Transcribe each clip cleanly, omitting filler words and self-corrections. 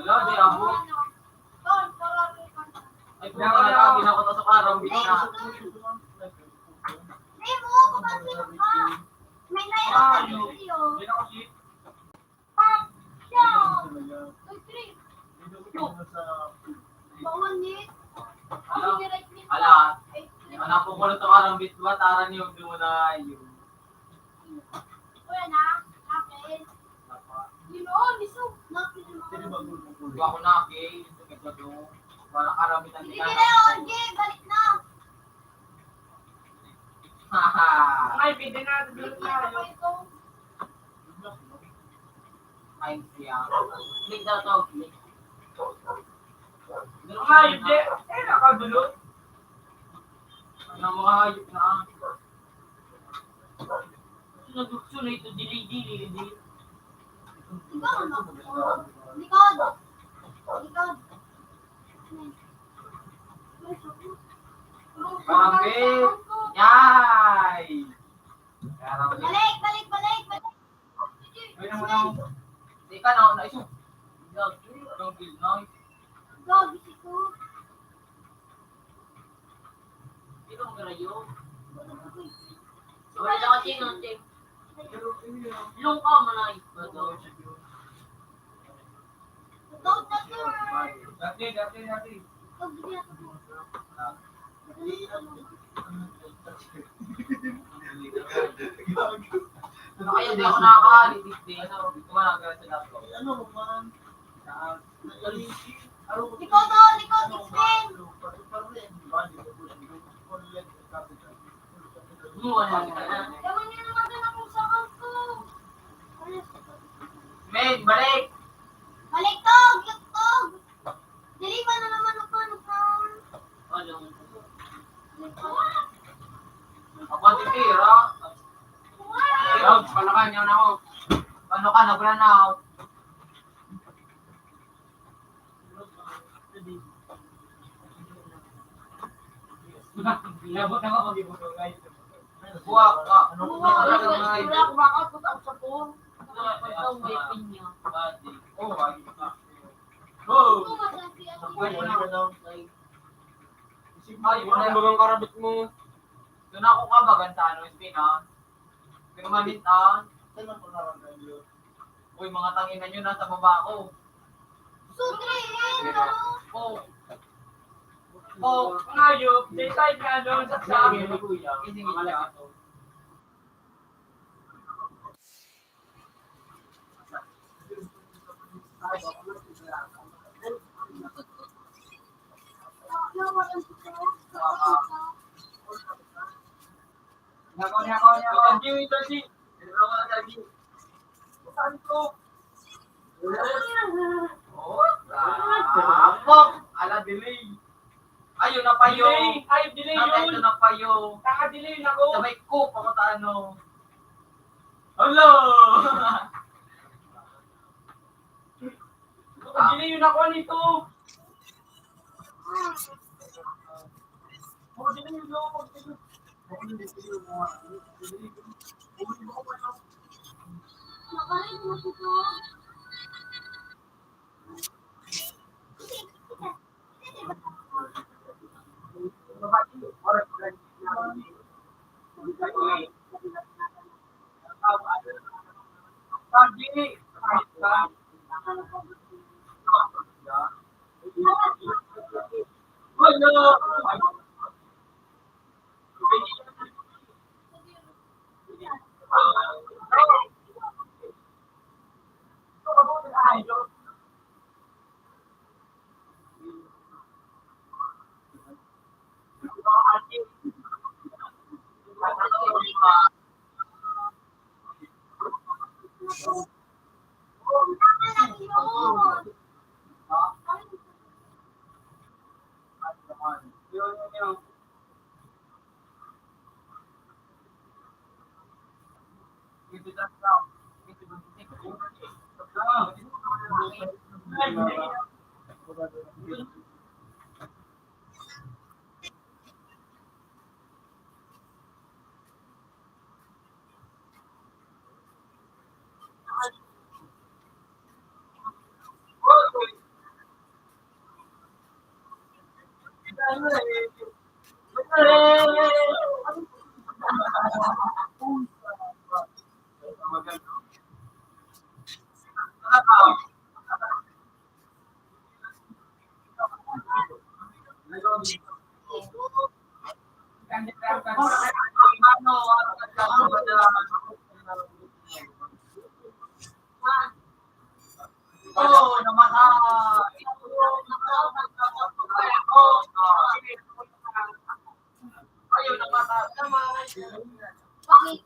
Wala, di ako. Ay, kung nakakagin ako sa karang bitna. May nairap Ano? sa'yo. Hindi na ako shit. Bawal ni. Ala, anak ko ko to karang bit ba? Taran yung na yun. Wala na. Akin. Yun o, niso. Diba ako na, okay? Ito to. Wala karamitan Hindi nila. ka na, OJ. Balik na. Haha. Ay, pwede na. Dulot na. Ano ito? Ay, siya. Click daw to, click. Ay, hindi. Eh, nakadulot. Ano mga hayop na ang. Nagukso na ito, dili. Ikaw na. Likod. Likod. Barangay! Yay! Karang bit. Balik. Ay, naman. Di ka na, naiso. Don't kill noise. Go, bisito. Dito mo garayo. Wala ka chino, ching. Ilong ka, manay. Go, sir. Dati. Go, bisito. Kaya di ako nakakalitis din. Ano, dito man ang gara sa laptop. Likod, explain. Wala ka na. Gawin niyo naman din akong sakal ko. Men, balik! Balik, tog! Tog! Dili ba na naman ako Ano? Ako titira. Ayun, palakan niyo na ako. Ano ka, nag-run out. Labot ako pag ibuto guys. Buwak ka. Wala ko baka puta sa po. Ang weapon niya. Oh, ayun ka. Oh! Ay, Ang karabit mo. doon ako kabagantaan ng spin-on. Permanentan. Uy, mga tanginan nyo nasa baba ko. Sutrin! Oh. Ngayop, decide ka doon sa sabi. Isingin niya. Ala, delay. Ayun na payo. Ay, delay Ito yun. na payo. Naka-delay na ko. Sabay ko, pakatano. Hello! Naka-delay yun ako nito. Nakarin mo ito. Oh, namatay. Ayun, namatay. Bakit?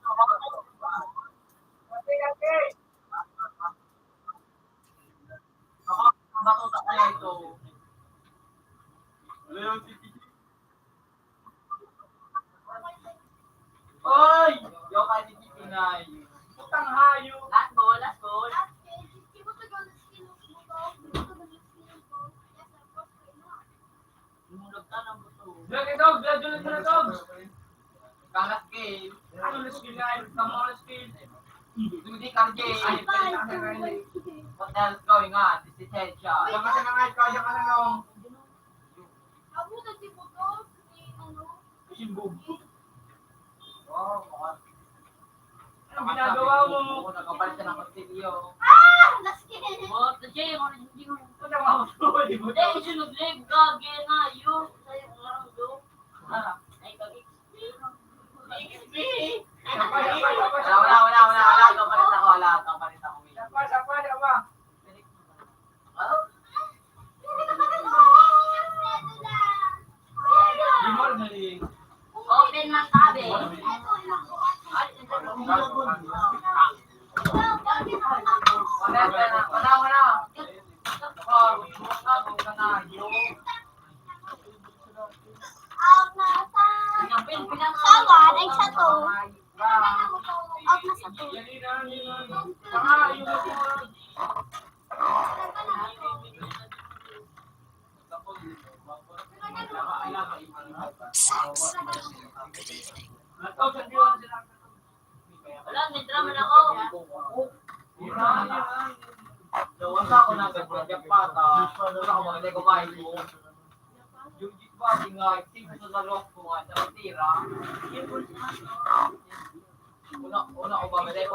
Ako, batuta kaya ito. Oy! Yo kay ni Pinay. Putang hayop. Last goal, last goal. Lumulog ka ng buto. Black dog, blood ulit na dog. Kalas game. Ano na skill na yun? Tama na skill. Hindi ka game. What the hell's going on? This is headshot. Diyan ka na nga, kaya ka na nung. Simbog. Oh, Anong ginagawa mo? Nagkapalit siya ng konstilyo. What the Jay, mo hindi mo. Ano na mahuli mo? Hindi, sunod leg, gagi na, yun. Sa'yo, parang do. Ay, kag-XP. XP! Wala. Kapalit ako. Sapa. Oh? Di mo na rin. Open man tabi. Wala. Sawan, ay sa to. Out na sa to. Yan na. Tanga, yung mo. Nataw sa diwan sila. Wala, may drama na ako. Wala ako na project pata. Wala ako maganda kumain mo. Yung jitba, nga, tingin sa loob ko nga, tira. Una ko bagay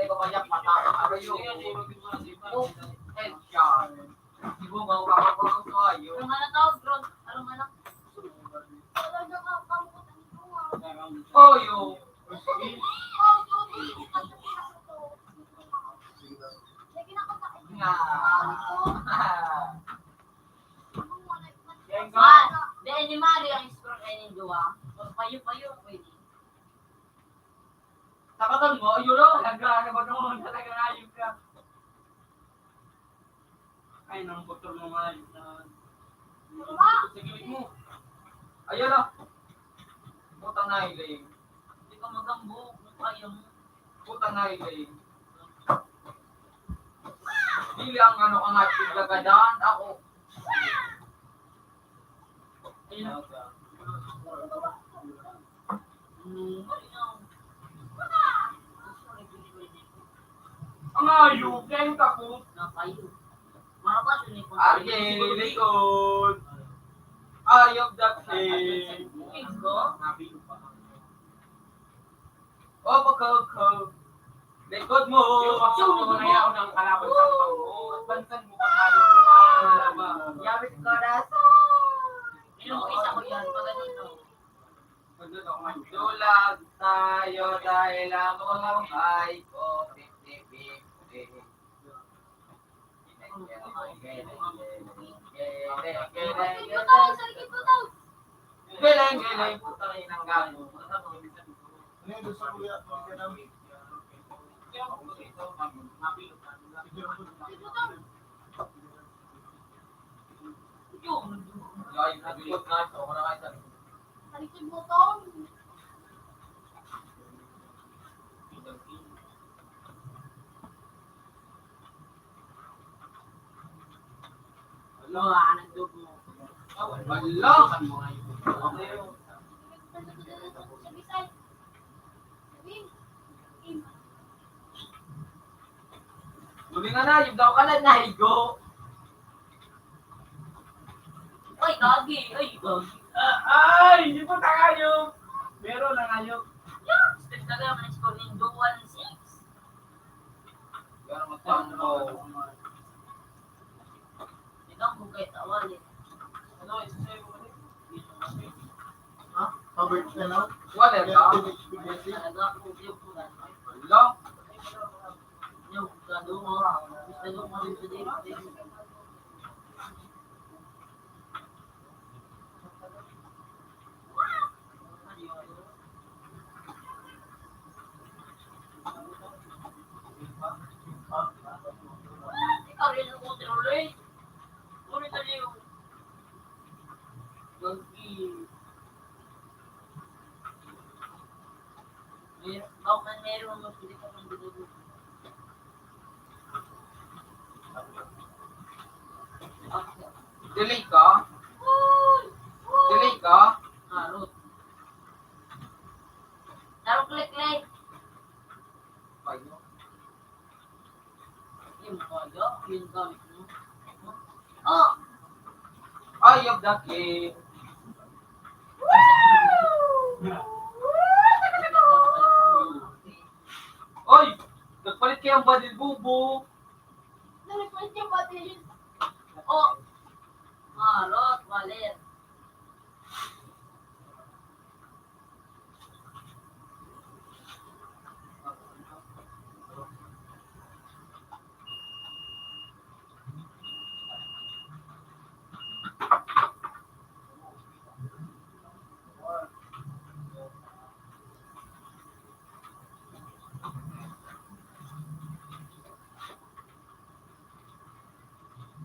kumayak mata. Pero yung headshot. Ibu mau kakak ko ayo. Anong nga na tawag, bro? Anong nga na? Oh, yung nga. Man, di animali ang score kayo ng jowa. Payo-payo, pwede. Sakatan mo, yun o. Talaga ba naman? Talaga ayun ka. Ay, nang butol mo nga yun. Sa gilid mo. Ayun o. Putang na iling. Hindi ka magambo kung kaya mo. Putang na iling. Dili ang ano ka nga, tigagadan. Ako. Ayun. Ang ayun, kaya ka po. Nakayo. Marapas yun yung RJ, likod. Eye of the king. Kings ko? Oh, pagkakaw. Likod mo. Yung aksyon mo na yaw ng kalaban sa pang mo. At bansan mo pang nalong Yabit ko na sa. Isa ko yan, pag ganito. Dulag tayo dahil ang buhay ko. 50-50. Geleng, putang inang gago. Ay, nagbibot na ito. Ako na kayo sabi. Talikod mo tong. Wala, nagdog mo. Wala. Dumi nga na, yung daw ka na nahigo. Ay, gagi. Ay, gagi. Ay! Hindi po takayog! Meron lang ayok. Yung step talaga man score nindo 1-6. Pero magtambo. Ikaw kung kahit awalin. Ano, isasayo ko ulit. Ha? Covered ka na? Wala ka? Talaga kung yung punan. Wala. Yung gado mo. Gusto mo rin sa dito. Ikaw rin ang control eh. Ngunit ali yung gagi. Baka man meron mo pili ka ng dudugo. Delay ka? Delay ka? Harot. Laro klik-klik. Bayo. Yung kaya, yung gamit mo. Oh! I of the game. Oy! Nagpalit kayang badil bubo. Nalipad niya ba din? Oh! Harot, walit.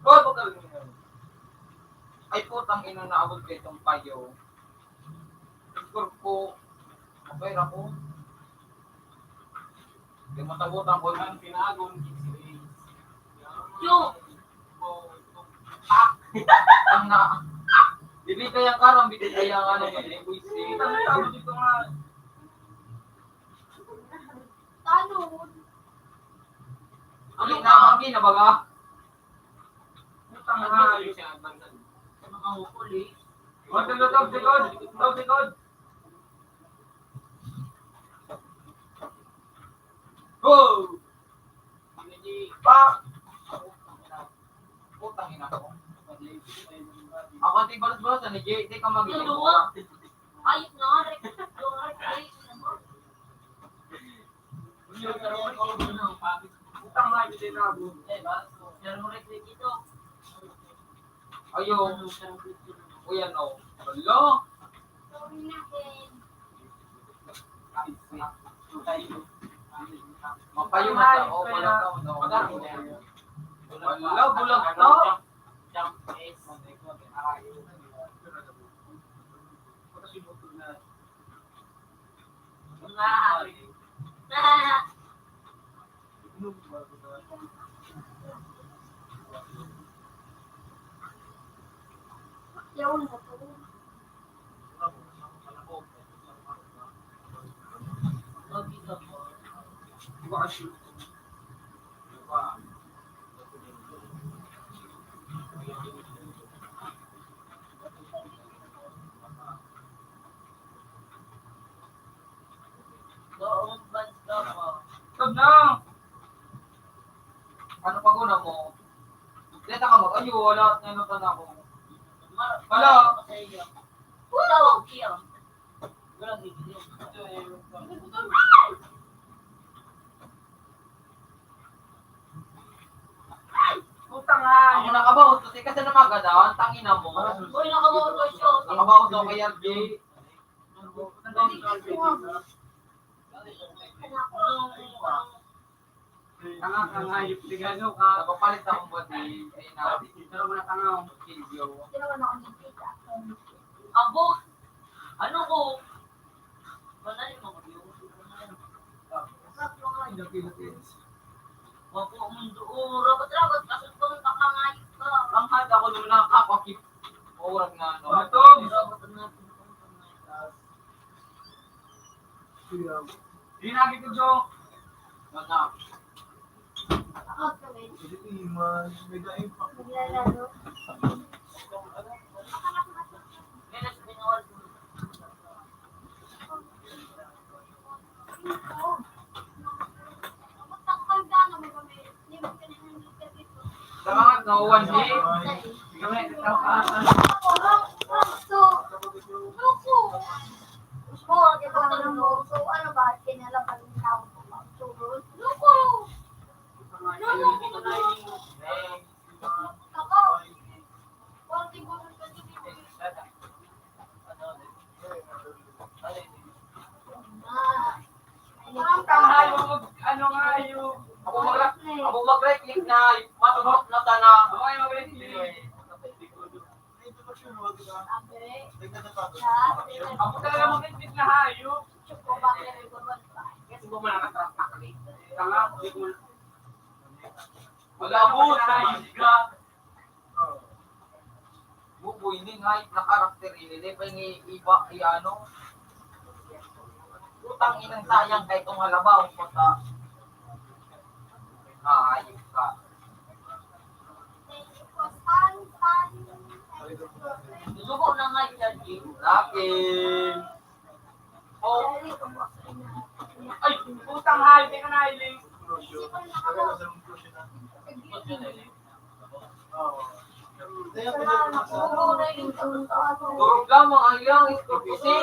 Hoy, wag ka ganyan. Ay putang ina na abot kay itong payo. Score ko. Okay na ko. Hindi mo tabutan ko Ang pinagong Yung! ang na. Dili kaya karang bili kaya ano eh. Buisi. Tama dito nga. Tanong. Uli na ang gina baga. Utang nga ayok siya. Mga hukuli. Matulog likod. Likod likod. Go! Pa! Putang ina ko. Ako ang tibalas-balas ni Jay. Di ka Yung mag-inom. dua. Ayos na, rek. Yung rek, ayos na mo. Utang nga ayok din ako. Eh, ba? Yung rek, dito. Ayun. Ano, pero dito. O yan o. Hello? Gawin natin. Mapayo na ta. O, wala ka. Wala, bulag to. Jump is. Nga. Yawan na to. Lagi ka mo. Doon bans ka mo. Stop na! Ano pa guna mo? Dito ka mag. Ayo, wala. Nanutan ako. Wala. Wala, okay ah. Wala, bibili. Utang nga Ako nakabawas kasi na maganda. Tangina mo. Uy, nakabawa ko siya. Nakabawas ako kay RJ. Tanga ka nga ayok tigano ka. Nakapalit akong body. Ayun na. Pero mo na tanga. Video. Ginawa na ako ng tita. Abo. Ano ko? Banalin mo ko yung Wapo mundo rabat-rabat kasutong kakangayot ka. Ang hada ako nung nakakakip. Orag na ano. Matog! Rabat na Hindi na kita, Jo. Mga. Ako gawin. Mega impact. Maglalaro. Kaya sabi nga Nakawan eh. Kami, nakawan. Ano ba? Kinalaban ng tao. Luko! Ang tanghalo, ano nga yung... Ako mag-right-click na, matubok na tana. Okay, mag-ready. Ako talaga mag-ready na hayop. Kasi mo man nakatraktakali. Tanga, hindi ko... Malabot na hayop ka. Buboy ni nga na karakter ini pa ng iba ano. Utang inang sayang kay tong halabaw punta. Ayos ka. Susuko na nga siya, Jim. Lakin. Oh, Ay, putang hayop, hindi ka nahiling. durog lamang ang iyang iskopisi.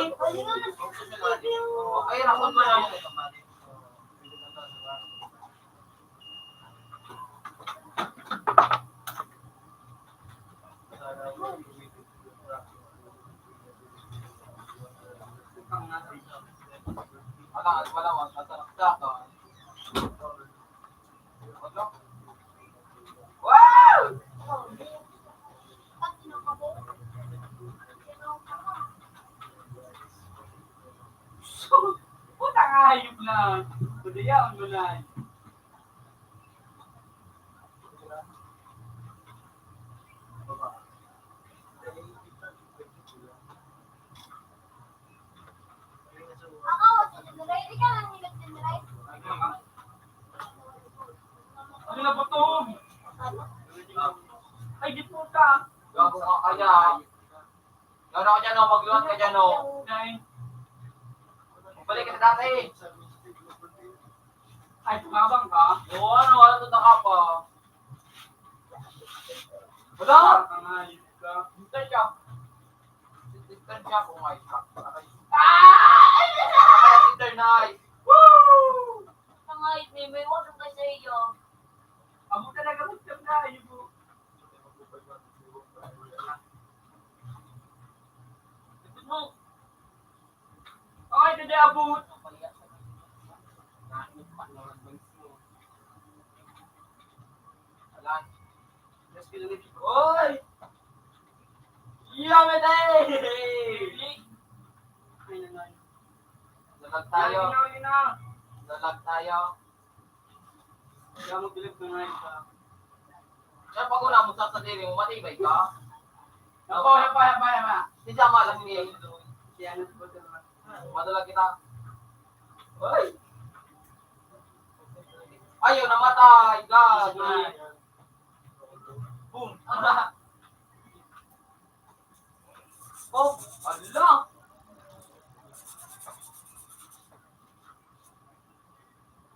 Okay, rakon mo lang. Alang, wala wang kasaraksakan. Wow! Putang hayop lang. Kudaya ang gulay. Ano na butog? Ay, di puta. Gago ka kaya. Gano'n ka dyan, no? Magluwat ka dyan, no? Ay, Balik ka na dati. ay, tumabang ka. Oo, ano? Wala tuta ka pa. Wala! Putang hayop ka. Hintay siya. Hintay siya kung ay ka. Ah! Hintay na ay. Woo! Tangay, may wasong ka sa iyo. Amo talaga magtag na hayop mo. No, Okay, dede abot. Alan. Just feel it. Oy! Yamete! Ay, nanay. Lalag tayo. Yun na. Lalag tayo. Kaya magbilip na nga isa. Siya pag una mo sa sadiri mo, matibay ka. Hapa. Hindi siya malas niya. Kaya ano ba ito naman? Madalag kita. Oy! Ayaw, namatay! God! Boom! Oh! Ala!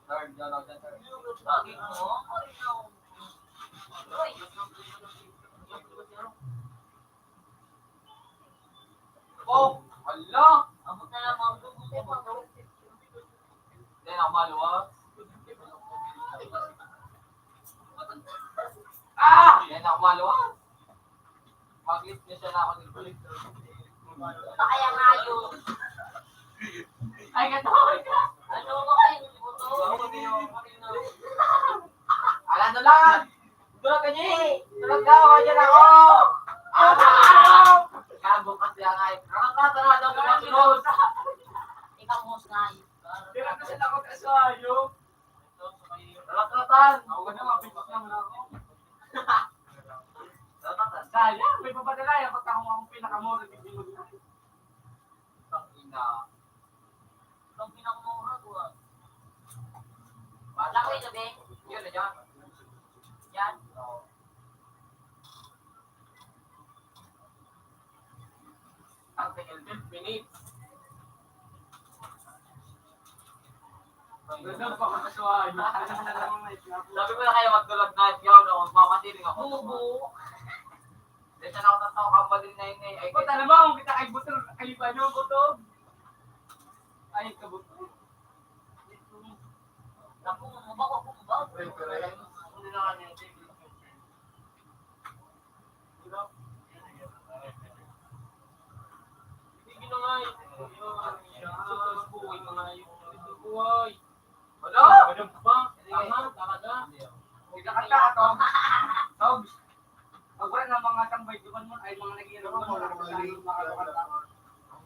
Third, galaw dyan, third. bakit mo? Ay, no. Uy, Oh! Ala! abot na lamang. Hindi na maluwas. Ah! Hindi na maluwas. Mag-lift niya siya na ako nilbalik. Kaya nga yun. Ay, katawag ka! Ano ba kayo? Buto? Alam na lang! Tulog ka niya eh! Tulog ka! Wajan ako! Gago kasi ang ay. Nakakatara daw ka sunod. Ikaw mo sa ngayon. Di ba kasi takot ka sa hayop? Talaklatan! Ako ka na, mapipos naman ako. Talaklatan. Sayang, may papadala yan. Pagka akong pinakamura, bibigyan na. Ang ina. Ang pinakamura ko ah. Bata ko yun, be. Yun na dyan. Yan. Ang tingil 5 minutes. Ganda pa ka sa hayop. Sabi ko na kayo magtulog na at yaw na magmamas din ako. Bubo. Dito na ako tatawa ka ba din na yun eh. Ikaw talaga, kung kita kay Buto, kaliba nyo, Buto. Ay, ka Buto. Naku, mabawa ko ba? Hindi na kanya. Sige na nga eh. Super buhay mga yung buhay. Wala! Ganun ba? Tama, talaga. Nagkakanta ka to. Sobs. Pag wala na mga tambay, duman mo ay mga nag-iirap mo. Makakanta.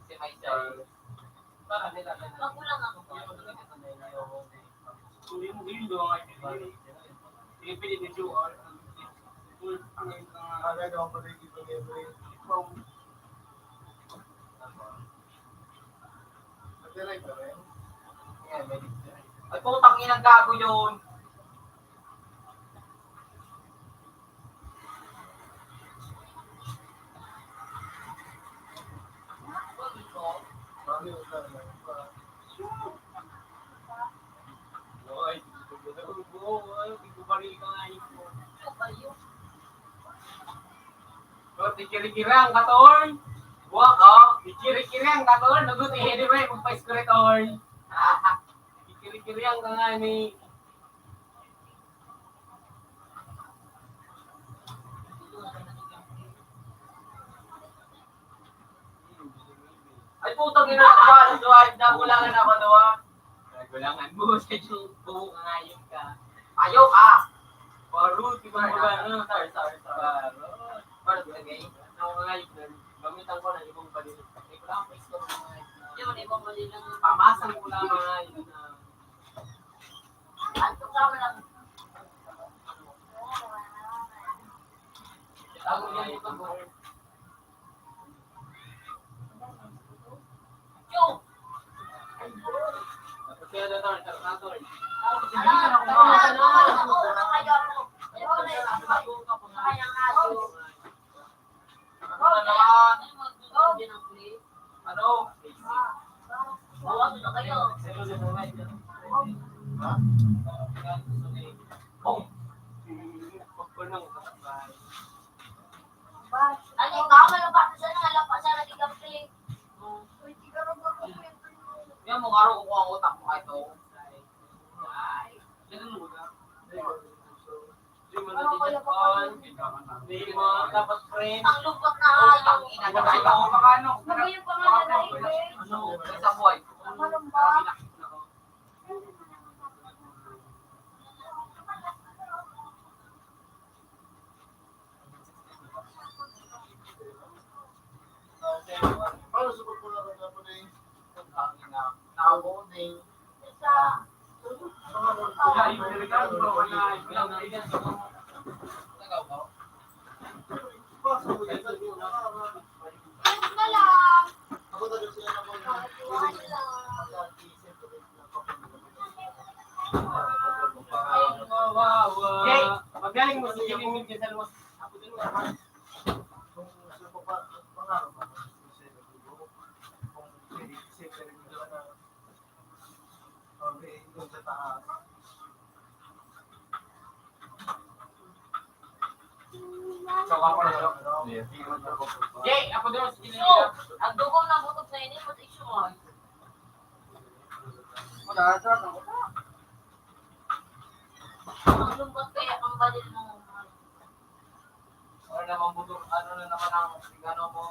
Si Maisay. Para nila. Magulang ako. Hindi mo din doon nga. Sige, pili din doon. Kaya daw pa rin ito every. Natiray ka rin. Ay, putang inang gago yun. Mami, utan na. Ay, bumalik ka nga yun. Oh, tikiri-kirang katon. Buwak ka. Tikiri-kirang katon. Naguti, anyway, magpa-iskuriton. Tikiri-kirang ka nga ni. Ay, putang ina ka. Duwag na kulangan ako doon. Kulangan mo sa yung buo ka ngayon ka. Ayaw ka. Parut, di ba mga Sorry. Parang lagay. Ako ngayon na, gamitan ko na ibang balil. Hindi ko lang ako isko ng mga Yun, ibang mali lang. pamasan ko lang mga yun na. Anto ka mo lang. Ako yan ito mo. Yo! Tapos kaya na tayo, saranator. Ano na naman? Ano? Ha? Bong. Yan mo araw ko ang utak mo ito. Dapat friend. Ang lupot na Ang ayaw. ina na tayo. Ano yung pangalan na Ibe? Ano? Sa buhay. Ano ba? Paano sa pagpula ka po rin? Ang ina. Nakabuning. Sa... Pasok ko dito. Ayun na lang. Ako talaga sila na po. Ayun lang. Jay, magaling mo si Jimmy Mid sa luwas. Ako din mo. Kung sa pangarap mo, kung siyempre nito na okay, kung sa taas. So, kapag Jay, ako din mo si Jimmy So, ang dugo na butok sa inyo, pati issue mo. Ang lupot kaya ang balil mo. ano naman buto, ano na naman ang ano mo,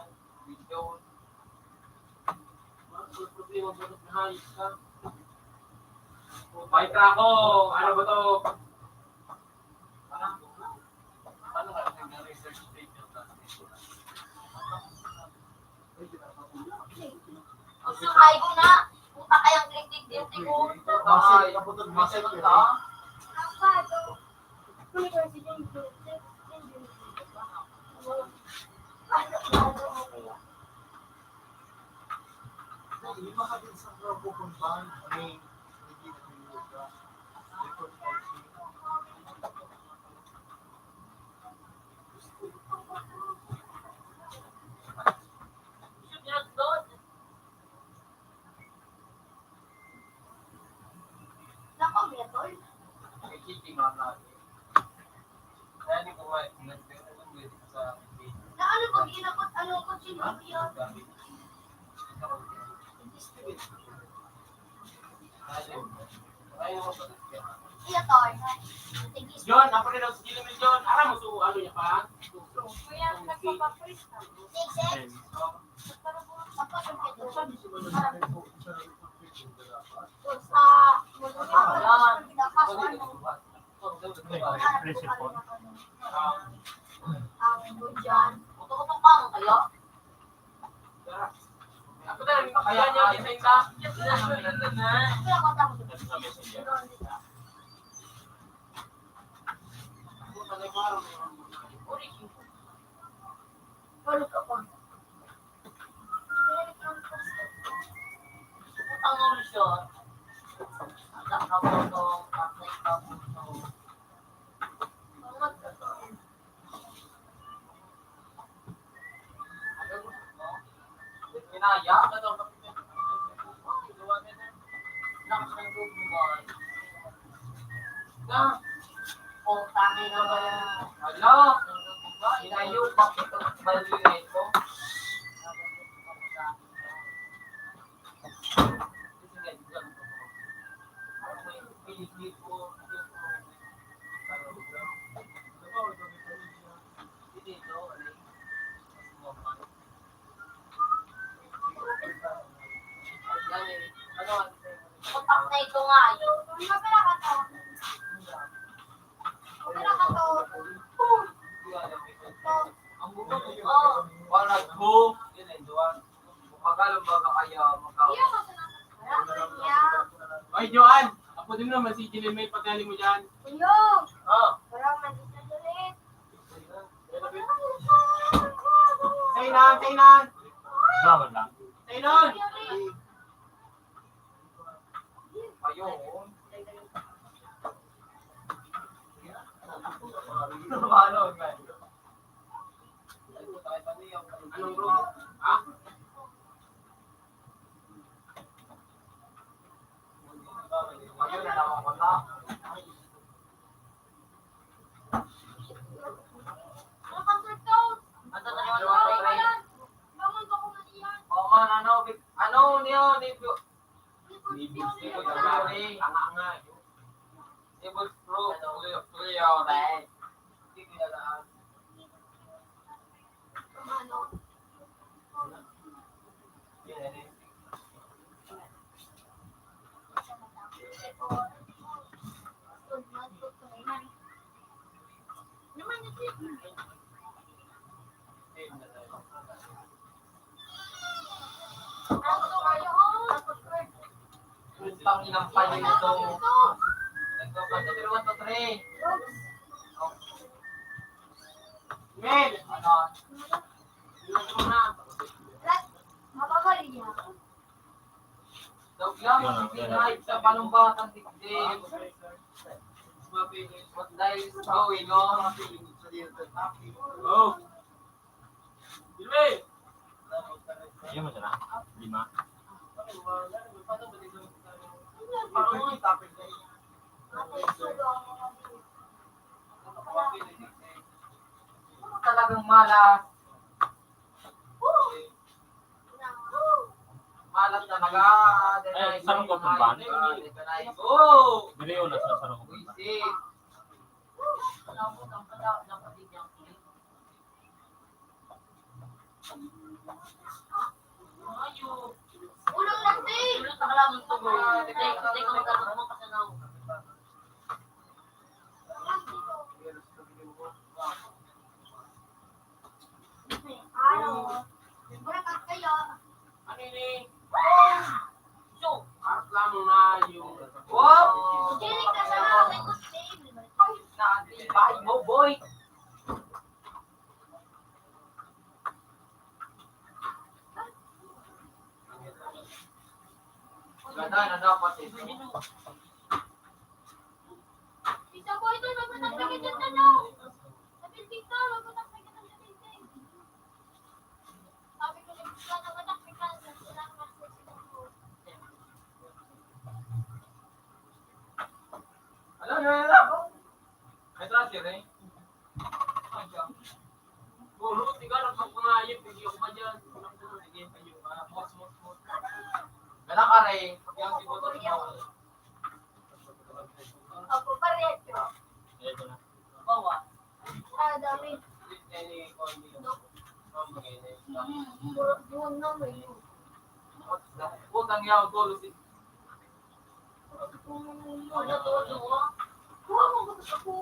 video. problema ba ito na hayos ka? Bike ako, ano ba to? Ano nga nag-research paper na? Ang sumay ko na. Puta kayang klik-klik ko. Ay, kaputag masay masay ka. Avocado. Ano ba si Jim? Hindi makabit sa pupuntahan. I mean, hindi na ka. Record policy. Susunod doon. Nako, Betol. May cheating on natin. Kaya hindi ko may sa Na ano pag inakot, ano ko sino yun? Iya to. Tigis. John, apa rin daw sa Gilman John? Ara mo su ano niya pa? Kuya, nagpapapris ka. Six. Tapos yung kito. Ang budyan. Utok-utok ka mo kayo? Ako na rin kaya niya design ka. Wala ko tapos. Wala ka pa. Utang mo siya. Atak ka mo itong patay ka mo itong. Pinaya. Na, kung tangin na ba yan? Hello? Inayo pa ito balik na ito. Utak na ito nga. Kapila ka to. Kapila ka to. Ang buto ko. Wala ko. Yan ay doon. Magalang baga kaya magkaw. Iya mo sa naman. Iya. Ay, Joan! Ako din naman si Gilman may pagkali mo dyan. Kuyo. Ah. Parang nandito na ulit. Sainan! Sainan! Salamat lang. Sainan! Ayun. Ano ba? Anong room? Ha? Ayun na naman ko na. Ano ka to? Ito na yung patay. Bangon ka kung naiyan. O man, ano niyo, Nibus Pro, Tuyo, right? Hindi kailangan. Ano? Naman yun. Ano to kayo? Pang ilang pa yun ito. Nagpapanto, pero 1, 2, 3. Mel! Ano? Ilan mo na? Mapapali niya. Daw lang, kahit sa panumbatan dikdik. What lies going on? Oh! Gilman! Iya mo na. 5. Talagang malas. Malas talaga. Eh, sarang ko pang ban? Oh! Dili ko na sa sarong ko. Buisit. Ulang lati. Ulit na kalaman ito mo. Hindi ko magkakaroon mo kasi na. Ano? Barakat kayo. Ano ini? So, Harap lang mo na yung... Wow! Dinig ka sa akin ko save. Naantibay mo, boy! Ganda na dapat ito. Isa ko ito, magpatakpagin dyan tanong. Sa building to, magpatakpagin dyan sa building. Sabi ko, magpatakpagin ka sa silang magpatakpagin ko. Alam. May trasher eh. Puro, tiga lang pangayip, hindi ako pa dyan. Ganang ka rin. Yung sibuto mo. Ako pa rin. Ito na. Bawa. Ah, dami. Buwan na may. Putang yaw, tulo si... Ano to? Kuha mo ba ito ako?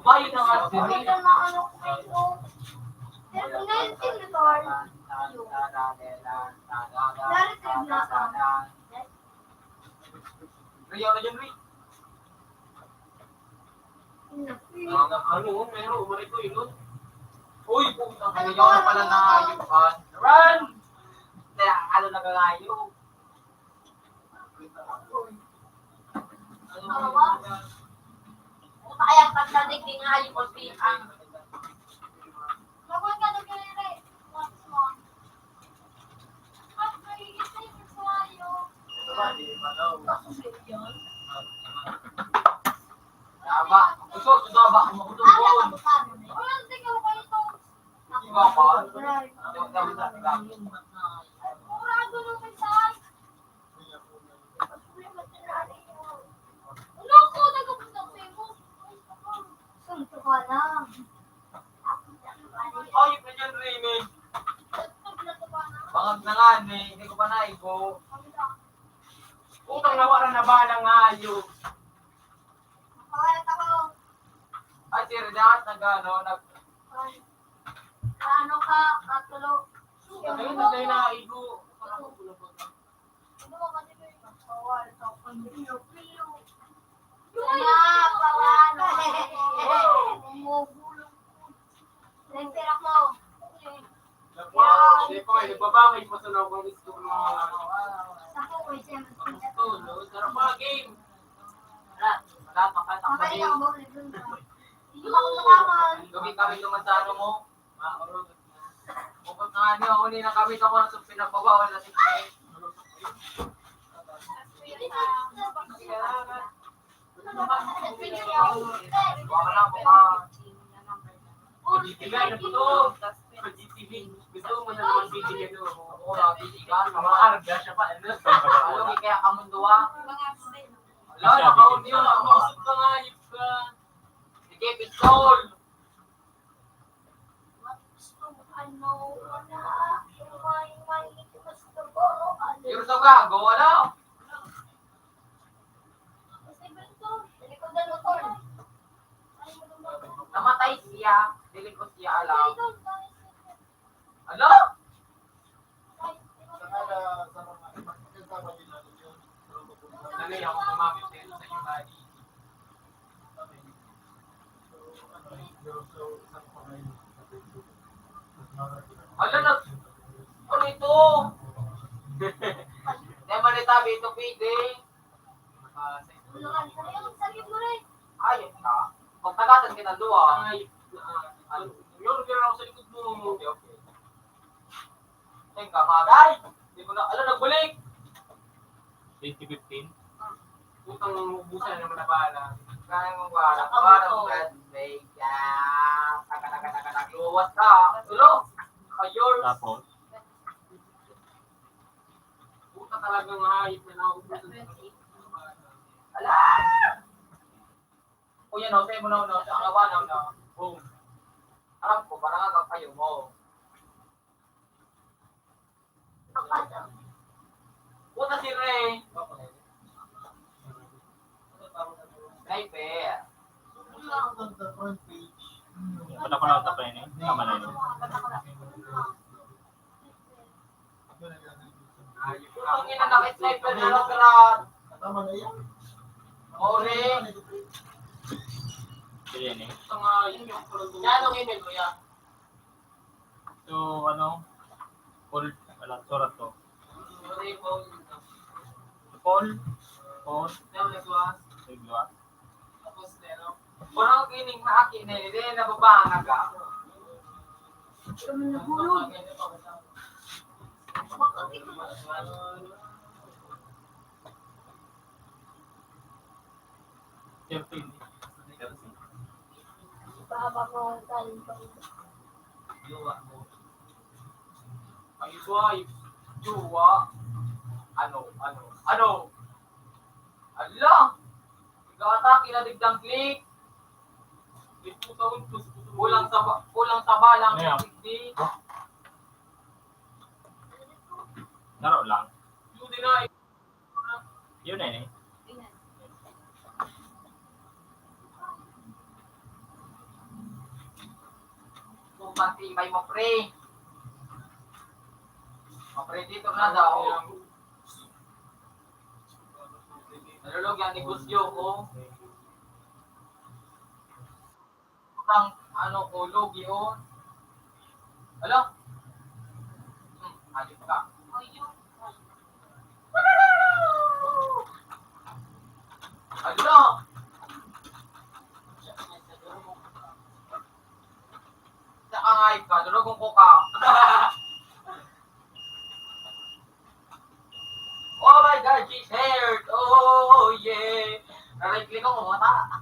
Bayo na nga si Ano na ano ko ito? Pero ngayon sinitor. Dari trip na ako. Riyaw na dyan, Ri. Ano, meron, umari ko yun. Uy, putang yaw na pala na ayupan. Run! Kaya ano na kakayo? Kung kaya pagdating din nga yung ang Lakuan ka na kaya What's wrong? At nagigitay ko sa'yo. Yaba. Gusto, ba? Makutubon. Wala, tingnan ko ito. Iba pa. Murado nung mensahe. Ano ko? Nagkapunta ko sa'yo. Sunto ka lang. Ayup na dyan, Ri. Bangag na nga, hindi ko pa naigo. Utang nawaran na ba ng ayos? Makawalat ako. Ay, si Redat, Ano ka? Katulo. Ngayon na tayo naigo. Ano ba kasi kayo? Makawalat ako. Pilo. Paano? Umugulong ko. Nagtira ko. Hindi ko ay nagbabangay pa sa loob ng gusto ko mga Ako, wait, siyempre. gusto. Sarap mga game. Wala pa ka, Mamaya takpali. ako bawal dun ka. Hindi ako nakaman. Lagi kami lumansano mo. Bukod na nga niyo, huli na kami ako sa pinagbabawal na tiknik. Baka na ako ka. Bigay na po to. Sa GTV. Gusto mo na naman bibigyan ito. Oo, nakatitigan. Maarga siya pa. Ano? Ano, kaya kamundua. Wala, nakaon yun. Ang mausap ka nga. Yip ka. Sige, pistol. Yung sa gago, wala. Namatay siya. Dili ko siya alam. Ano? Dali ako kumamit din sa iyo body. Ano na? Ano ito? Hindi malitabi ito, pwede. Ayun ka. Magtagatan kita doon. Ay, yun, kaya ako sa likod mo. Okay, okay. Teka, magay. Hindi mo na, nagbalik. 2015. Utang ubusan naman na pala. Kaya mo ba? Parang birthday ka. Luwas ka. Tulo. Ayun. Tapos, Puta talagang hayop na naubusan. Ala! Kuya, no, sa'yo mo na, no, sa kawa, no. Boom. Alam ko, parang agak kayo mo. Puta si Ray. Sniper. wala ko lang ito pa yun eh. Tama na yun. Putang ina, nakit-sniper na lang karat. Tama na yan. Ore. So yan eh. Ito nga, yun yung product. Yan ang email mo yan. So ano, Paul, wala, surat to. Paul, Regla. Parang kining na akin eh, hindi nababanga ka. Jowa mo. Ang swipe. Jowa. Ano? Ala! Ikaatake na digdang click. Kulang sa balang Ano yan? digdi. Laro lang. Yun din na. Yun na eh. Kung matibay mo pre. Pre dito na daw. Nalulog yung negosyo ko. Utang ko logi o. Alo? Ayos ka. Alo? Saan nga ka? Dulogong ko ka. Oh my God, she's haired. Oh yeah. Naray-click ako mata.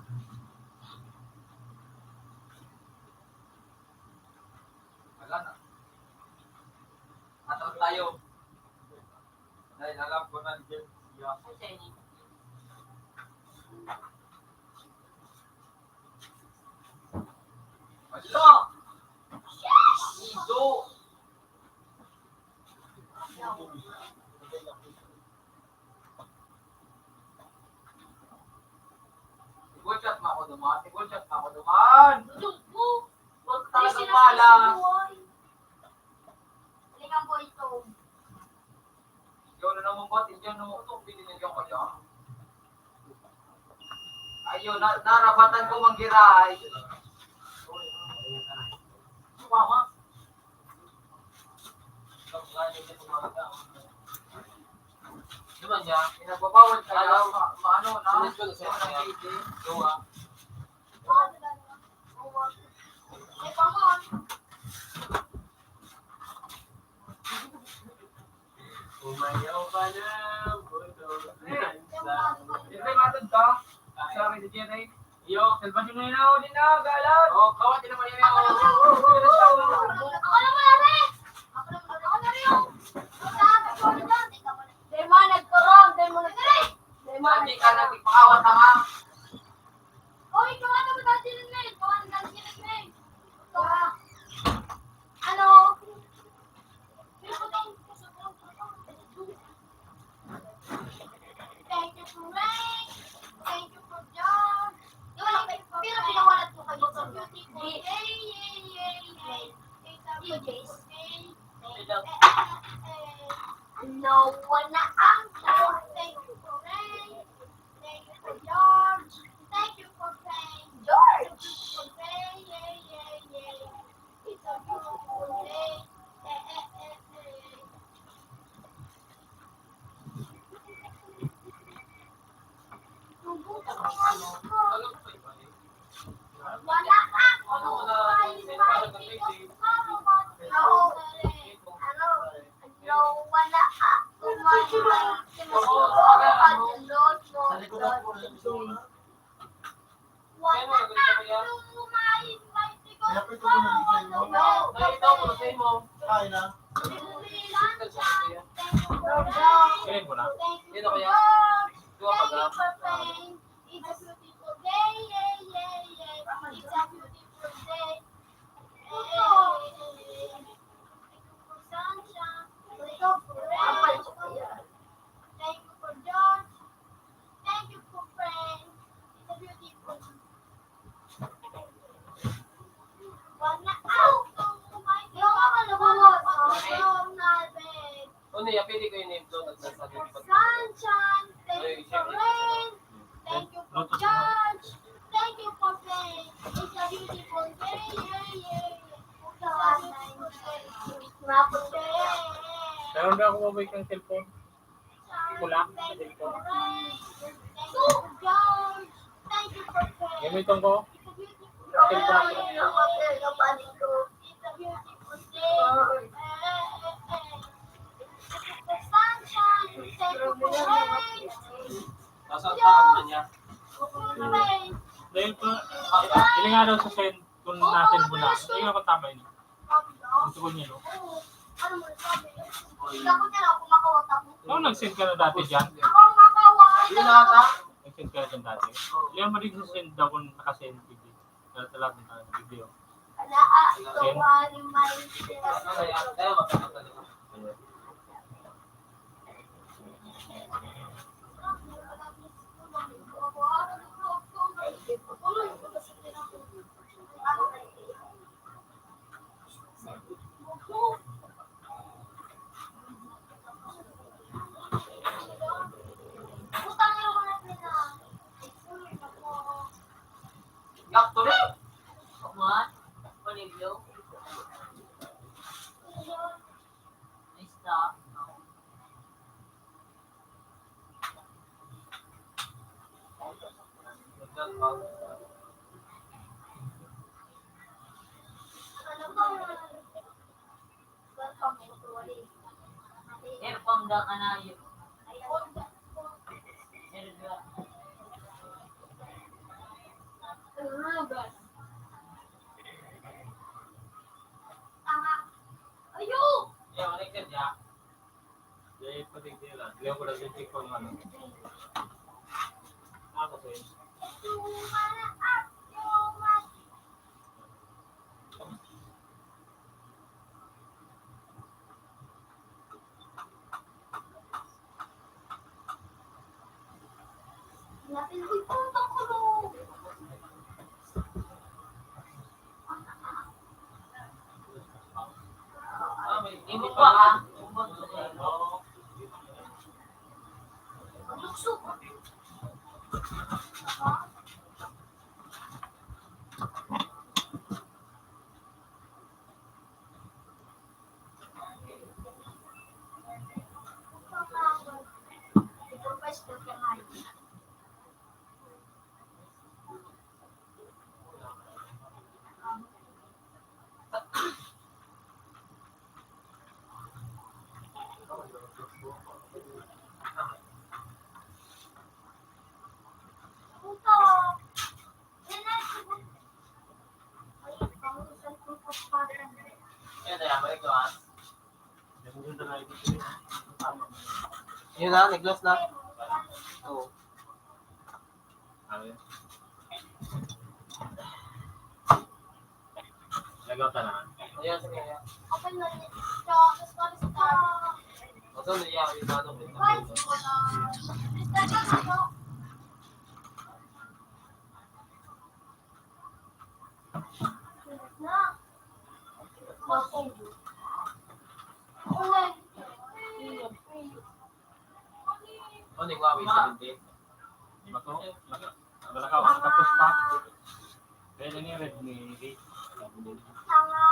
Wala na. Atras tayo. Dahil alam ko na dyan siya. Wala! Iso! Sigurchat na ako dumaan. Huwag talagang malas. Ikaw na naman ba? Tigyan mo ito. Binigyan ko dyan. Ayun, narabatan ko manggiray. Mama. Diba niya? Pinagbabawal ka lang. Maano na? Gawa. Umayaw ka na, buto. Siyempre, matod ka. Sorry, si Jenny. Iyo, salbasyon na yun ako din na, galat. Oo, kawat din naman yun ako. Hindi ka nagpakawat na nga. Thank you for rain. Thank you for job. Pero pinawalat ko kayo sa beautiful day. It's a beautiful day. No one na ang tao. Thank you for rain. Thank you for George. Thank you for rain. George. For rain. It's a beautiful day. Wala ako. No, wala ako. Kain na. Kainin ko na. Dito kaya? Dua pa ga? It's a beautiful day. It's a beautiful day. Sunshine. Thank you for rain. Thank you for George. Thank you for friends. It's a beautiful day. Wala ako. Yung ako lumabas. Ano yung pili ko yung name doon at nasa Sunshine. Thank you for rain. Thank you for George. Thank you for rain. It's a beautiful day. It's a beautiful day. Meron ba ako mabay kang cellphone? Pula? Thank you for rain. Thank you for George. Thank you for rain. Gamiton ko? It's a beautiful day. It's a beautiful day. Sunshine. Thank you for rain. Nasa tahan niya. Rain. Dahil pa, hindi nga daw sa send. Kung natin muna. Ayun ako tama yun. Gusto ko niya, no? Oo. Ano mo sabi? Ako na lang kumakawat ako. Oo, nag-send ka na dati dyan. Ako ang makawat. Yun ata. Nag-send ka na dyan dati. Yan, malig sa send daw kung nakasend video. Talaga na video. Ala, ito ay may Kaya mapapagod ako. Yak tuloy. What? Paniglo? Ay, stop. Aircom da ka na yun. Erga. Ayo! Yan, maligtad niya. Hindi, patigil lang. Hindi ko lang check kung ano. Ako sa'yo. Natin ko itong kulo. Hindi pa ka. Luksok. Yan na yan, maligtad. Yun na, nag-gloss na. Oo. Ayun. Lagaw ka na. Ayan, sige. Ayan. Open na rin. Tapos kami sa tao. Ito na yan, yung tanong. Guys, wala. Basta na, no? Na. Okay. Okay. Ano yung Huawei 70? Bato? Balakaw. Tapos pa. Kaya lang yung Redmi 8. Tanga.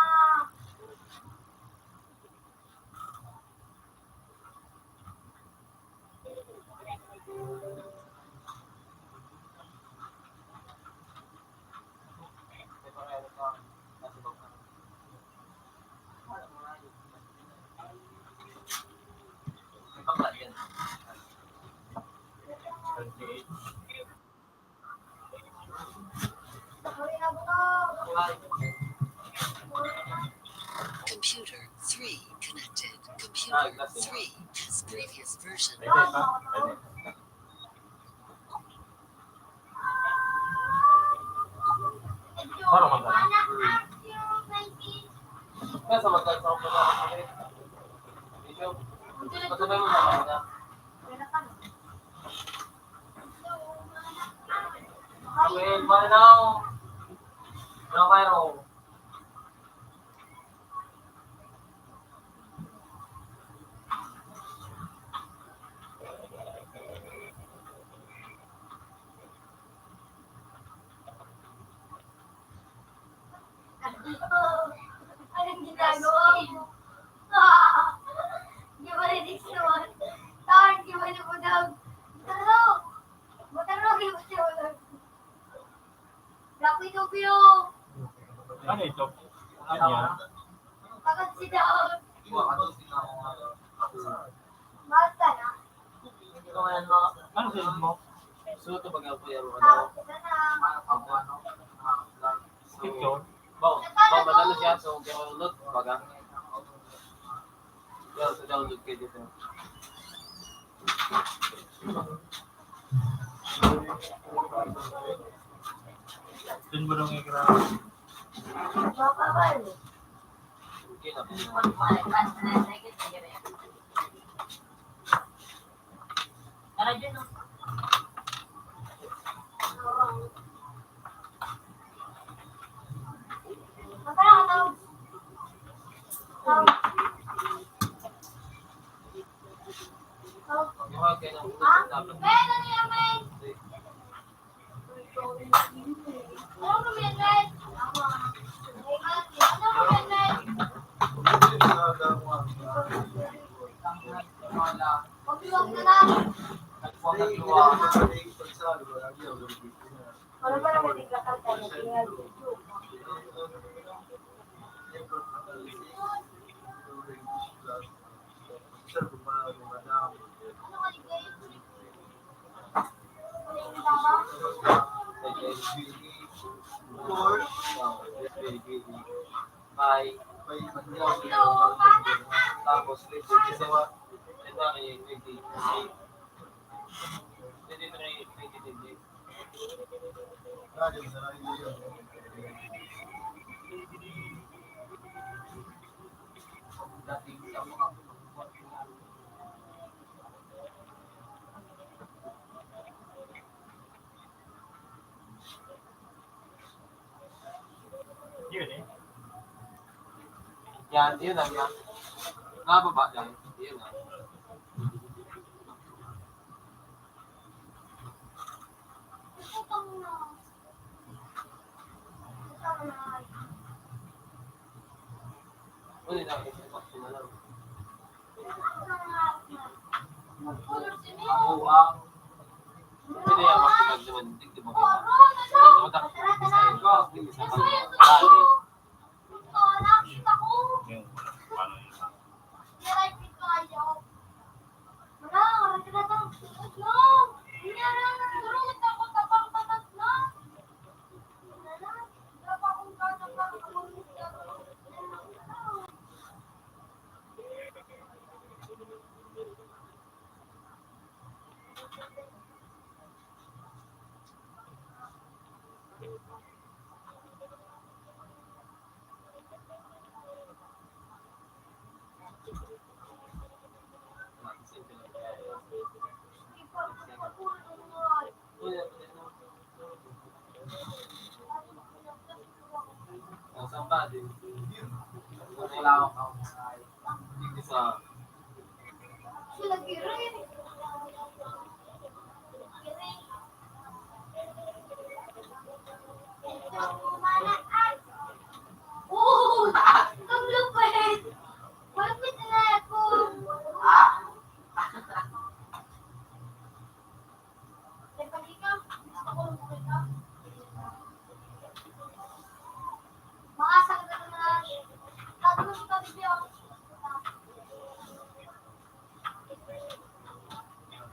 May bakla yan. 28. Hurry up, go. Computer 3 connected. Computer 3 has previous version. Pwede pa? Pwede. Parang maganda. Kaya sa magkakasama ko na. Video. Patubay mo na mga. Okay, bye now. Ano kayo? Anong ginagawa mo? Di ba rin naman? Saan, di ba rin mo daw? Mataro, di ba siya daw? Laki ko piyo. Ano ito? Ano yan? Takot si daw. Iwa ka doon sila ako nga. Mahal ka na. Hindi ko ngayon mga. Ano sa'yo mo? So, ito pag ako yung Takot ka na. Picture? Oh, madalo siya. So, kaya download. Baga. Yan, so download kayo dito. Doon mo nung ikra. Okay na po. Tara dyan, no? Yung kayo ng dapat. Bye. Tapos, ito ay 20. Dito na yung 20. Dating sa mga Yun eh. yan, yun lang yan. Nakababa lang. Yun lang. Uli lang, ito na lang. Ako ang pwede yan makipagdaman. Hindi mo kaya. Yung paano yun. Somebody. Kailangan ka dito sa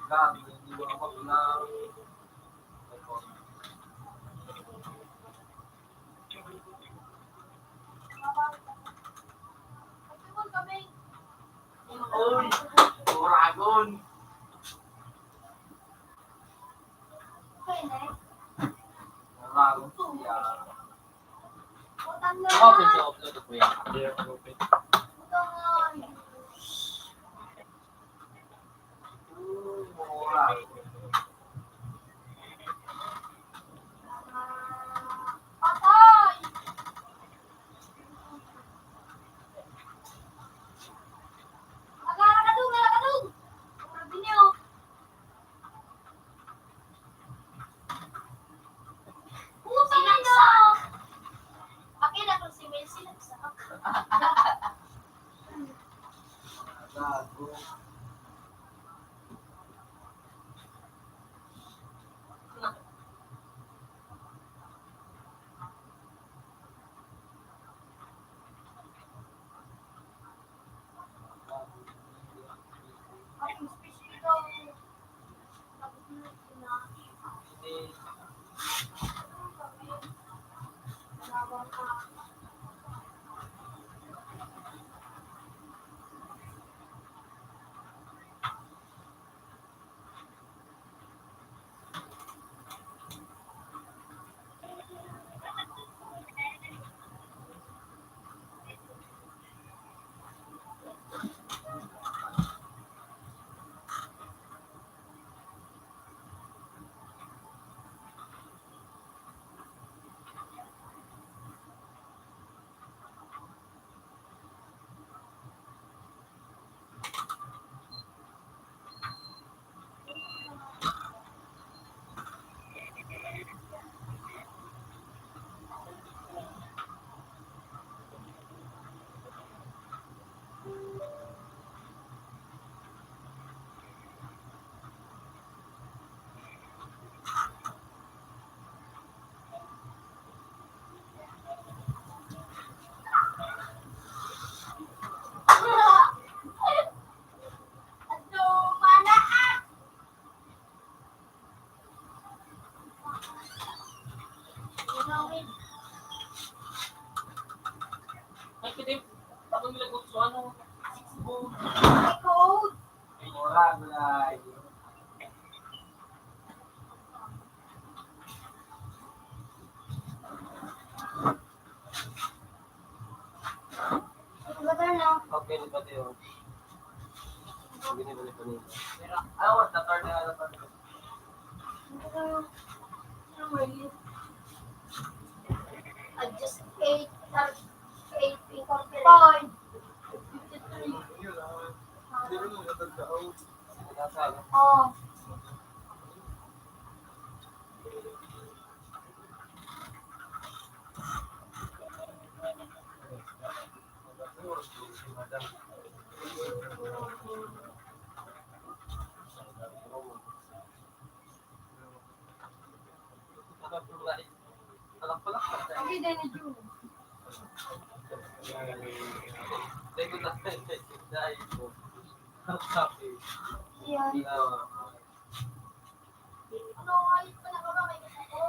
gabi, hindi mo ako na Oy, Dragon. Dragon siya. Ako pwede upload ko yan. Hindi ako open. Mura. Gago. kita yung tapos nila kung so ano. Code. Mura, gulay. Betul no? Okay, di ba tayo? Binibili pa nila. Ano was the third na third? I just ate that ate fine. Hindi mo nung natagdaaw. Nasa Oh. Hindi din ni June. Yan. Ano ayos pa na ba may gusto ko?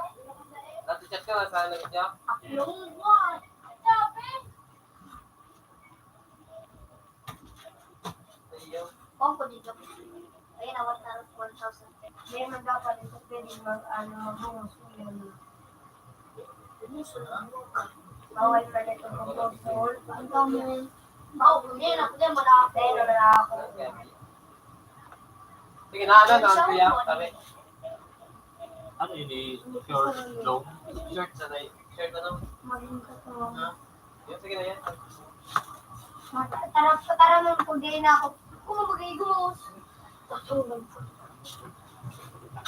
Dati chat ka, saan lang siya? Yung one. Sabi. Iyo. Oh, ko dito. Ayun na 1,000. May magdapat ito pwede magbungos ko yun. Bawal pa nito proposal. Ang dami. Oh, hindi na. Hindi mo na ako. Pero na ako. Sige na, ano, kuya? Sabi. Ano yun eh, short long. Shirt sa na, shirt ano? Maging totoo. Yan, sige na yan. Tara mo kung di na ako. Kung magigos.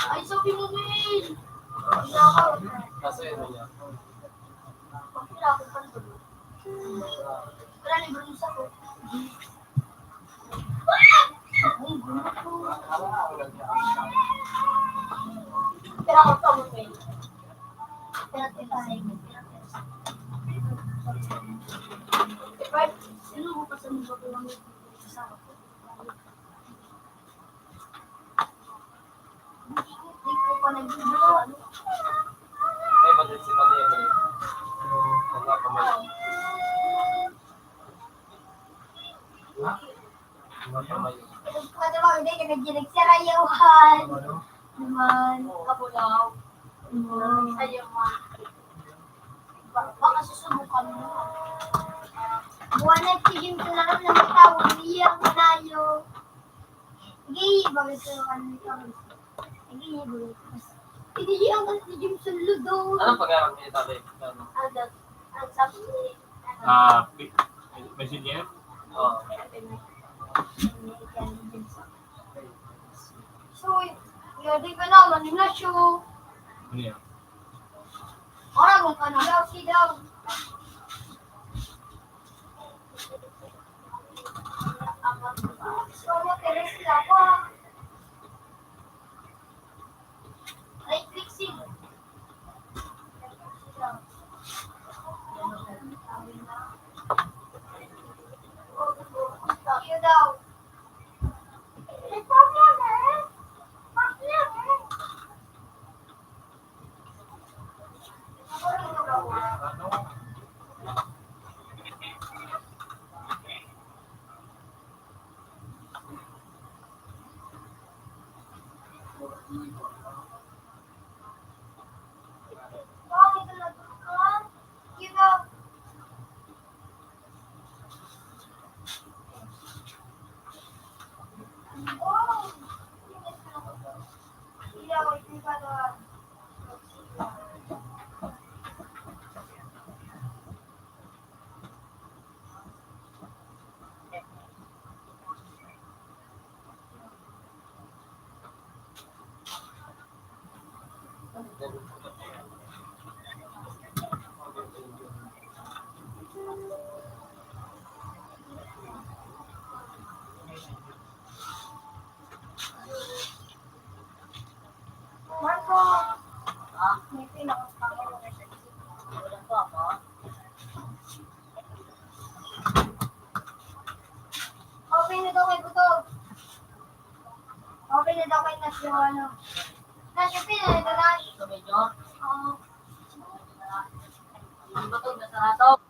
Ay, sabi mo, Will. Hindi ako. Kaso yun niya. Wala ako pa ito. Wala ni Bruce ako. Pero ako pa mo, Will. Pero titahay mo. Right? Sino mo pa sa mga kulang mo? Hindi ko pa nag-ibig. May mag-isip pa niya. Wala pa man. Wala pa man. Kada ba, hindi ka nag-sarayawan. Naman, kabulaw. Sayawan. Baka susubukan mo. Buwan nagsigim ko na lang ng tawag niya, manayo. Hindi, bagay ko ang tawag. Hindi, bagay ko. Hindi, ang nagsigim sa ludo. Anong pag-aaral niya tatay? Ano? Ang sabi ni... Messenger? Oo. So, yun ka na, maninasyo. Ano yan? Orang kung ano daw, si daw. So, materes sila pa. Ay, fixing. Yun daw. Ito mo na eh. Bakit eh? Marco! May pinakasama na siya. Wala pa ako. Open na daw kay Butog. Open na daw kay Nasyo, ano. Nasyo, pina ito, Nash. Ito medyo. Oo. Ang batog na sarado.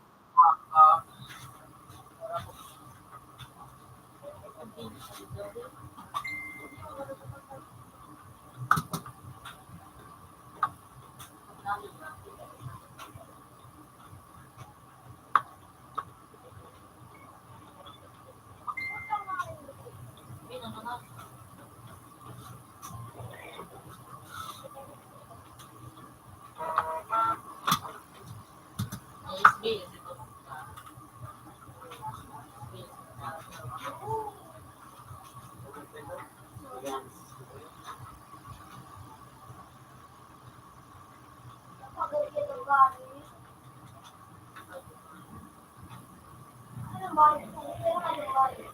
SB. Pagkakit ang gari. Anong gari? Anong gari?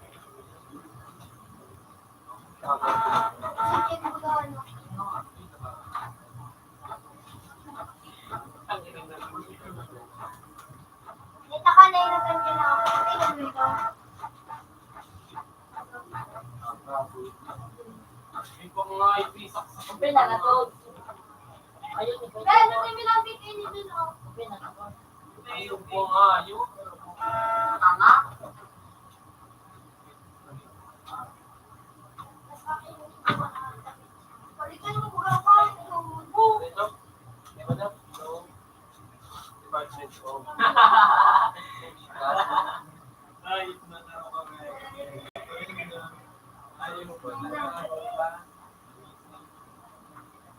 Sige, magkano? Kita ka na yung ganyan na ako. Tingnan mo ito. Hindi ko nga ipisak sa Open na na to. Ayun, ito. Kaya nung may milapit kayo nito, no? Open na to. Ayun po nga yun. Tama? Balikan mo kung ako. Ito. Di ba na? So, department of... Ay, ito na ako ngayon. Ayaw po na.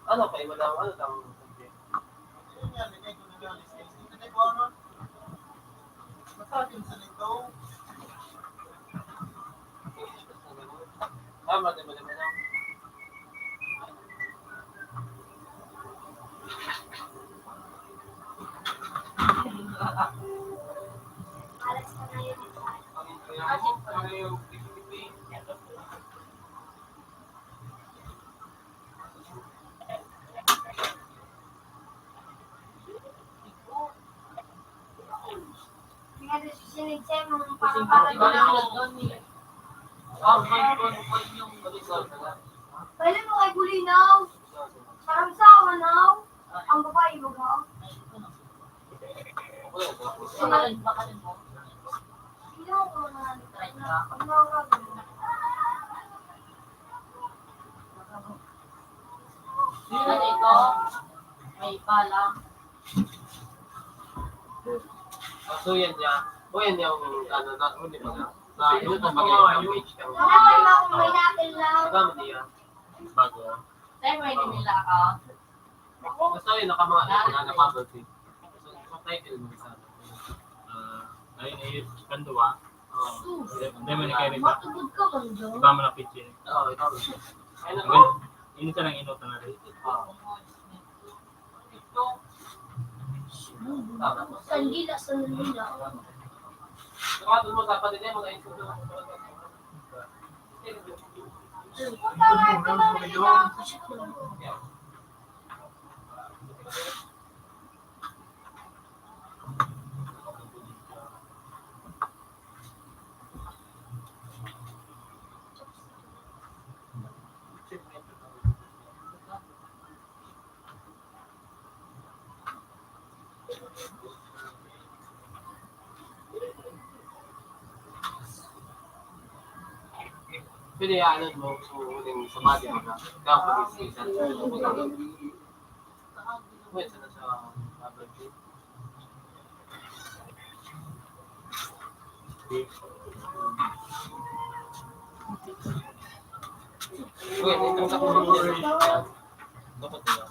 Ano kayo? Ano tawag mo? Tama, di ba na? Alas ka na yun. Ano yung pipi-pipi? Kaya susunod sa'yo mga Kasi parang iba na sila doon eh. Yung balisol na. Pwede mo kay Bulinaw. Parang sawa now. Ang babae mo ga. Baka rin mo. Hindi mo ko na. Ang nawag mo. Ano ito? May pala. So yan niya. O yan yung ano na, di ba na? Na ito pa ba yung page ka? Wala ko may natin lang. Magkano niya? Bago. Tayo may nila account. Basta yun, nakababag eh. So title mo sa Ay, kanduwa. Oo. Hindi mo na kayo rin ba? Matugod ka ba dyan? Iba mo na pitchin. Oo, ikaw. Ayun ako. Ini sa lang inuta na rin. Ito. Tama. Sandila, sandila. Saka doon mo dapat din mo na-intro. Punta nga ito na nila. Pwede aanod mo huling sa body mo na. Kaya pag-isisan. Pwede na sa rubber tree. Pwede, itong sa kulong nila. Dapat nila.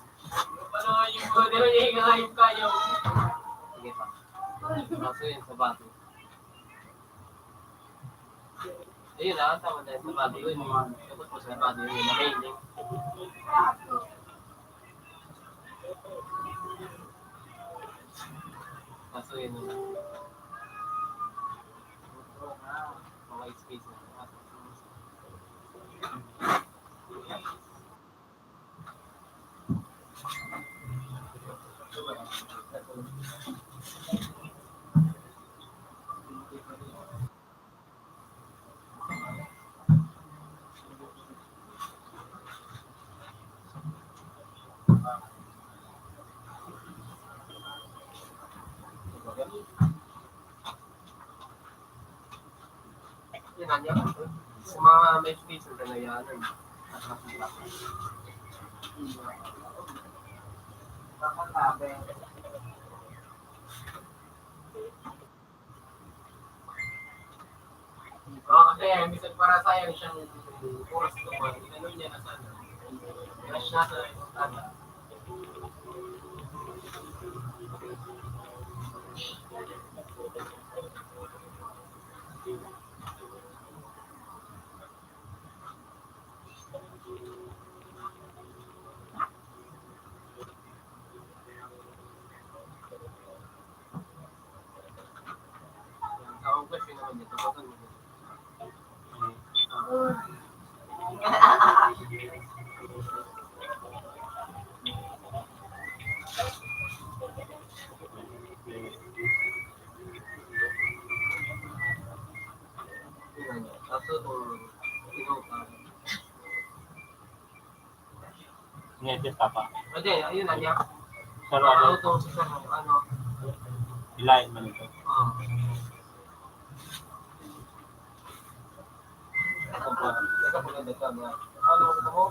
Ano yung pwede rin yung kayo? Sige pa. Kaso yun sa body. Ayun na, tama na sa body yun. Dapat po sa body yun. Amazing. Kaso yun na. Mga space na. Yun na niya. Sa mga may space na talayanan. Kakatabi. Kasi minsan para sayang siyang oras ko mo. Inano niya na sana. Crash na sa sana. question naman dito. Pagod mo. Kaso kung ikaw ka. Ngedit ka pa. Hindi, ayun na niya. Pero Ano ano, to sa ano? ilayin man ito. Teka po na ka na. Ano gusto mo?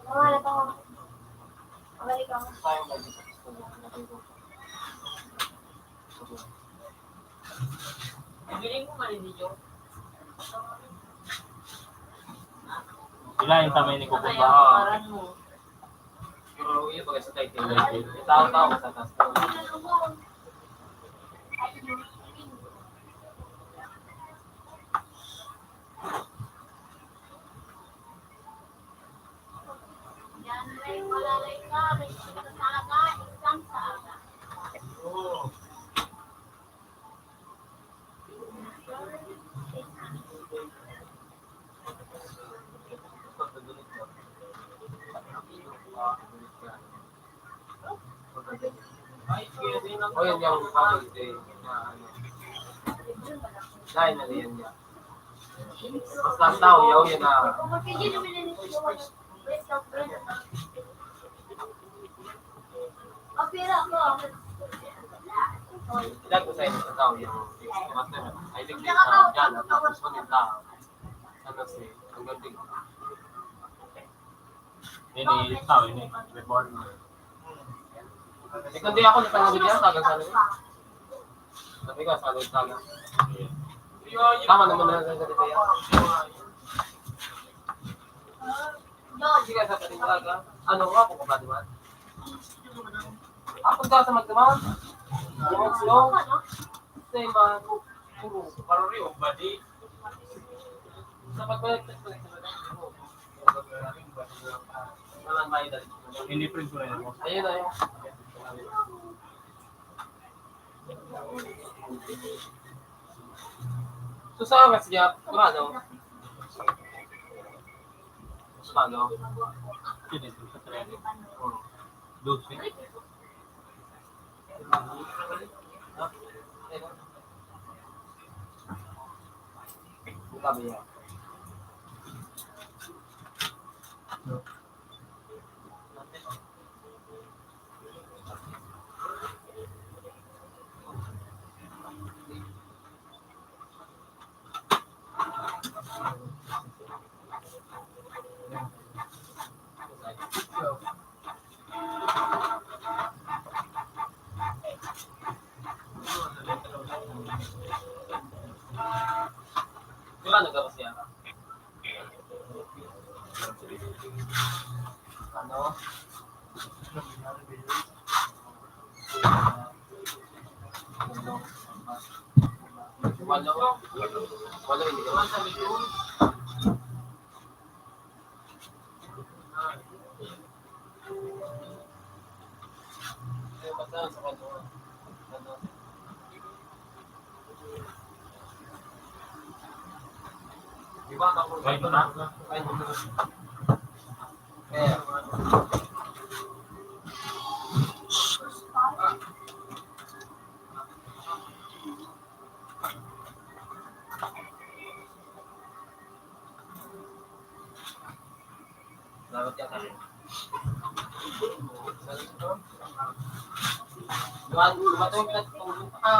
Wala pa ako. Balik ako. Tayo na dito. Bibiling ko malilidyo. Ilayin kami ni Kuko Kaya ba? kaparan mo. Pero yun pag sa title. Tao-tao ka sa taas. Yan, may malalay ka. May sinasaga. Isang saga. O yun yung family day na ano. Dahil na yan niya. Basta ang tao yaw yun na. Kung magkajin naman na nito. Wait lang, friend. Pera ko. Ilan ko sa inyo sa tao yun. I think this na dyan at tapos mo yung tao. Ano si, ang ganding. Ini tao ini reborn. Eh kundi ako napanood niya sa akin. Sabi ko sa akin. Tama naman na sa ganito yan. Hindi ka sa akin talaga. Ano nga kung kapatiman? Ako ka sa magdaman. Yung slow. Say man. Puro. Parang rin. Badi. Sa pagbalik. Walang bahay dali. Hindi print ko rin ako. Ayun na yun. So sa oras niya, kurado? Kurado? Hindi sa trend. Lucy. Sabi niya. Kurado ka ba siya? Ano? Walo hindi ka man sabi ko. Basta sa kanto. Di ba ako Right na? Kaya dapat yata. Dumato yung pinatulong ka.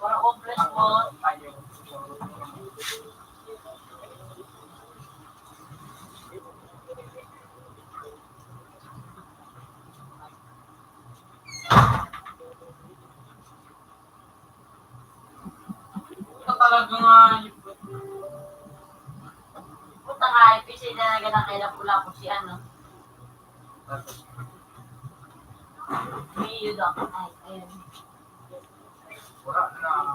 Para complex mo. Ito talaga nga yung Puta nga, PC na naganang kailan pula ko si ano. May yun ako. Ay, ayun. wala na.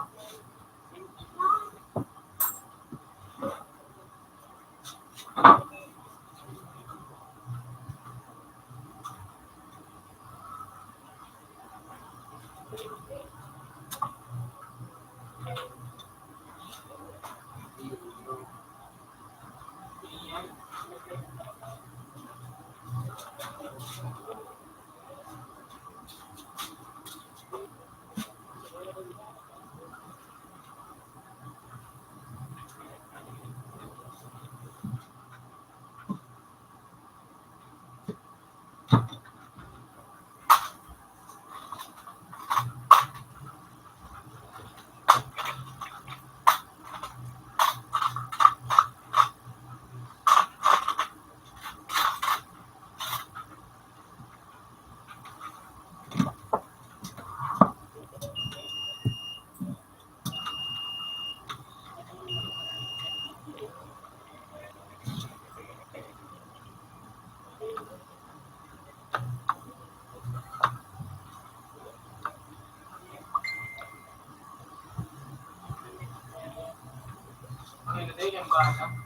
Ano yun din yung bata?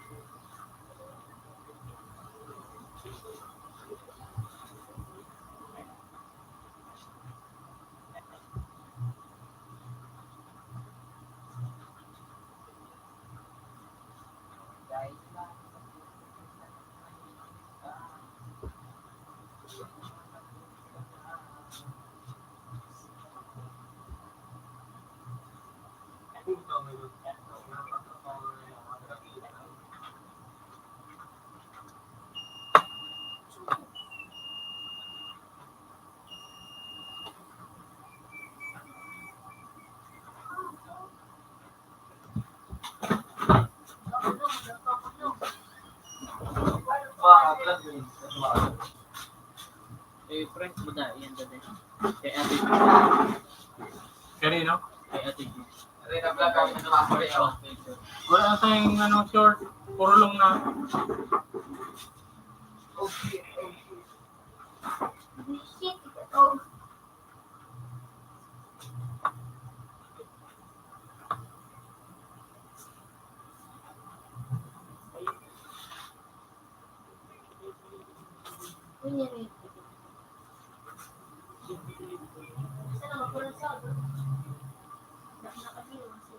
Eh, friends mo na, yan dati. Kay Ate G. Kanino? Kay Ate G. Rin na vlog kami sa mga pareho. Wala tayong ano, short. Puro long na. Okay. Shit. Oh. Kunyari. Sana mapulang sa ako. Nakakabilo kasi.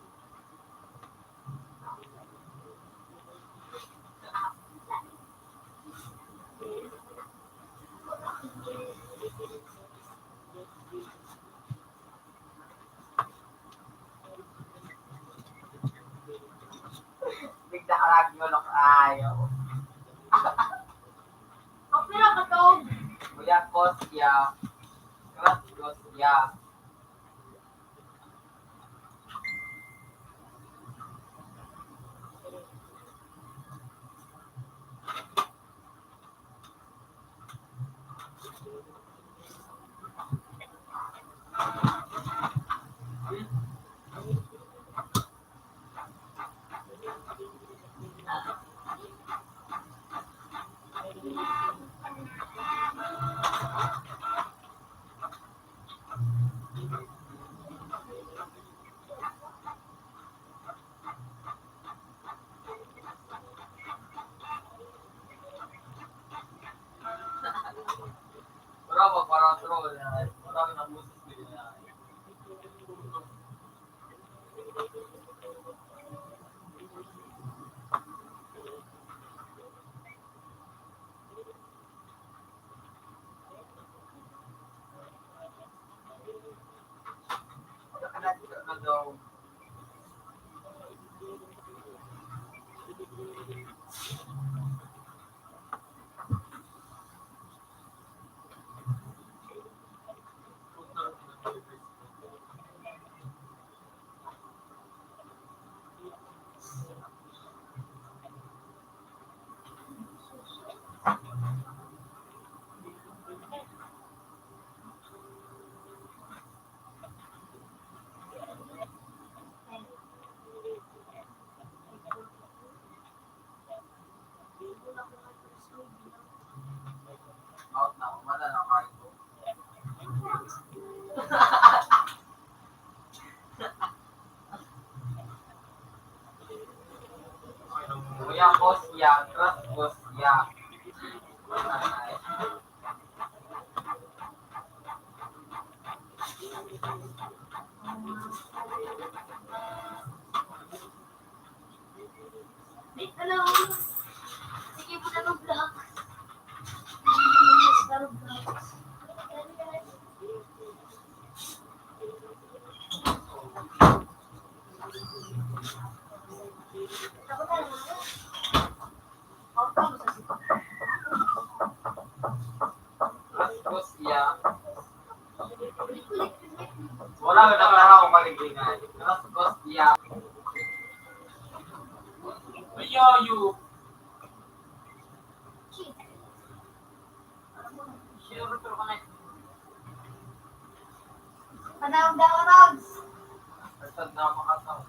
Bigla ka lagi mo lang ayaw. Ang pera ka to. Kuya Kosya. Kras Kosya. na. Marami ng buses ko yun na. Daw. Out na, wala na kain ko. Kuya boss ya, trust boss ya. Wait, hello. Sige po na mag-vlog. Trust boss ya. Wala na tara ko maligingan. Trust boss ya. Ayayu. Sure, pero ka na. Panahon daw, Rogs. Basta na makataw.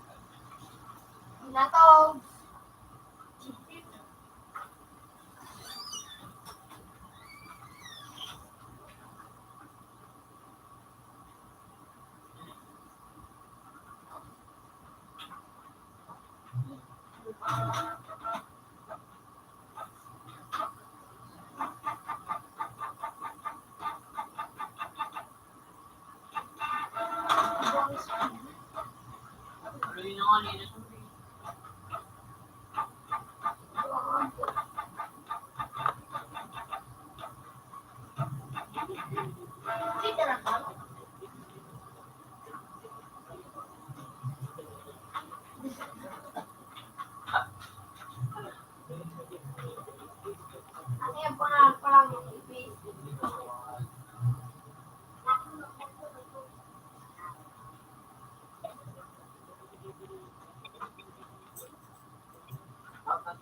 Natog. Ano yun ang kanina? Kita na ba? Ano yan po na parang ibig?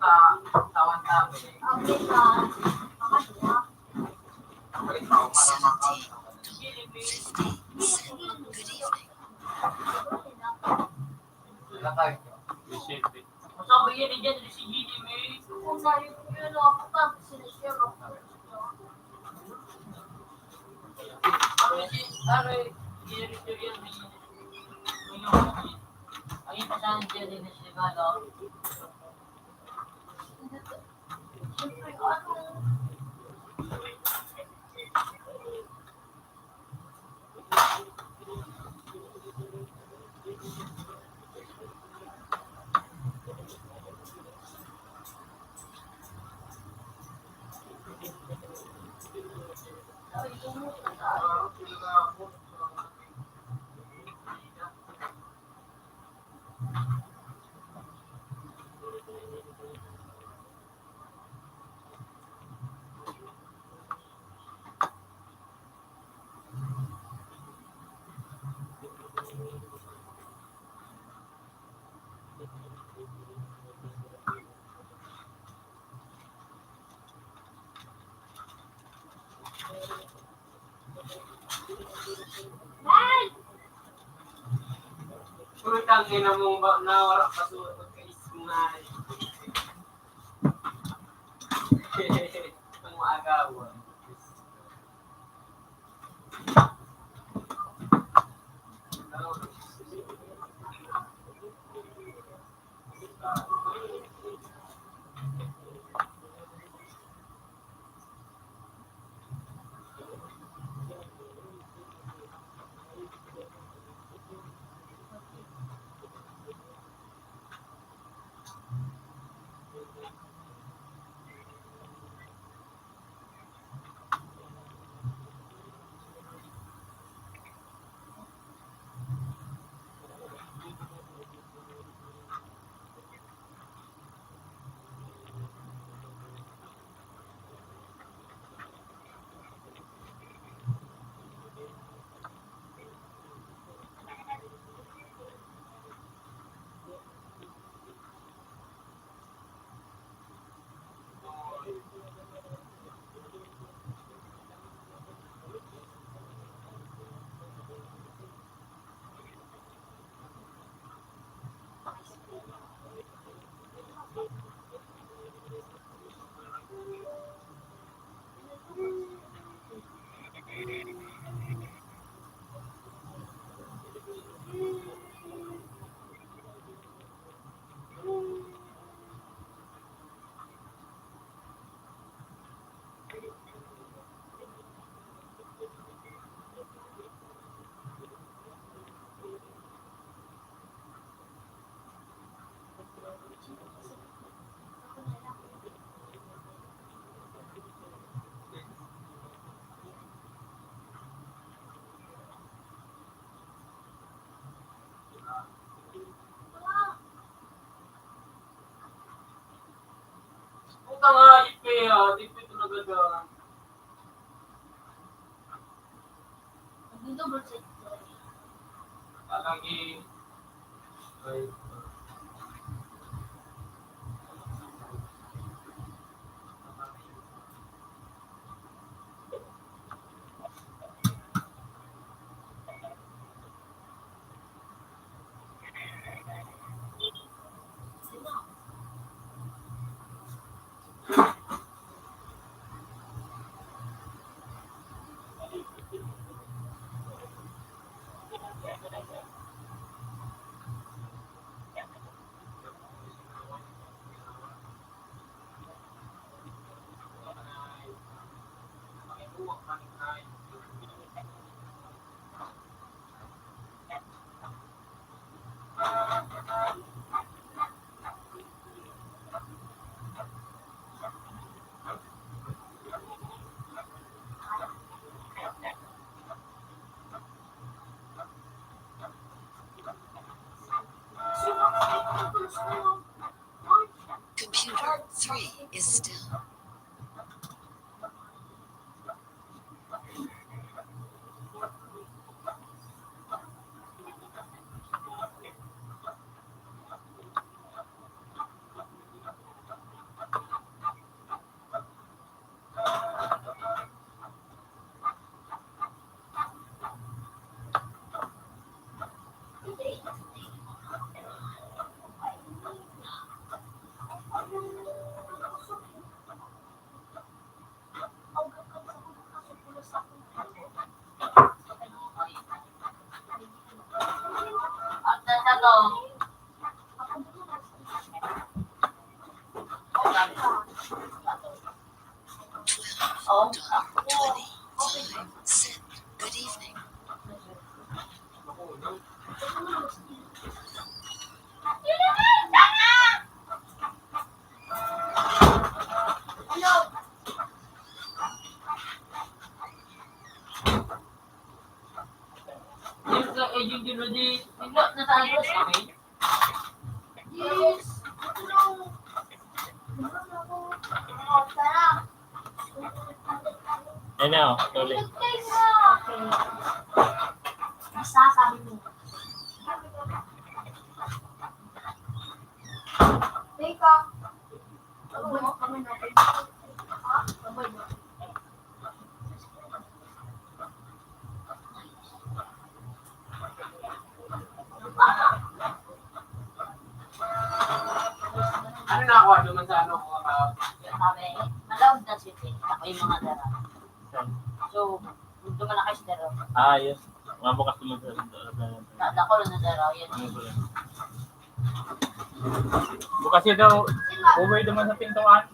Sa tawan namin. Okay ka. Makasya. Balik ako para makaw. 50. Good evening. Latag. Appreciate it. Masabi yan dyan, si Gini, may. Kung sa'yo ko yun, kapag sinishare ako. Ano yung ginirito yan, may. Ang ipasahan dyan din na siya gala. Siyempre, ano? Putang ina mong ba nawara ka suot ka ismay. Ang maagawan. Puta nga, ipe ah. Ipe talaga dyan. Double check. Talagi. Ay. Computer 3 is still. After na to. Oh, $20. Time sent. Good evening. yung sa agent yun di bigla na sa address kami. Yes. Tara. Ayun na, tuloy. Basta sabi mo. Teka. Babay mo kami natin. Ha? Babay mo. Ano nakakuha naman sa ano? Sabi, malawag na city. Ako yung mga dara. So, dumalaki si dara. Ah, yes. Mga bukas tulog sa Nadako na dara. Yan. bukas yun daw, uwi naman sa pintuan.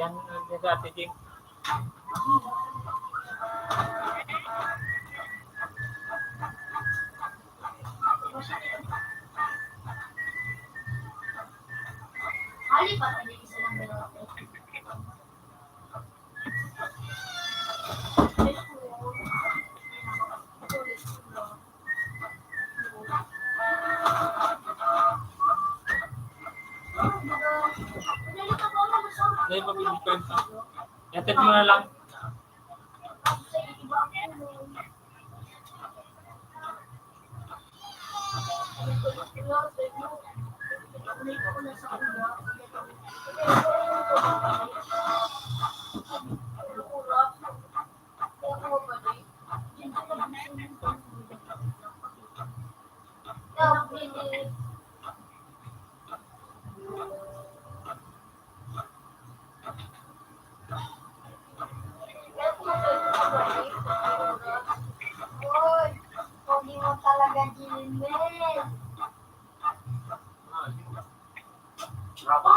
Yan, yan sa ating. Hali pa tayo isa lang dalawa. Dahil mabibigkwenta. Yatit mo na lang. Hoy, pogi mo talaga, Jimel. Rapa.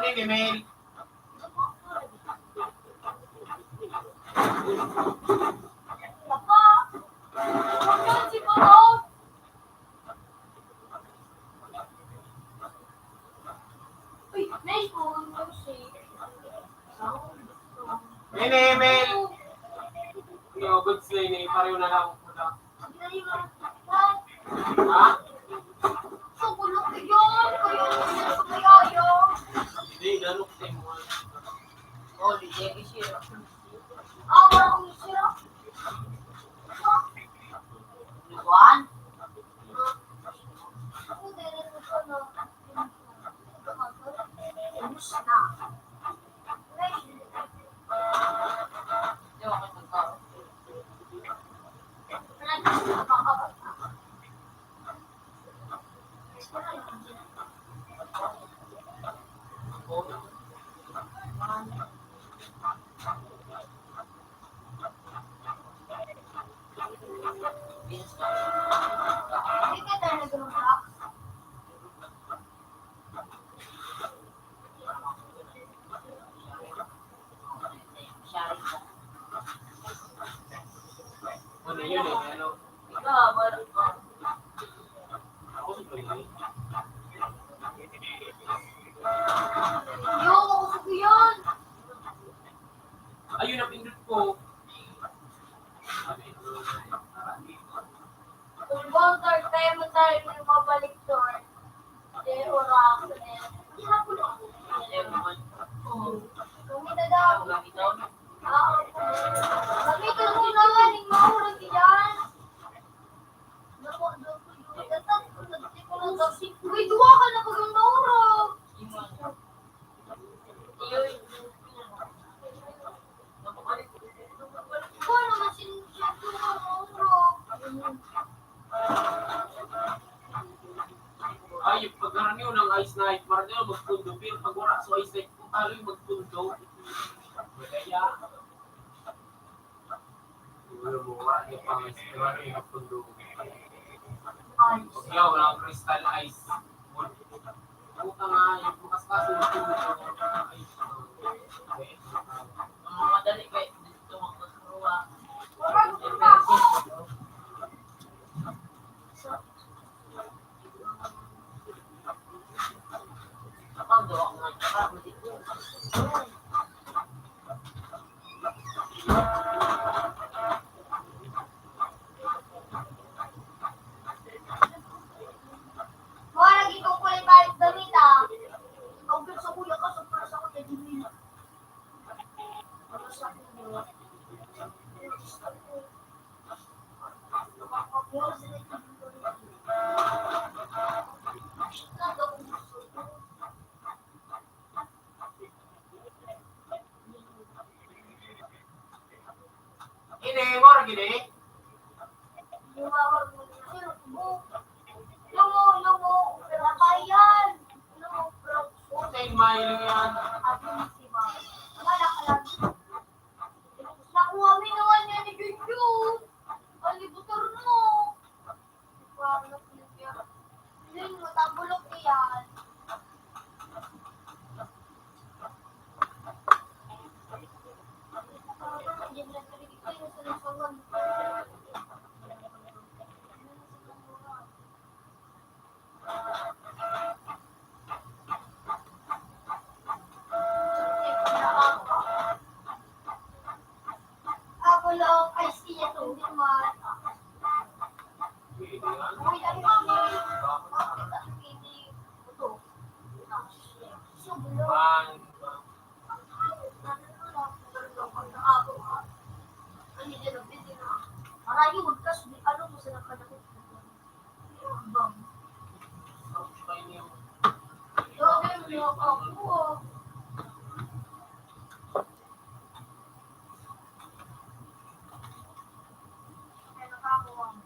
Ini email. Nako! Huwag si Pao! Uy, nice po. Music. Ini email. Yo, good say ni pareho na lang. Ha? So, kulok ko yun. Kayo sa kayayo. Hindi, ganok sa mo. Oh, di Jackie siya. Awa akong siya. Luan? Ako din ito ko na. Ubus na. Di ako magkakaroon. Hindi ka tayo nag-rock. Ano yun eh? Ano? Ikaw, meron ka. Ako sa Pinoy. Yo, makusog ko yun. Ayun ang pindot ko. Kung bang third time mo tayo yung mabalik doon. Hindi, orak ko na yan. Kumita daw. Nakita ko naman, yung mahurag yan. Uy, duwa ka na pag yung mahurag. Ikaw naman sinusyak yung mahurag. Ay, pagkaroon yun ng ice night, marami yun magpundo. Pero pag wala sa ice night, kung talo yung magpundo. Kaya, siguro mo, wala yung pang ice night, wala yung magpundo. Pag yaw, wala ang crystal ice. Puta nga, yung bukas kaso yung magpundo. Madali kayo dito magkasuruwa. Kapag gawa ko nga tsaka, matito. Mga lagi kong kulay balik damit ah. Ang gusto sa kuya ka, super sa kuya din. Ini, mo gini. Puta yung mail yan. Nakuha mo naman yan ni Juju. Kalibutor mo. Yun, matabulok yan. Ako lang, ay siya to, hindi naman. Ini yan. Uy, ano kami? Pan. Marayo, magkas, ano mo sa nakadakot? Bang. Grabe, may ako. Kaya nakakuha mo.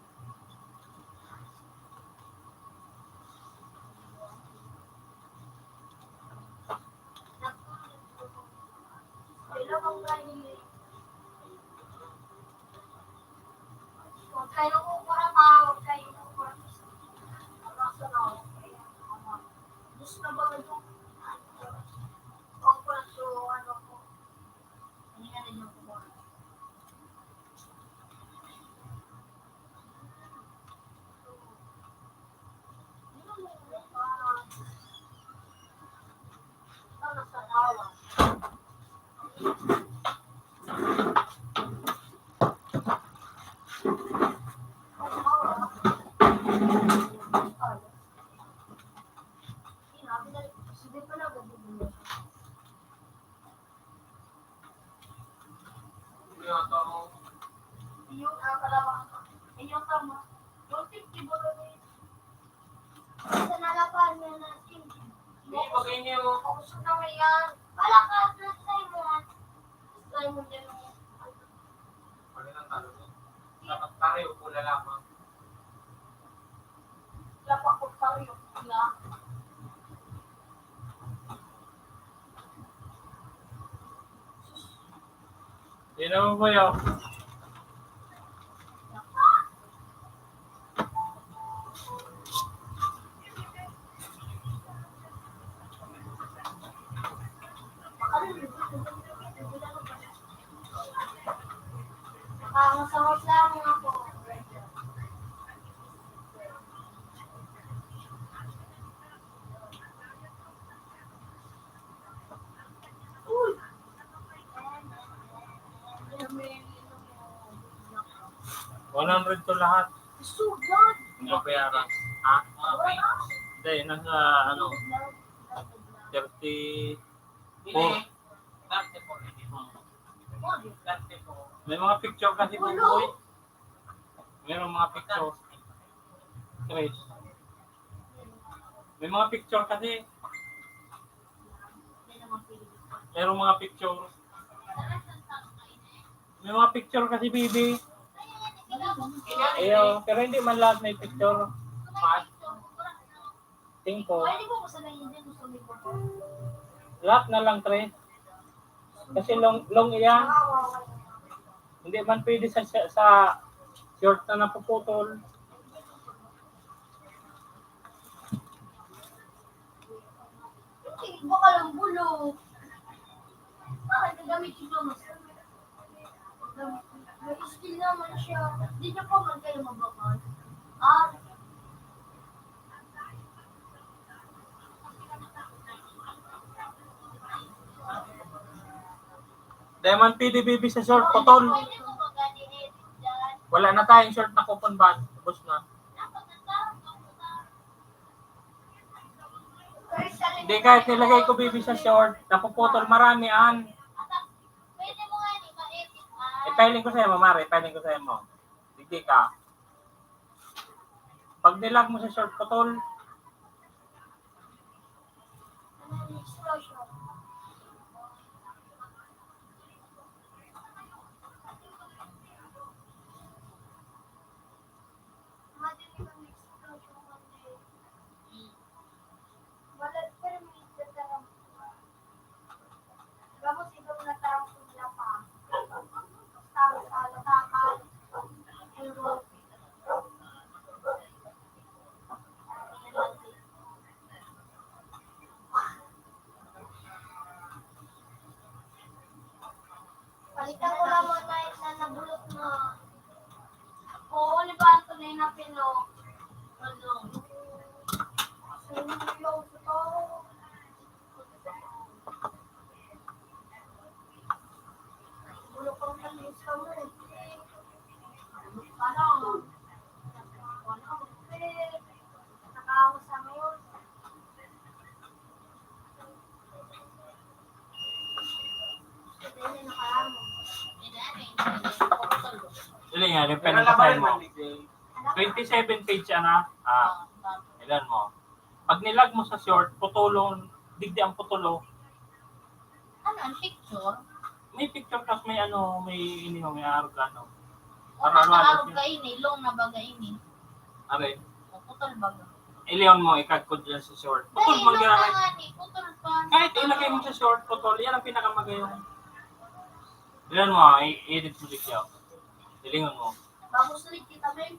Kailan ang ganyan? Huwag kayo kukura pa, huwag kayo kukura pa. Gusto na ba ito? sa inyo. Gusto naman yan. Wala ka, Simon. Simon din ako. Wala nang talo niya. Dapat pareho pula lamang. Wala ko tayo. Wala. Hindi naman po yun. Masahot lang ako. Uy! 100 to lahat. Sugat! Hindi bayaran. Ha? Hindi, nasa ano, 30. Hindi. May mga picture kasi buboy. Mayroong mga picture. Chris. May mga picture kasi. Mayroong mga picture. May mga picture kasi, baby. Ayaw, pero hindi man lahat may picture. Tingko. Pwede ko kasalayin din. Gusto ko. Lahat na lang, Tre. Kasi long iyan. Hindi man pwede sa short na napuputol. Baka lang bulok. Bakit nagamit ito mas? May skill naman siya. Hindi niya pa man kayo mabakal. Diamond PDBB sa short putol. Pwede ko mag-edit dyan. Wala na tayong short na coupon band. Tapos na. Hindi kahit nilagay ko baby sa short, napuputol marami an. Pwede mo nga i-edit Ipiling ko sa'yo mo, Mare. Ipiling ko sa'yo mo. Hindi ka. Pag nilag mo sa short putol, Explosion. Madilim ang explosion kasi. Wala pero may tatarang. Tapos ikaw na tarang sila pa. Talo-talo takal. Pero palitan ko lang mga na nabulot na. Oo, di ba ito na yung napino? Ano? Sinulong ito. Bulok ko lang yung isa mo eh. Paano? Paano? Nakawa sa ngayon. Hindi na nakaramo. Dili nga, ipiling ko sa'yo mo. 27 page na. Ilan mo. Pag nilag mo sa short, putulong, digdi ang putulo. Ano ang picture? May picture kasi may ano, may iniho, may argano. O nakaarog ka ini, long na baga ini. Aray, O putol baga. iliyon mo, ikagkod dyan sa short. Putol Dahil magyaray. lang nga ni, putol pa. Kahit ilagay mo sa short, putol, yan ang pinakamagayong. Ilan mo, i-edit mo dito. Ilingon mo. Bago sulit kita, Ben.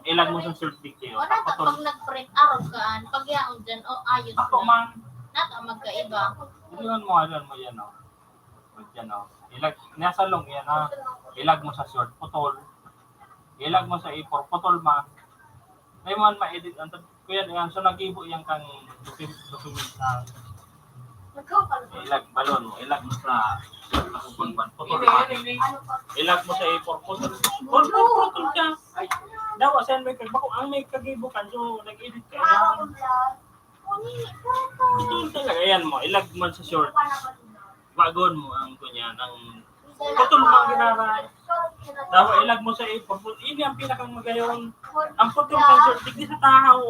Ilag mo sa short dito. O nata pag nag-print arog kaan, pag yaon dyan, o ayos Ako na. man. Nata magkaiba. Ilan mo yan o. Yan o. Ilag, nasa long yan ha. Ilag mo sa short, putol. Ilag mo sa A4, putol man. May man ma-edit. Kuya, yan. So nag-ibo yan kang document na ilag, balon mo. Ilag mo sa putol man. Ilag mo sa A4, putol. Putol ka. Daw, asan may kagbako. Ang may kagibo ka, so nag-edit ka. Yan. Putol talaga. Ayan mo. Ilag mo sa short. Bagon mo ang kunya ng putol mang ginaray. Dawa ilag mo sa A4. Ini ang pinakang magayon. Ang putol sa short, digdi sa tahaw.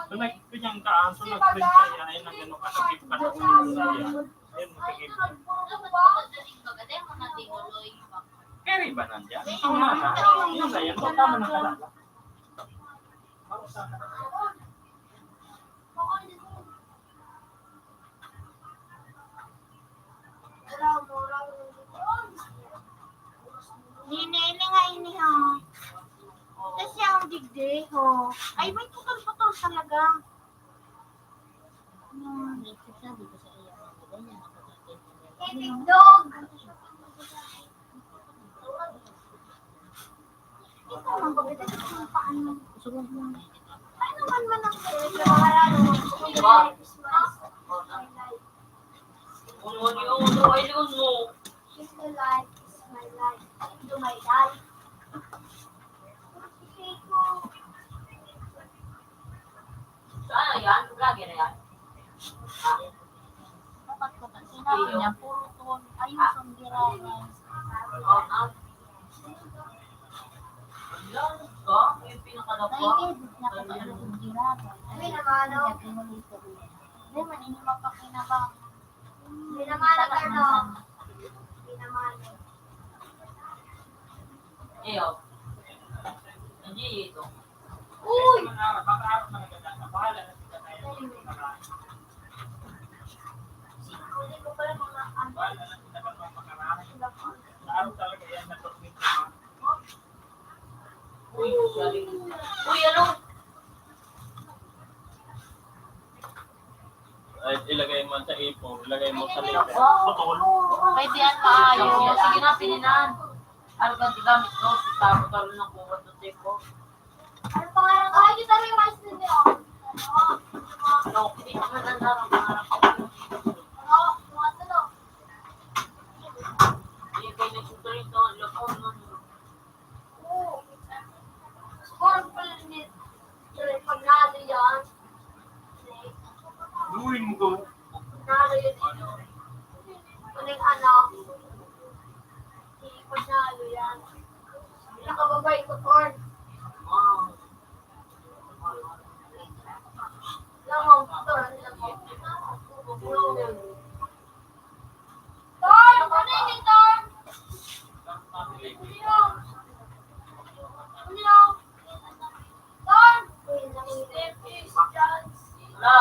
Sunag pinyang kaan, sunag pinyang ay nang gano'n ka sa gift ka na sa saya. Ayun, magkagip ka. Keri ba nandiyan? Ito na na. Yun na yan. Tama na kalala. Nini nga ini ha. Kasi ang digday ho. Ay, may putol-putol talaga. Big dog. Ikaw ang babita sa paano. Ano man ang She's the life, is my life. Do my life. Saan yan? Vlogger na yan? Dapat ko na sinabi niya, puro ton. Ayos ang giraran. Yan ka? Yung pinakadapa? Nai-edit na kasi ayos ang giraran. Ay, naman, no? Hindi man, ini mapakinabang. Hindi naman, Carlo. Hindi naman. Iyo. Hindi ito. Uy! Hindi ko pala mga Uy, galing. Uy, ano? Ay, ilagay mo sa ipo, ilagay mo sa lipo. Putol. Pwede yan maayos. Sige na, pininan. Ano ka gamit to? Tapos ng kuwan to tipo. Ano pangarang ko? Ay, kita rin yung mais nito. No, hindi ko maganda ang pangarap ko. Ano? Mga tulo. Hindi kayo nagsuto rito. Loko nun. Oo. Score pala nito. Pag nalo yan. Luwin mo ko. Nalo yun dito. Kuning ano. Pag nalo yan. Nakababay ko, Corn. Wow. Lamang, Corn. Corn! Ano yun, Corn? Ano? Ano? Corn! Wala.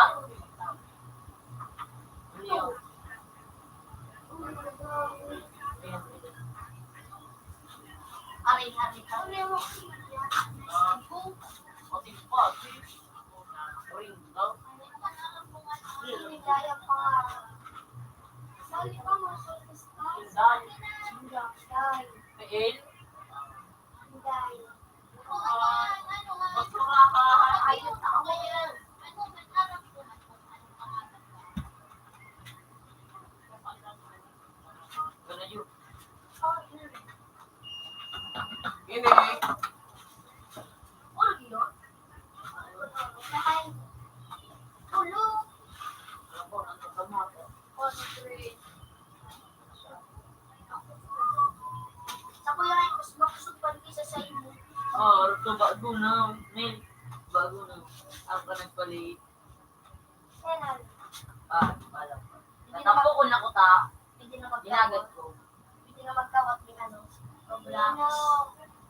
Ano? Hari-hari. Pati pa. Ring daw. Ligaya pa. Sali pa mo sa Inday. Hinday. Peel. Hinday. Mas makakahay. Ayun ako ngayon. Ganun yun. Ini. Ano yun? Ay. Tulo. Alam ko, nandun ka mo ako. Concentrate. Sa kuya kayo, mas makusog pa rin isa sa iyo. Ito bago na. Nil. Bago na. Ako ka nagpalit. Kailan? Alam ko. Natampo ko na ko ta. Hindi na magkawat. Ginagat ko. Hindi na magkawat ni ano. Roblox.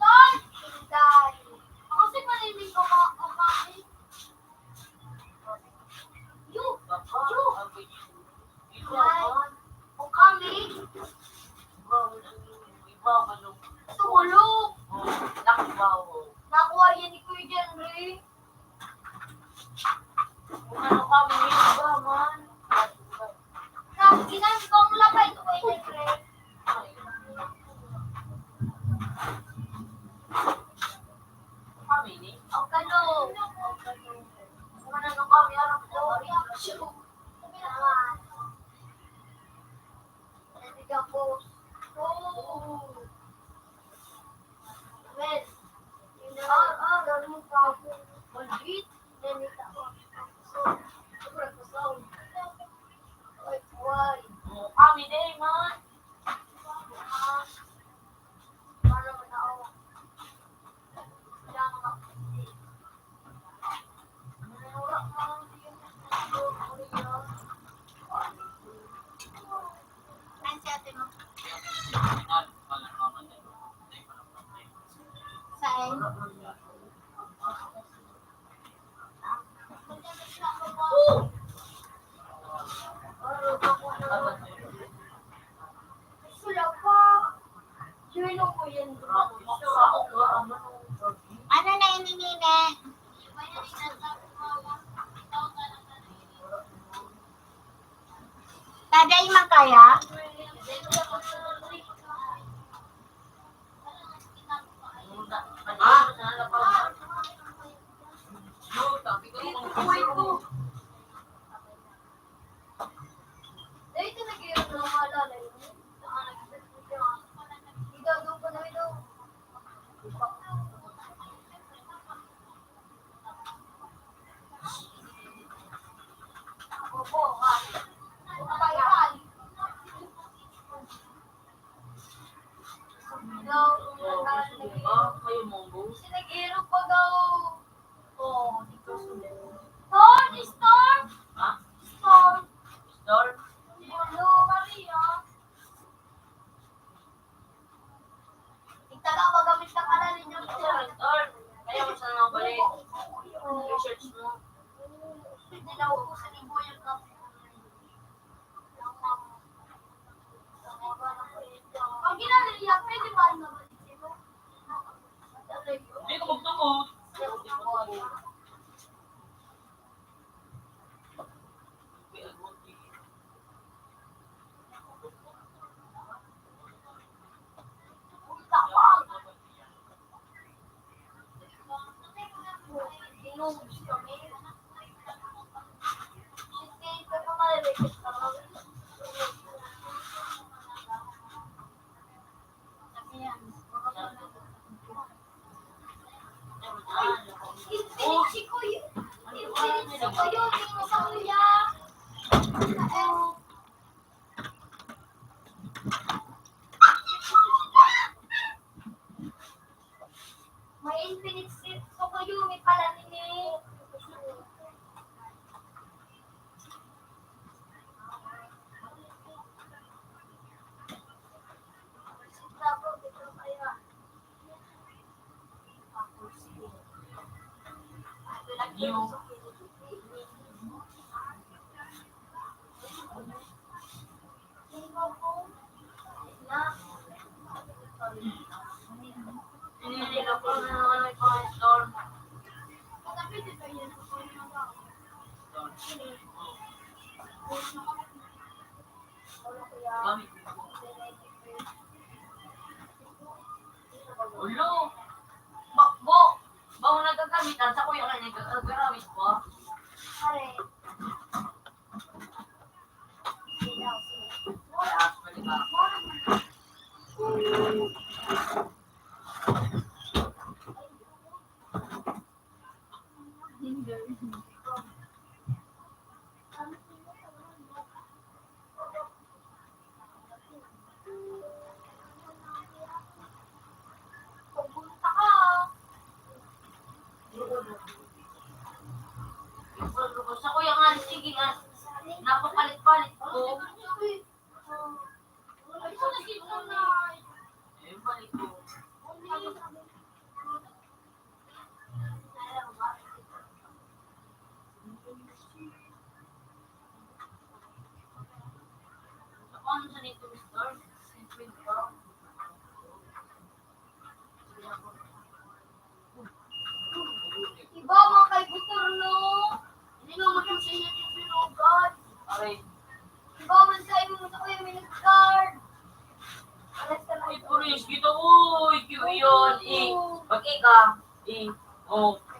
Ton! Hinday. Ako kasi panilig ko kumami. You! Baka. You! Abay. Ito Ay. ako. Kumami. Iba manong. Tulog! Nakbaw. Nakuha yan ni Kuya Henry. Kung ano kami, iba man. Ginagawang labay ito Kuya Henry. Kami ni. Ang kano. Kung ano kami, harap ko. Naman. Nandito ko. Oh. Well, ganun ka ako. Malit. Nandito ako. So, sobrang kasaw. Ay, why? Kami din man. Paano mo na ako? Kailangan ako. friend. Sula po. Sino po yan? Ano na ininine? Taday man kaya? Dito nag-iirap ng maalala yun. Dito, doon pa na ito. Opo, ha. Bayal. Kayo monggo. Nag-iirap pa daw. Oo, dito sa Storm! Storm! Ha? Storm! Store? Hello, Maria. Itaga magamit ng kalalin niyo. Store. Kaya mo saan ako balik. Research mo. Hindi na ako sa liboyan ka. Pag ginaliliyak, pwede ba ang nabalik sino? Hindi ko magtungkol. Inubos kami. Hindi ko pa malilikas na kami. Infinity ko yun. Infinity ko yun. Tingin sa kuya. May infinite ko ko yun. May pala nini. Pinili ko na naman may mga store. Gamit. Ulo! Bakbo! Bago nagkagamitan, sa kuya ka nagkagamit ko. Kaya, balik ka. Pupunta ka. Sa kuya nga, sige nga. Napapalit-palit ko. Ay, so nakita na. Eh, balik ko. Paano sa nito, Mr.? Simple pa. Iba mga kay Butor, no? Hindi nga mo sa inyo yung pinugad. Aray, Iba man sa inyo mo sa kuya minag-guard. Alas ka na ay, pulis, kita, uy, kiyo yun, pag ika,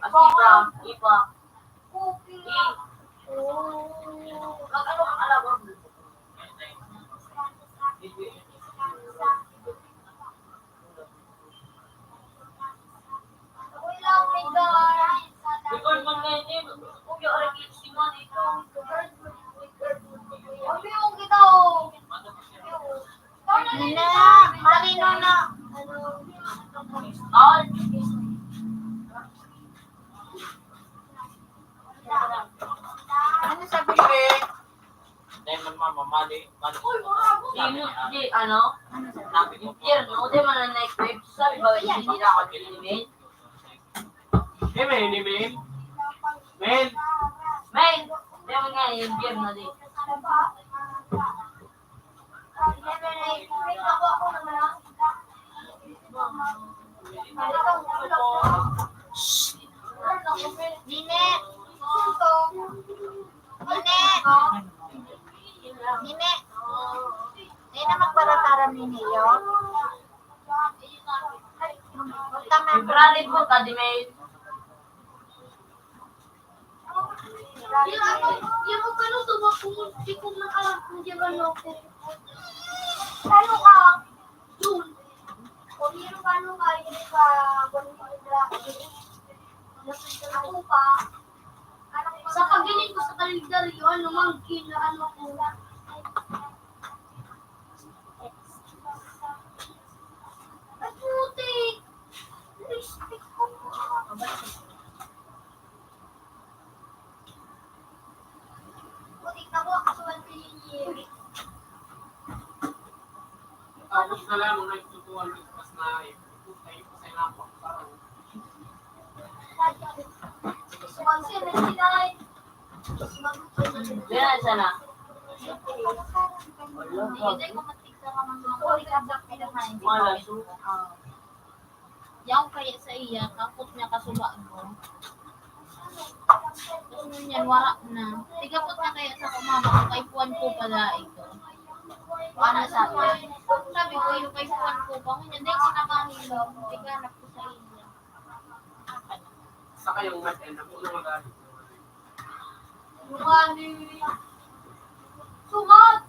as ipa, cooking nga. kag ano kang alabang? Ako'y lang may guard. Record mo ngayon, kuya, aray, kids, si man, ito. Sabi yung kita, oh. Nina, marino na. Start. Ano sabi mo? Dahil mamamali. Di, ano? Impyerno, di man ang next wave. Sabi ba, hindi na ako dilimin? Di ba yun, Mel? Mel? May, di mo nga yung beer na di. Nine! Nine! Hindi na magbarataran ni Neo. Punta na. Library po ka, di may. Yung ano to ba kung di ko nakalang kung di ba no ko. Ano ka? Jun. Kung yung ano ka, hindi ka ako pa. Sa pagdinig ko sa kalendaryo, ano mang ano ko. Ay, puti! Respect ko mo. Putik na po, kasuwan ko yung year. Tapos na lang, nung nagtutuan, mas na tayo pa sa inapok. Parang, Sponsor na sila. Di na sana. Hindi ko matigsa ka mga kulikabak pinamain. Malas. Yaw kaya sa iya, kapot niya kasuba mo. Tapos nun yan, wara na. Tigapot na kaya sa kumama, kay Puan ko pala ito. Wala sabi. Sabi ko, yung kay Puan ko pa, kung hindi ko nakahilo, tiganap ko sa iya. saka yung mas end up, unang magalit. Mukha ni... Sumat!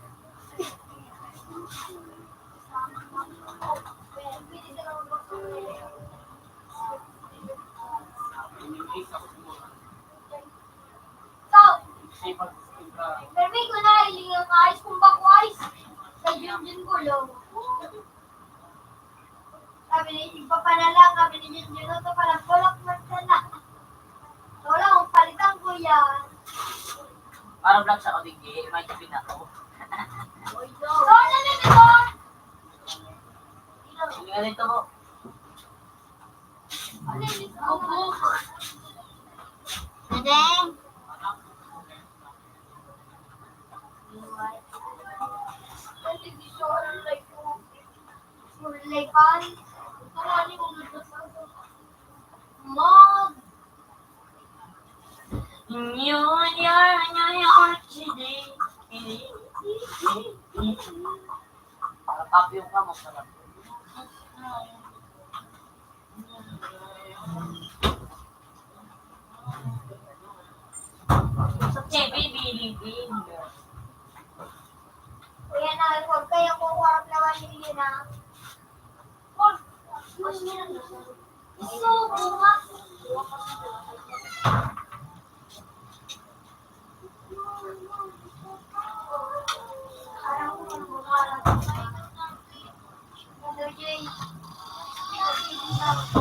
Yung isa ko sumura. So, Sipag, permi ko na ilingang ayos kung bako ayos. Sa Junjun ko lang. Sabi ni Ipapanala, sabi ni Junjun, ito parang bulak na sana. Wala akong palitan ko yan. Parang vlog sa kabigi, may sabi na ako. So, na nito! Hindi nga dito po. Ano nito? Opo. Nadeng! Mag! Papiyong ka mo sarap. Sa TV, bilibin. Kuya na, huwag kayo kukurap naman nila na. Huwag! So, bunga. Parang kung bumarang. Ano, Jay?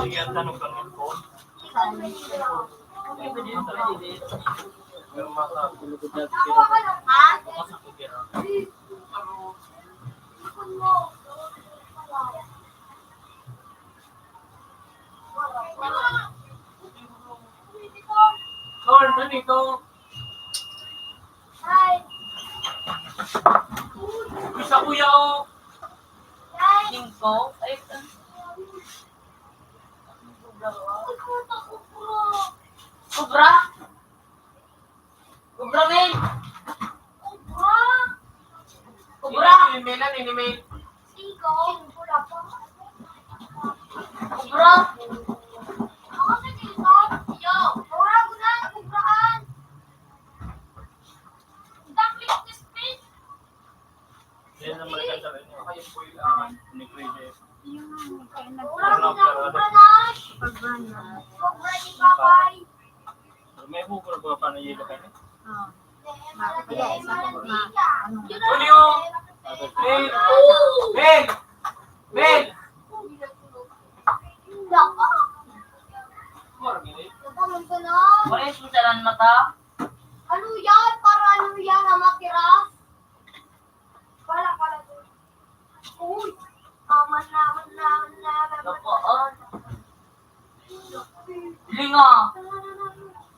Sige, ang tanong kang info. Yung mga tulugod na Ako ka lang, ha? sa kugera. Ikon mo. Lord, nandito. Hi! Isa kuya o. Hi! Cinco. Ay, Kubra? Kubra, men! Kubra! Inimailan, inimail. Cinco. Wala pa. Kubra! Ako sa dito. Yo! Wala ko na. Kubraan. Dumpling this fish. Yan ang malaking sa rin. Kayo po yung Ni Kuya. Wala ko na. Kubraan. Kubra ni Papay. May hukul ba paano yelo kayo? Julio! Mel! Mel! Mel! Lako. Marami na eh. Napaman ko na. Wala yung susalan mata. Ano yan? Para ano yan na makira? Pala. Uy! Aman na. Lokoon. Bili nga.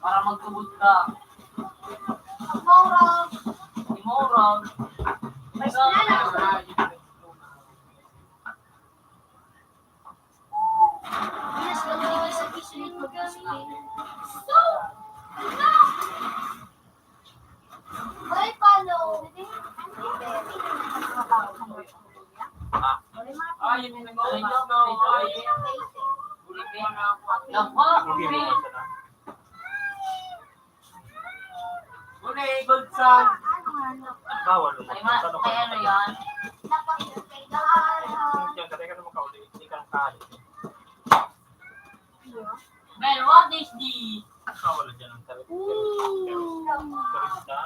Para magtubod ka. Tomorrow. Tomorrow. Mas na lang. Yes, magiging sa kislit mag-isip. So, no! Ay, paano? Ay, yun yung Ay, Nako, Hindi mo Chris. na. Uli, gold song. Bawal mo. Ay, kaya ano yan? Diyan, katay ka naman kauli. Hindi ka nakahali. Well, what is this? Bawal dyan ang tarik. Turista.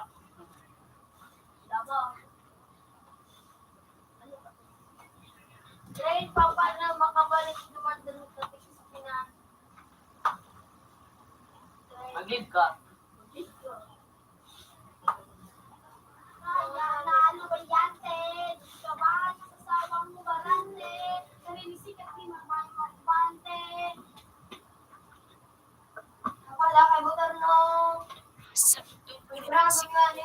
Train pa na makabalik naman dun sa Pilipinas. Agid ka. Naano balyante, kabahan sa sasawang mo barante, narinisikat ni magpante. Wala kay butar no. Grabe nga ni.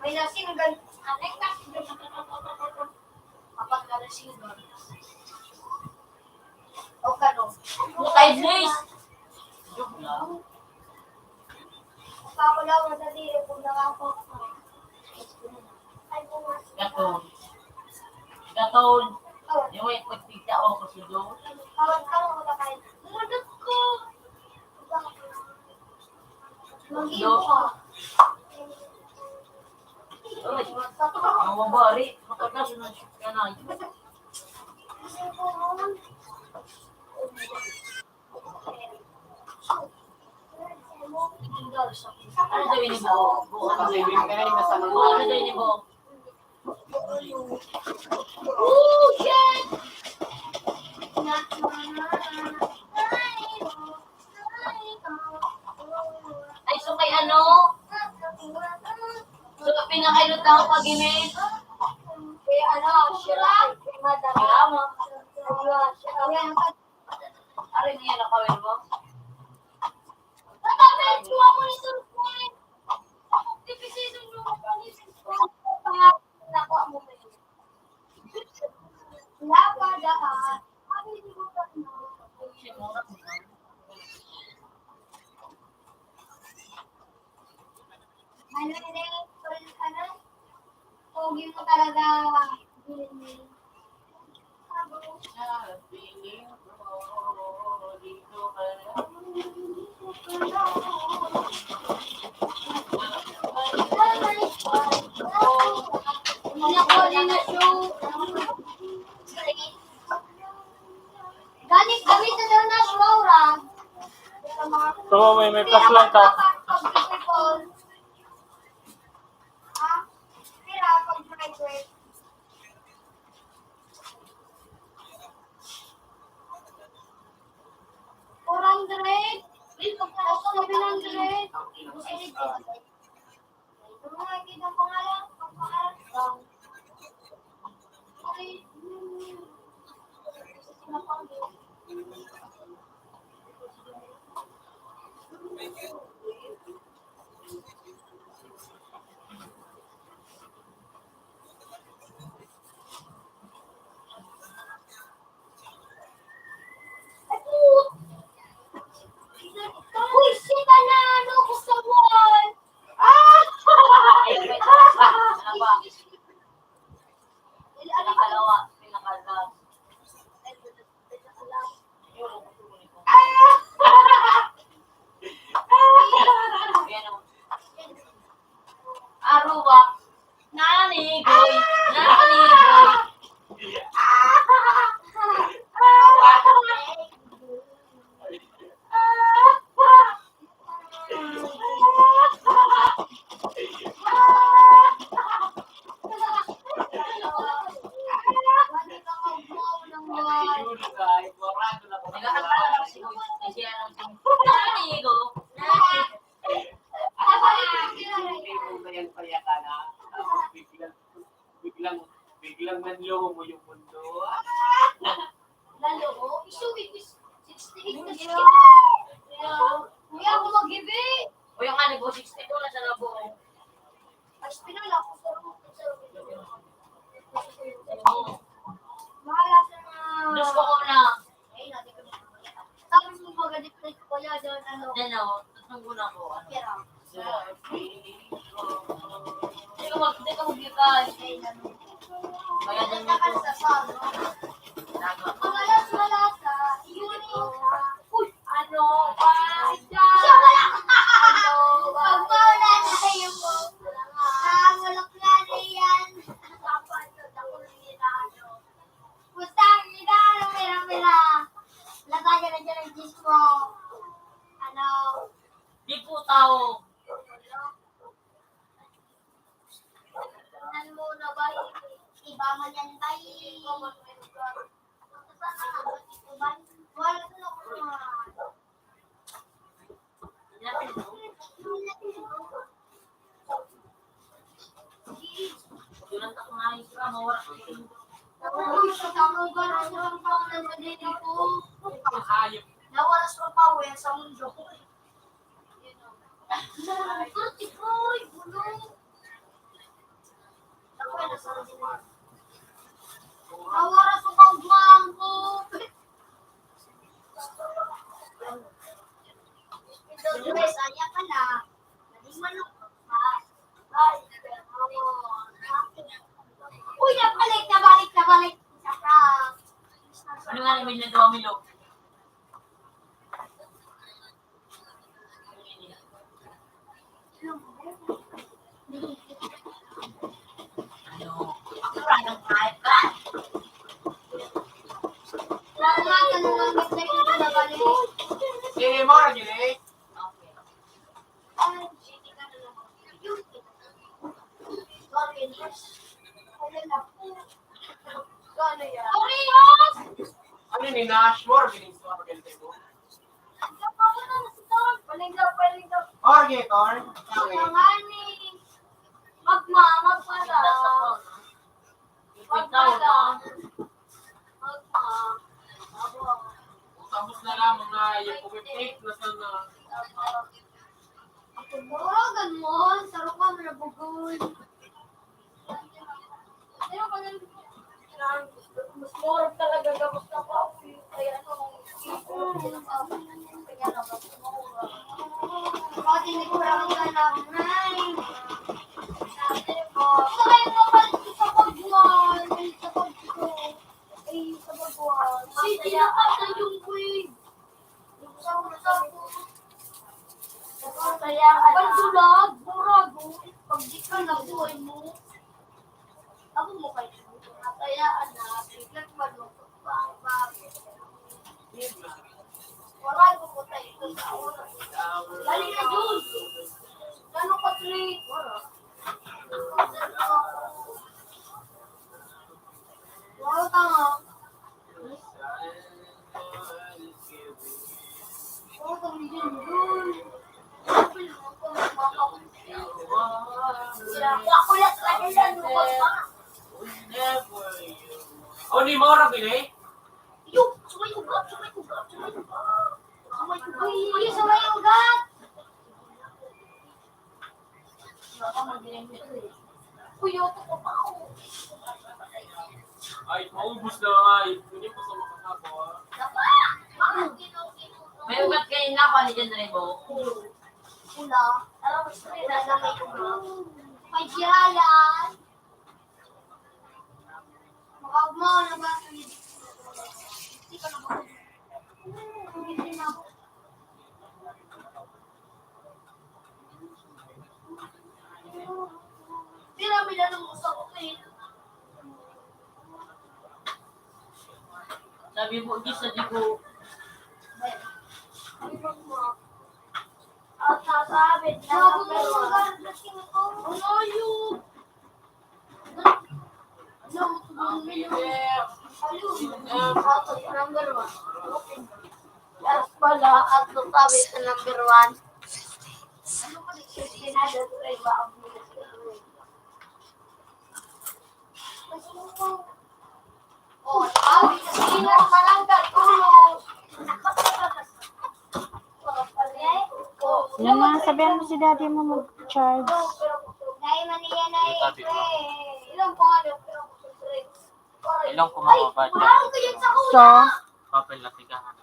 May lasing gan anek ka. Apat ka lasing doon. O kano? Kay Blaze. Joke lang. Ako lang madali kung nakapok. Ay, bumas. Gatol. Gatol. Yung may pagpita ako sa doon. Kawan ka mo na kayo. Mudot ko. Mag-ibo ka. Uy, ang mabari. Matagal na siya ka na. Ano sabi ni Bo? Saving ka na yung nasa Bo, ano sabi ni Bo? Oh, shit! Ay, so kay ano? So, pinakailot na ako pag-imig. Kaya ano, sila, madam. Kailangan. Kaya, Ari niya nakawin mo? tatapin, kuha mo ni Sir Queen. Dipisito nyo ko pa ni Sir Queen. Nakuha mo ba yun? Lahat. Ano hindi mo pa ano hindi, ano? Pogi mo talaga. Galit kami sa daw na Laura. So, may flashlight ka. Ah, tira pag graduate. Orang direct. Ako na bilang direct. Mga kita pangalan. Pangalan. Okay. Uy, sita na ano ko sa wall. Ano ba? Pinakalawa. Pinakalawa. yung mundo. Lalo ko, isuwi ko 68 kasi. Kuya, ako mag-ibi. O yung ano ko, 62 na sa labo. Ay, pinala ko sa Mahala sa mga... Diyos ko ko na. Ay, natin ko na. Tapos mo mag-adiplik ko ya doon, ano, Yan o, tatlong una ko. pera. Hindi ka mag-gikay. Kaya din Kaya mo ka sa salo. Malasa, yun Uy, ano ba dyan? Ano ba? Pagmula na yung mulak na na yan. Dapat doon ako nilano. Putang ina, mira-mira. Latagan na dyan ang gis mo. Ano? Di po tao. Ano mo na ba? Iba man yan ba? Wala na ako naman. Tulang ako nga yung sira, mawala ko. Uy, sa tao ba na sa pang naman ko? Hayop. Nawala sa power sa mundo. Uy, bulong. Ako na sa nawala sa pagbuang ko. Ito, guys, aya ka na. Naging manok ka. Ay, uy, nabalik. Sa prank. Ano nga naman yung nagawa Milo? Ano? Ako ng kahit ka? Wala nga, ganun lang mistake na nabalik. Si Mora yun eh. Okay. Ay, shitty ka na lang. Sorry, Nish. Ano na? Ano yan? Sorry, Hos! Ano ni Nash? Mora yun sa mga pagkalit ko. Palingaw. Or Gator. Okay. Pangani. Magpala. Tapos na lamang na yung pumipik na sana. Muragan mo. Sarap ka mo nabugol. Pero kung mas more talaga gabos na pa. Kaya ano, bakit hindi ko lang alam, Nay? Sakay mo ba sa pagbuwan? Sa pagbuwan. Sino ka sa yung queen? Kaya pagdulag, burago, pag di ka nabuhay mo, ako mo kayo. Kaya anak, biglang malungkot pa ang bagay. Wala ko po tayo ito sa oras. Lali na doon. Gano'n ka trade? Wala ka nga. Wala ka bigyan doon. Wakulat ka nila. Lukot pa. O ni Mora Bile? Yung, sumay ugat. Uy, sumay ugat. Uy, ito ko pa ako. Ay, maubos na ay. Hindi pa sa makakako. May ugat kayo na pa, hindi dyan mo. Pula. May jiralan. Makagmaw na ba? Hindi ka na ba? Hindi na ako. Piramida ng usap ko eh. Sabi mo, di sa di ko. At sasabit na lang pero malayo. No, number 1. Yes pala at sasabi sa number 1. Ano ka nagsisinada sa iba ang yung malangga, tulong. Yan na, sabihan mo si daddy mo mag-charge. Dahil maniya na ilang po ano, Ilong ko mababa dyan. Parang ganyan sa kuya. So, Papel na tigahan.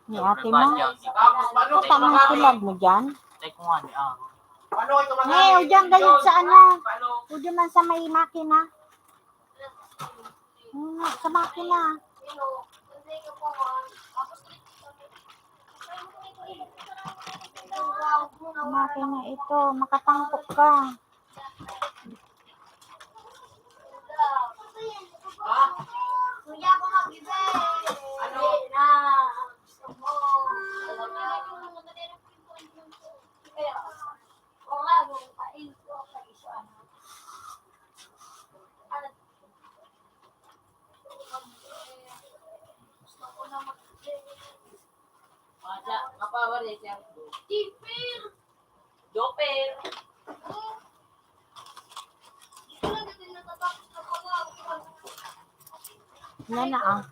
ni ate mo. Tapos paano Ito tamang tulag mo dyan. Tay ko nga ni Paano kayo tumagaling? Eh, o dyan galit sa ano. O dyan man sa may makina. Sa makina. Sa makina ito. Makatangkok ka. Kuya ko mag-ibe. Ano? Na. Gusto mo. Oo nga, nung kain ko sa isa. Gusto ko na mag-ibe. Tipir. Doper. Gusto na din natatapos na pala. Yan na ah.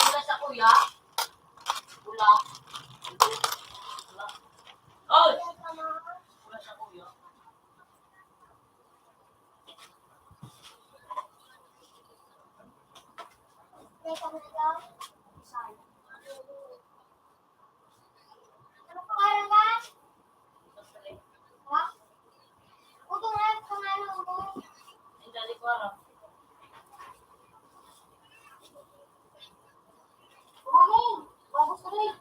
Wala sa kuya. Wala. Oy! Wala sa kuya. Ano pangalan ka? Ha? Uto nga, pangalan mo. Hindi ko alam. Maming, bagus ka rin.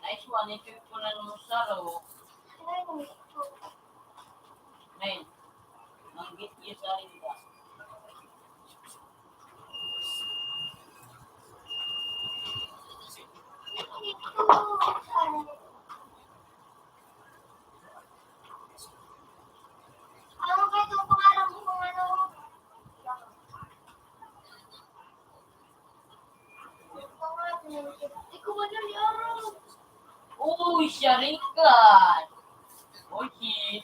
Nice one. Ito ko na nung saro. Men. Ang git-git sa rin ba? Ano ba itong pangalan mo kung ano? Ikaw ba na yaro? Uy, syarikat. Okay.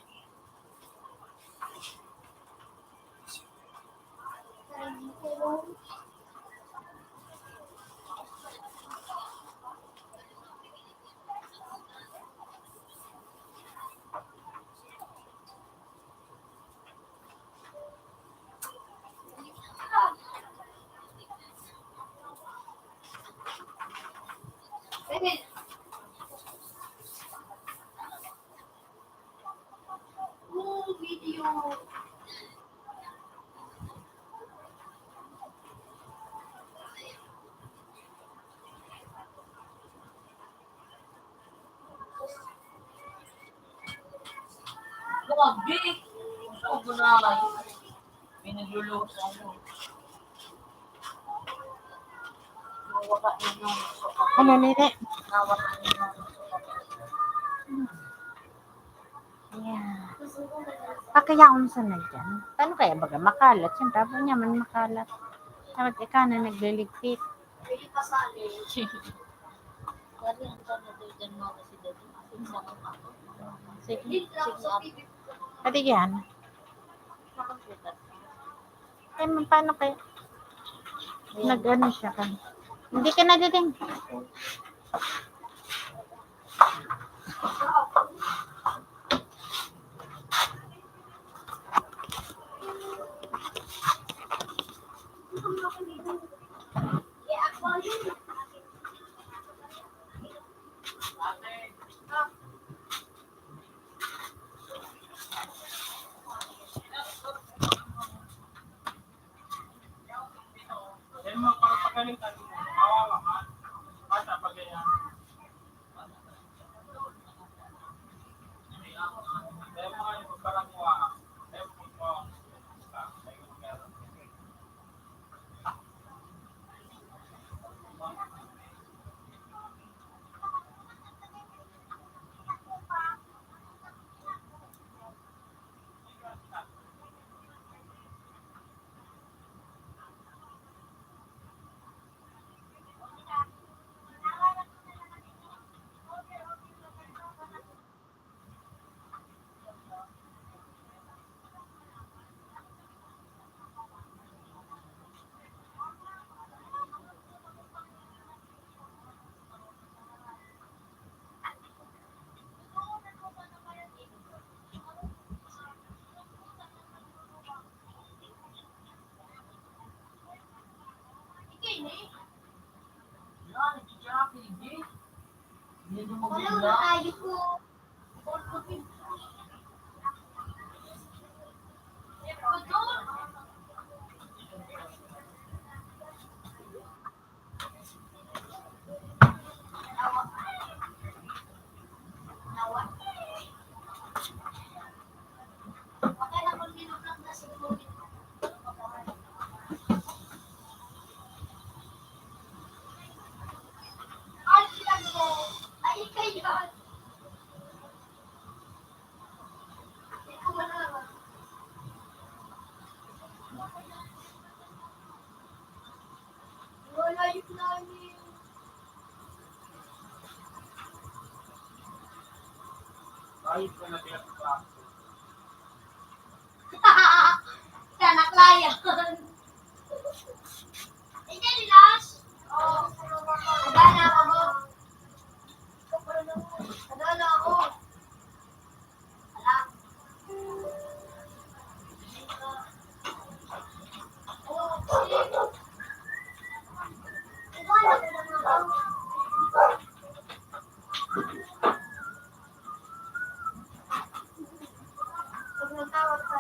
Video. Mga big. Gusto ko na. Pinaglulusan mo. Nawaka na yung sukat. Ano nini? Nawaka na yung Yeah. Pakayaon sa na dyan. Paano kaya baga makalat? Siyempre, abo niya man makalat. Dapat ikaw na nagliligpit. Pwede pa sa akin. Kali ang tanong dyan mo kasi dati. Sa mga ako. Sige. Hindi lang sa bibig. Pati yan. Sa computer. Ay, paano kaya? Nag-ano siya ka. Hindi ka na din. Yan mga pagpagalitan mo. Kawawa ka. Basta pag ganyan. Kaya mga yung parang mo kaya mo Walang tayo po. Ay, kayo. Ikaw wala. Wala yung namin. Ayos ka na kaya sa Kanaklayan. Hindi, Lilas. Oo. Nagana ako. Nagana ako. Alam. Oo, sige. Nagana ko lang ako. Pag natawag ka.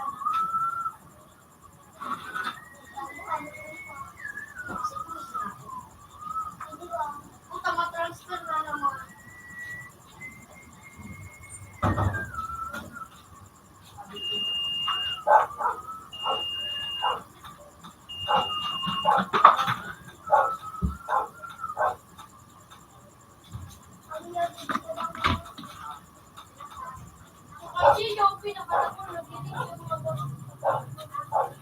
Puta, matransfer na naman. Kasi yung pinakata ko, naginig yung mga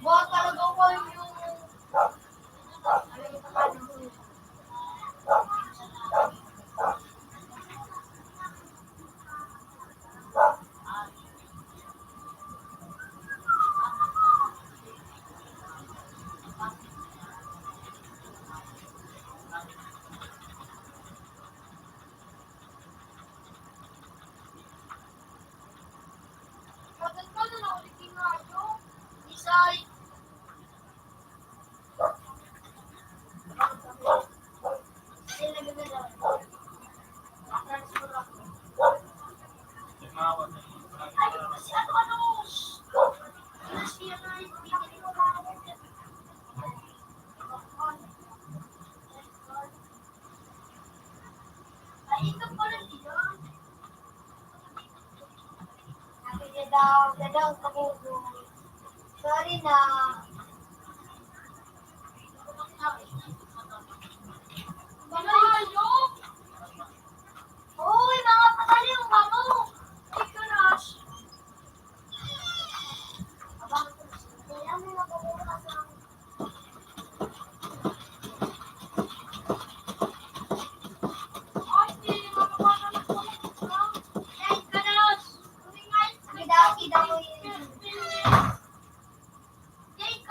buhat talaga ko yung Pagkat ka na ulit yung radyo, isay. Ay, nagagalaw. Transfer ako. Tumawa na Ay, kasi ano? Kasi ano, hindi ko lang. Ay, ito pala siya. Sabi niya daw, kabugo. Sorry na. Malayo? Uy, mga pataliw, mamo. Ay, gosh. Abang, kaya may napabukas ng Jake,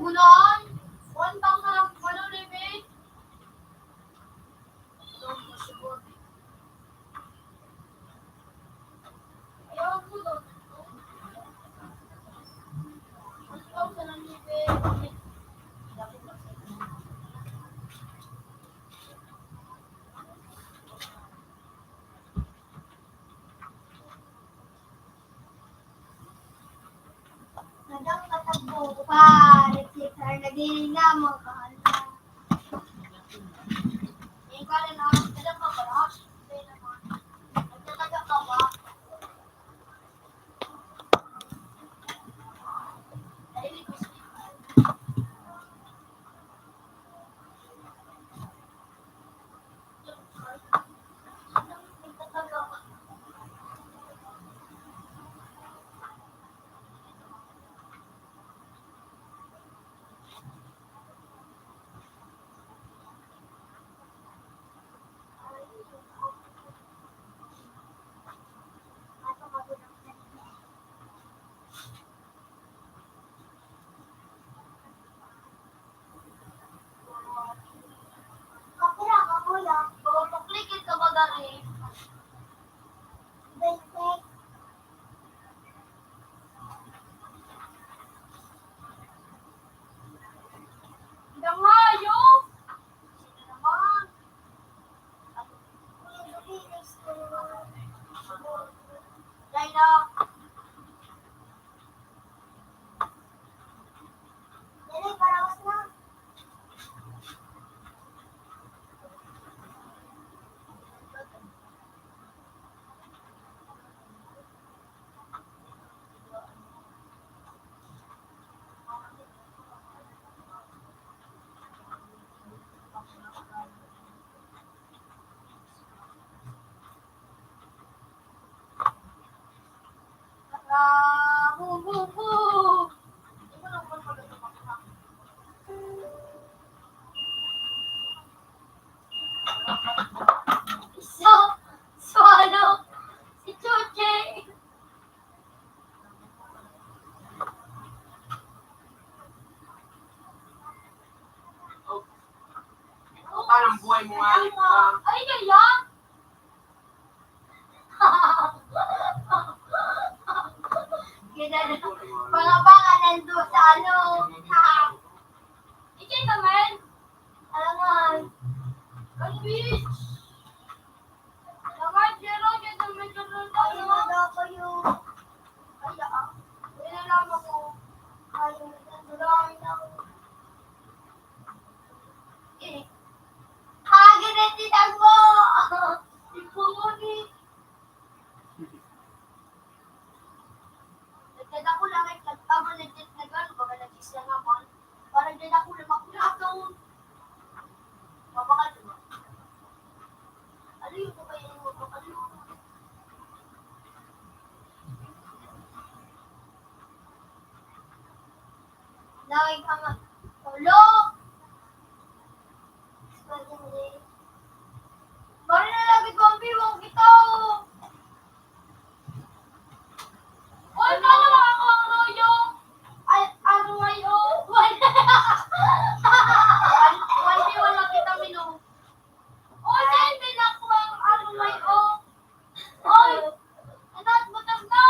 Sugulan? 1,000 lang pala limit. Ayaw ko doon. 1,000 lang limit. Nadang katagbo pa, reflector na din na mga kahala. Yung ka rin ako, nadang ka ba? Hindi naman. Nagtataga ka ba? Dahil ko siya. Nagtataga ka. Kapira ka mo lang. Pagpapaklikit ka ba dari? Bente. Damayo! Sino naman? Dahil Dali, parawas na. Boom, boom, boom. Ito lang po maganda. Swallow. Si Chuchi. Parang buhay mo nga yun. Ay, kaya? Mga baka nando sa ano. Ikin naman. Alangan. Convince. Alangan, zero. Kaya naman karoon tayo. Ay, wala kayo. Ay, nilalaman ko. Ay, nandurangin ako. Ginetitan mo! Ipumuni. Nagdad ako lang ay nagtama nagdad na gano'n. Baga nagsis lang naman. Parang din ako lumakulakaw. Mabakal diba? Aliyo ko kayo mo. Aliyo ko. Lagi ka nga. Ulo! Bari na lagi ko ang biwang kita. Oy, paano ako ang royo? Ay, ano ngayo? Wala kita minum. Oy, saan din ako ang ano ngayo? Oy, anak mo tas na.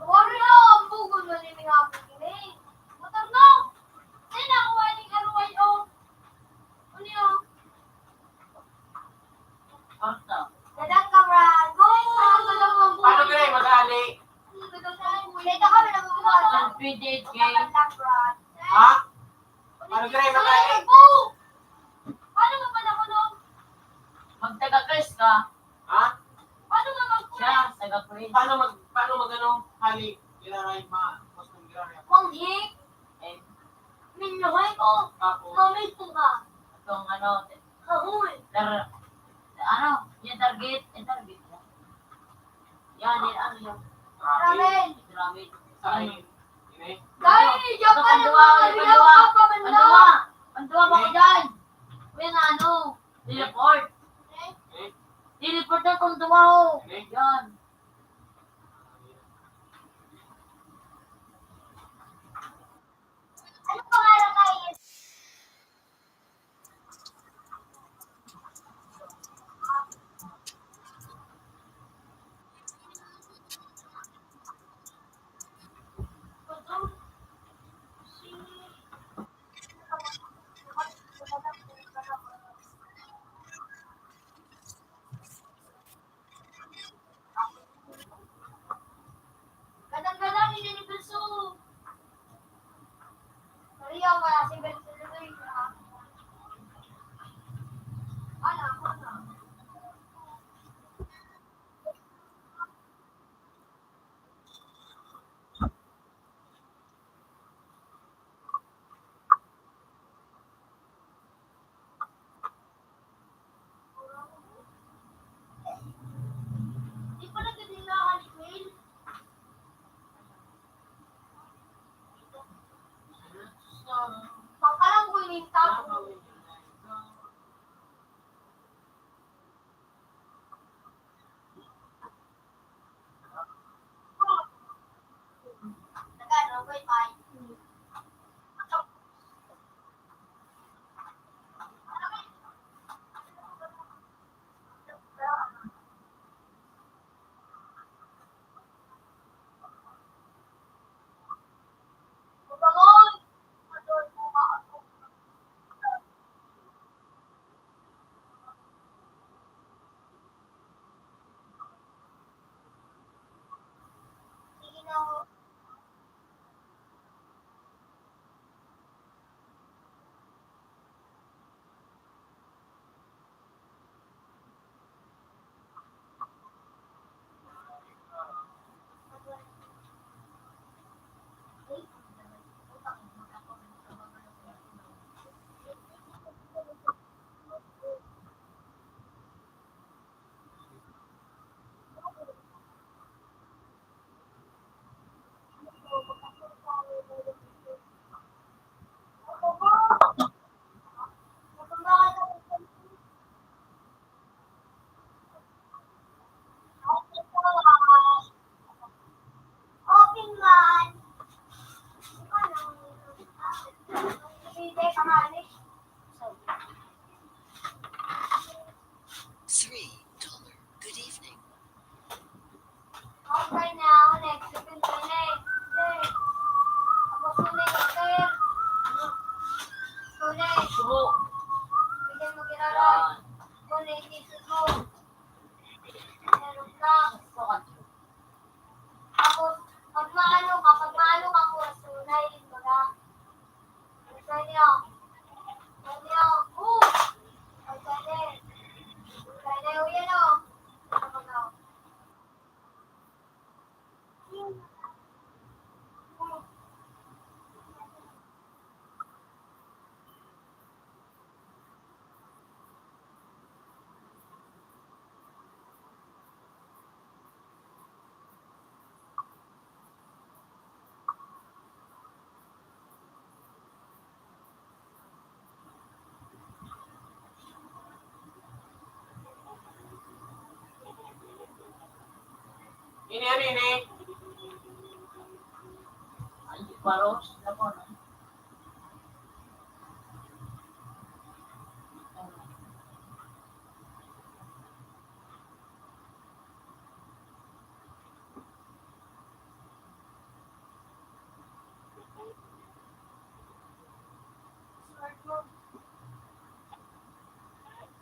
Wari na, ang bugo na rin nga ako kini. Motor na. Saan ako ang ano ngayo? Ano yun? Dadang ka, Brad. Paano ka rin mag-ali? Dito kami nagmumula. PDK. Ha? Paano ka rin mag-ali? Paano mo ba nakulong? Magtaga-Chris ka. Ha? Paano mo mag-kulong? Siya, taga-Chris. Paano mag-ano? Hali? Giraray mas kung giraray ako. Manghik? Eh, Minyohay ko? Tapos, Mamay ko ka? itong ano, Kahoy. yung target. Yan, ano yung Ramen. pyramid. sa akin. Ini? Dahil, diyan pa Panduwa, naman. Ayaw ka pa man lang. Panduwa mo ko dyan. May ano, report. Eh? I-report na kung dumaho. Ini? Yan. wifi. Bangon! Sige na. Open man. Hindi ka malis. $3. Good evening. Okay now, next. Open ka next. Ako sunay ka, sir. Sunay. Subo. Bigyan mo kinaroy. Sunay, tisis mo. Meron ka. Tapos, pag maano ka po, sunay, baga. Sunay niyo. Sunay niyo. Sunay. Sunay, yan o. Ini. Ay, paros. Ako na.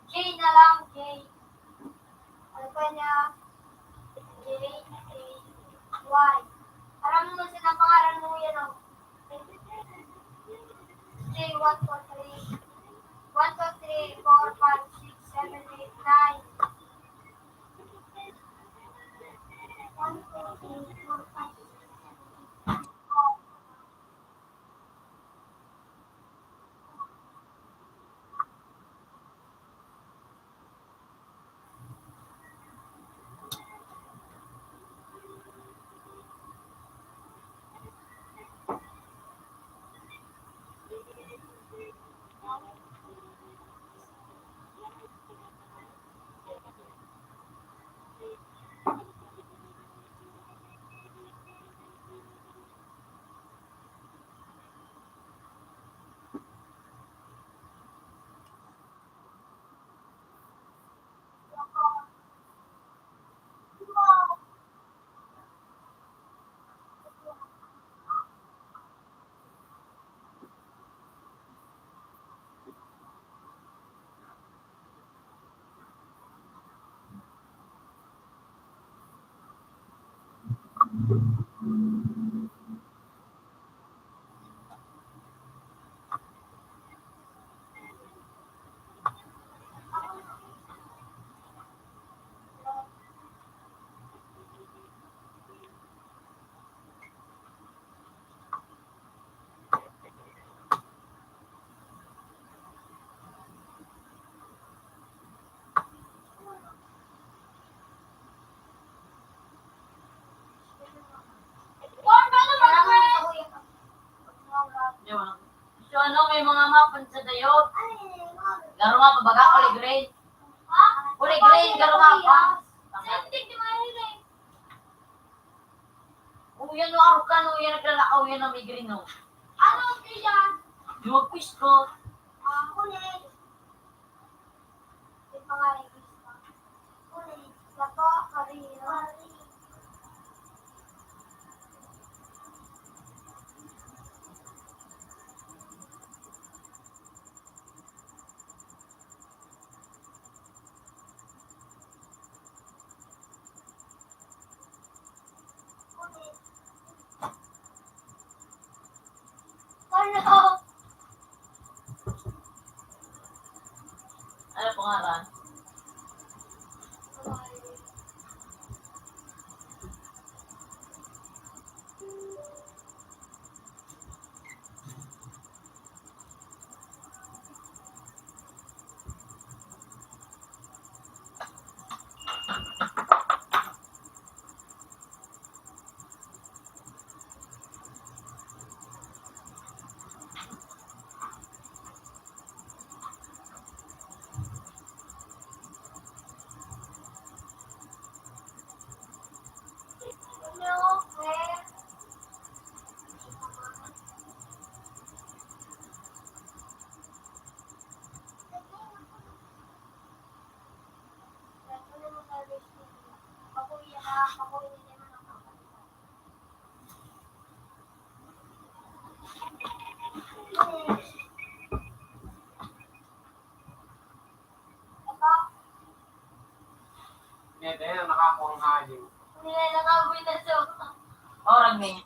J na lang, J. Ano pa niya? J, A, Y. Parang mo sila pangalan mo yan o. J, 1, 2, 3. 1, 2, 3, 4, 5, 6, 7, 8, 9. 1, 2, 3, 4, 5, 6, 7, 8, 9. So ano, may mga mapan sa dayot. Garo nga pa baga, uli grade. Uli grade, garo nga pa. Sentik di mana ini? Uy, Kuya no, araw ka no, yan naglalakaw yan ng migraine no. Ano yan? Yung mag-quiz ko. Ulit. Yung pangalan ko. Ulit. Lako, karino. Ulit. Ano? Ano pangalan? Ano? Where? Ako yan na. Ako yan na. Hindi, dahil nakakuha nga yun. Nilalakaboy na siya. Orang na yun.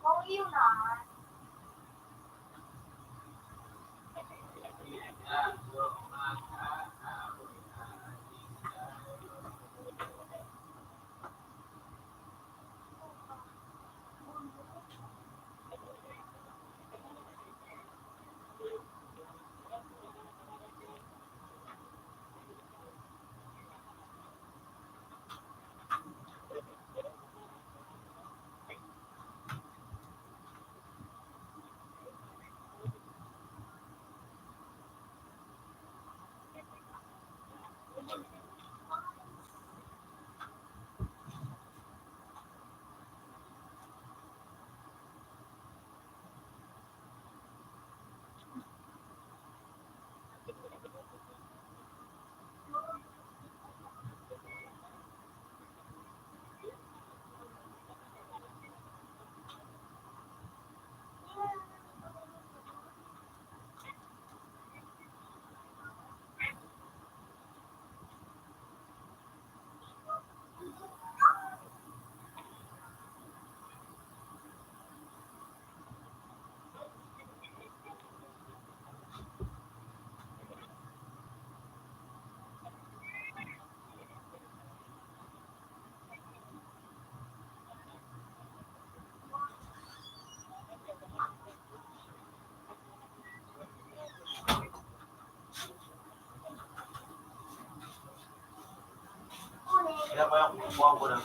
Oh, yun na. Kaya pa yung kumukuha ko ng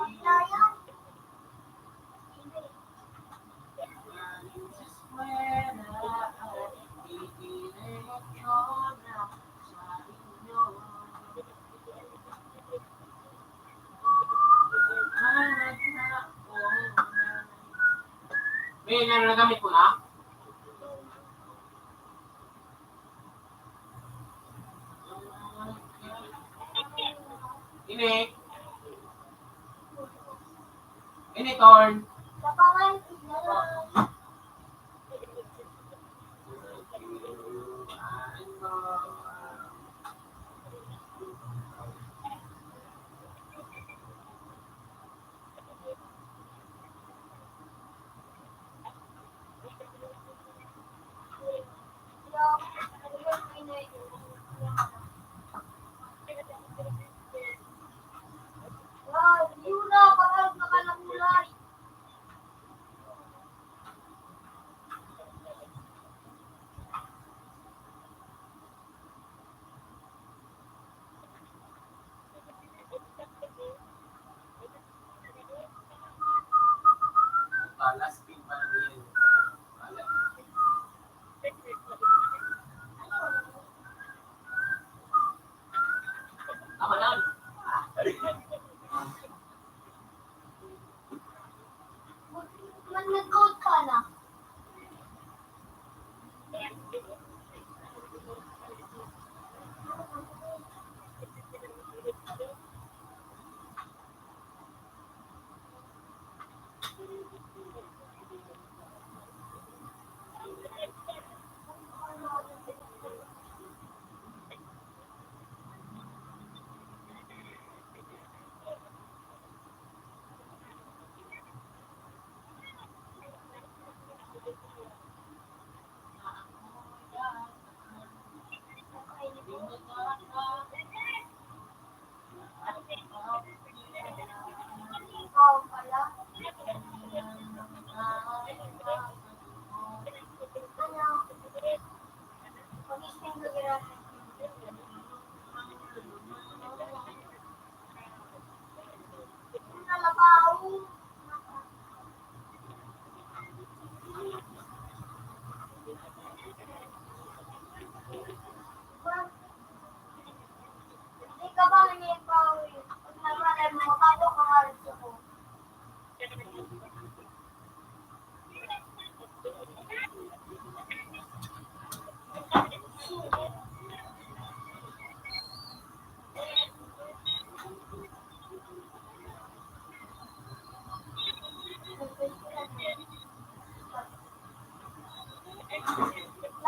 Lion. May nagamit ko na? Ini. Ini, Torn. Sa pangalan ko. Wow, yun na, parang nakalamulay. Last pin pa lang yun. Tama na. Nag-code ka na. Ikaw pala. Ano? Pag-isting ko gira. Nalabaw. Hindi ka ba nangyaypaw yun? Pag namalay mo, tato ka halos ako.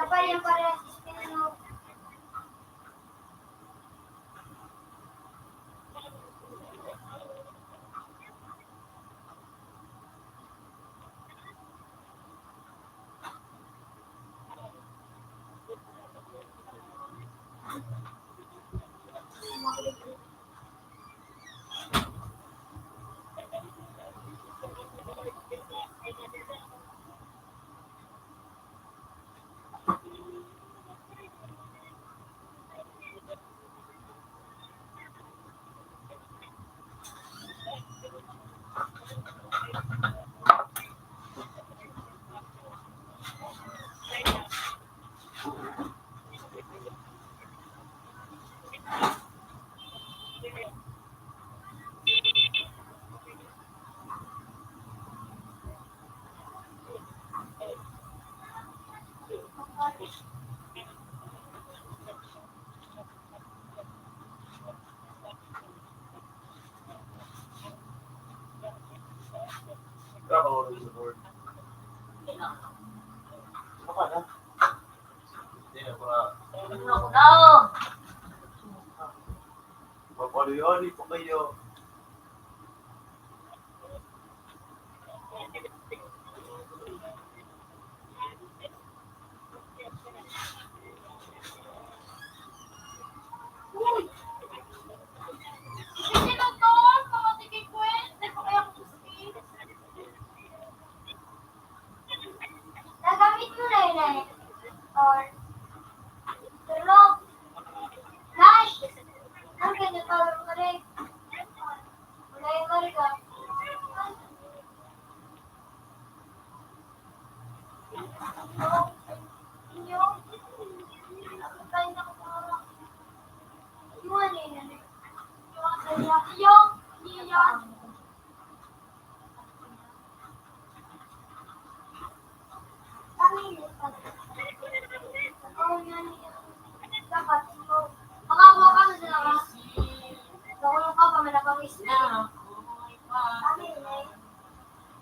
Lapay yung parehas pinano. Kakawin sa board. Baka na. Hindi na para. No! Papaluyoli po kayo. Sino to? Mga tigikwen? Hindi ko kaya kuski. Nagamit mo na yun eh. Or, tulog. Flash! Ang ganyan tawag ko rin.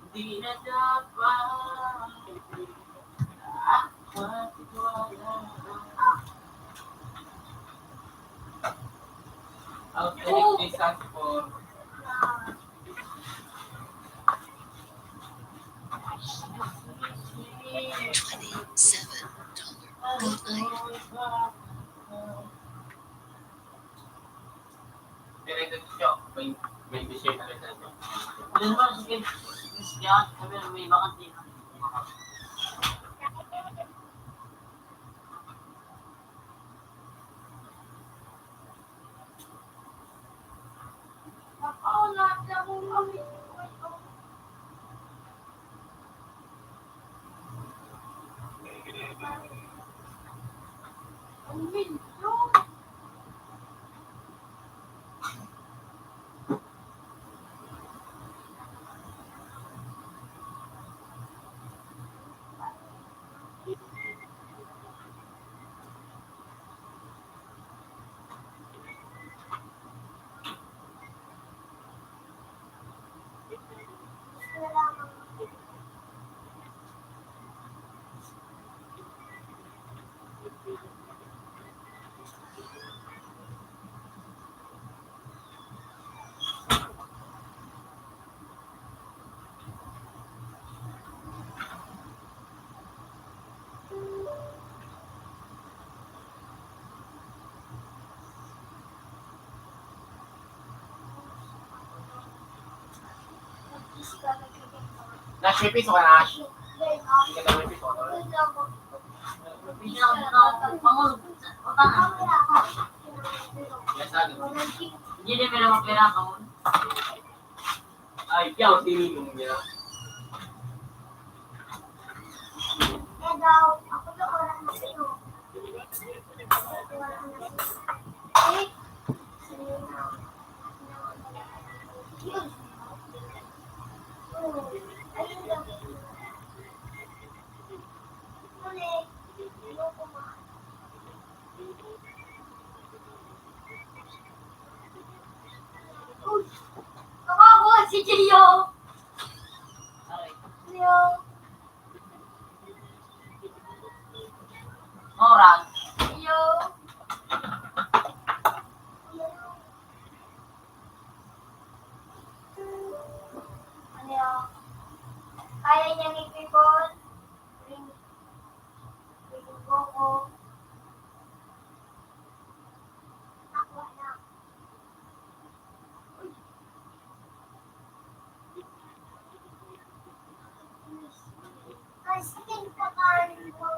Di na dapat matiwala. I'll take this as for $27. Good night. Diretso siya. May shape na rin ito. Ano naman, sige. Sige, sabi na may bakante. Nash, may piso ka, Nash? Hindi ka na may piso. Bigyan ako ng pangulog. Utang. Yes, ano? Hindi na may naman pera ako. Ay, piyaw, sinilong niya. Si Gio! Orang. Gio! Ano yun? Kaya niyang ipipon? Ipipon ko. Ako na. Kasi kinakain ko.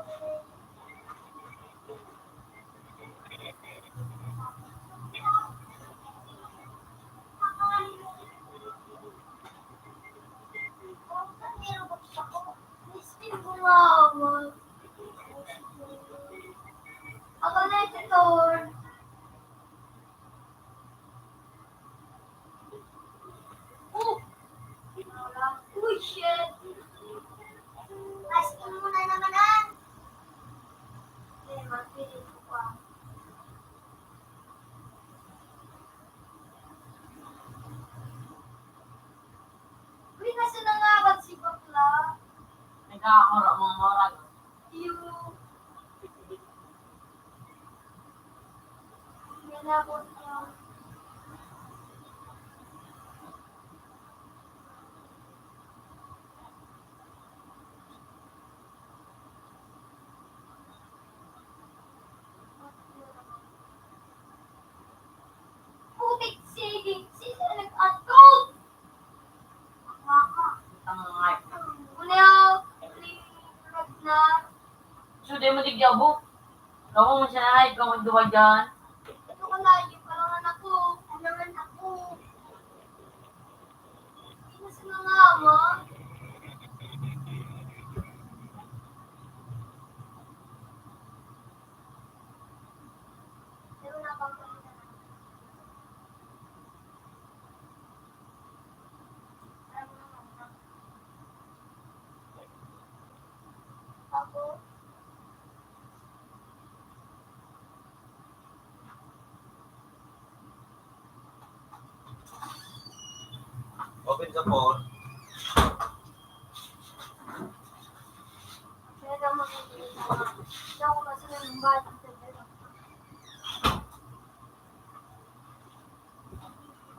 Ako na ito. Uy, shit. Asking mo na naman ah. Magpilit ko pa. Uy, kasi nangabat si Bakla. Nagkakakura mga orang. Yung... Nanabot niya. Putik sige. Sino nag-atod? Maka. Tangay. Uliyaw. Na. So, di mo tigyabo. Gawin mo siya na ikaw magduwa dyan. Ito ko na. Yung palangan ako. Palangan ako. Hindi na sa mga ama. open sa phone. Kaya naman hindi ako kasi ng bata sa dito.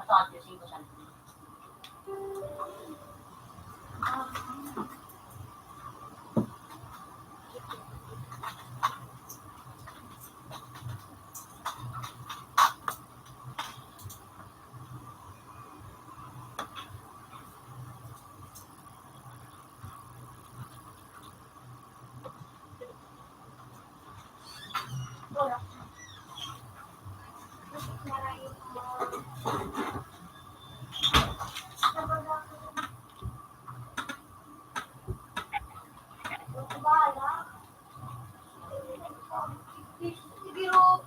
Masakit yung 5 cents. Wala. Siguro.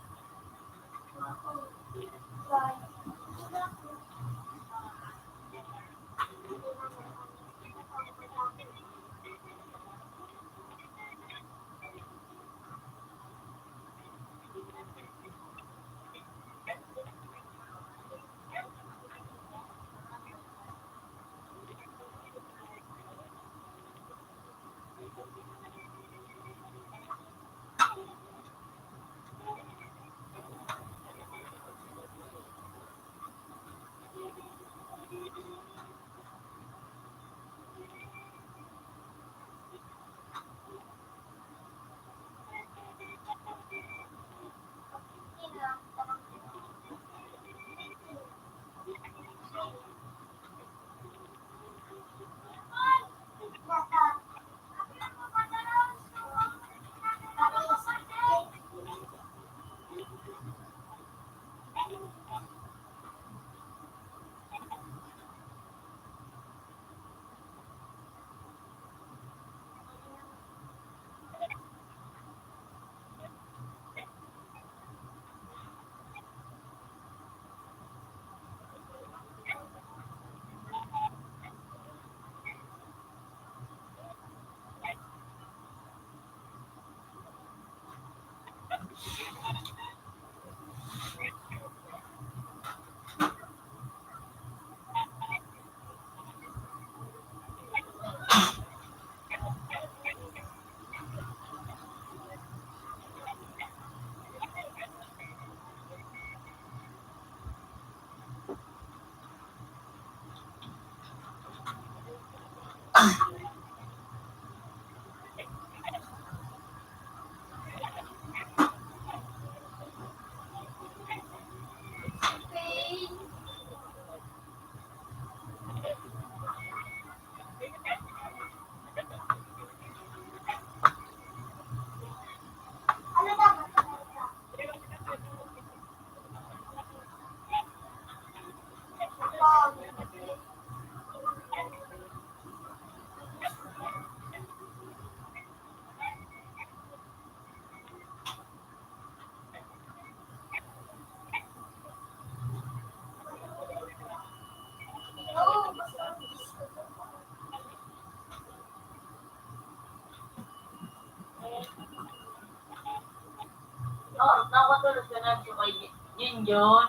Oh, nakatulog ka na sa kay Jinjon.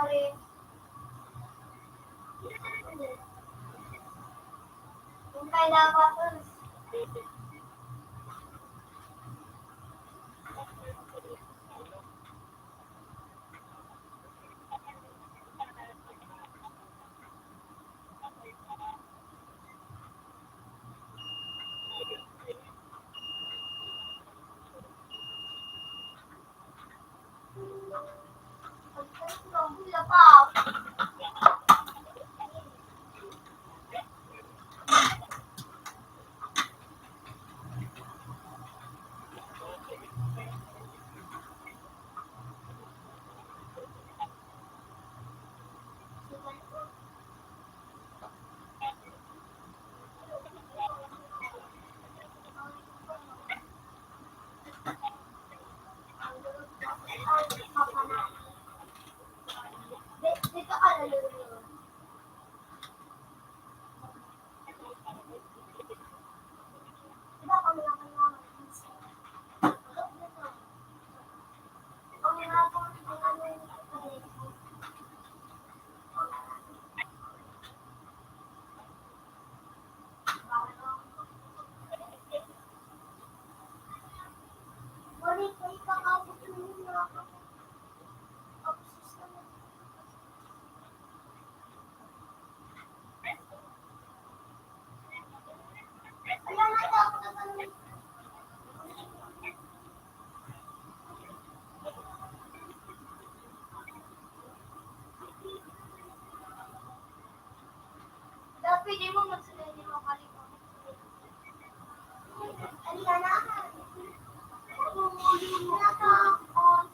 Alin? Yung kailangan mo magsulay ni mo kaliko. Ano na na? Natakot.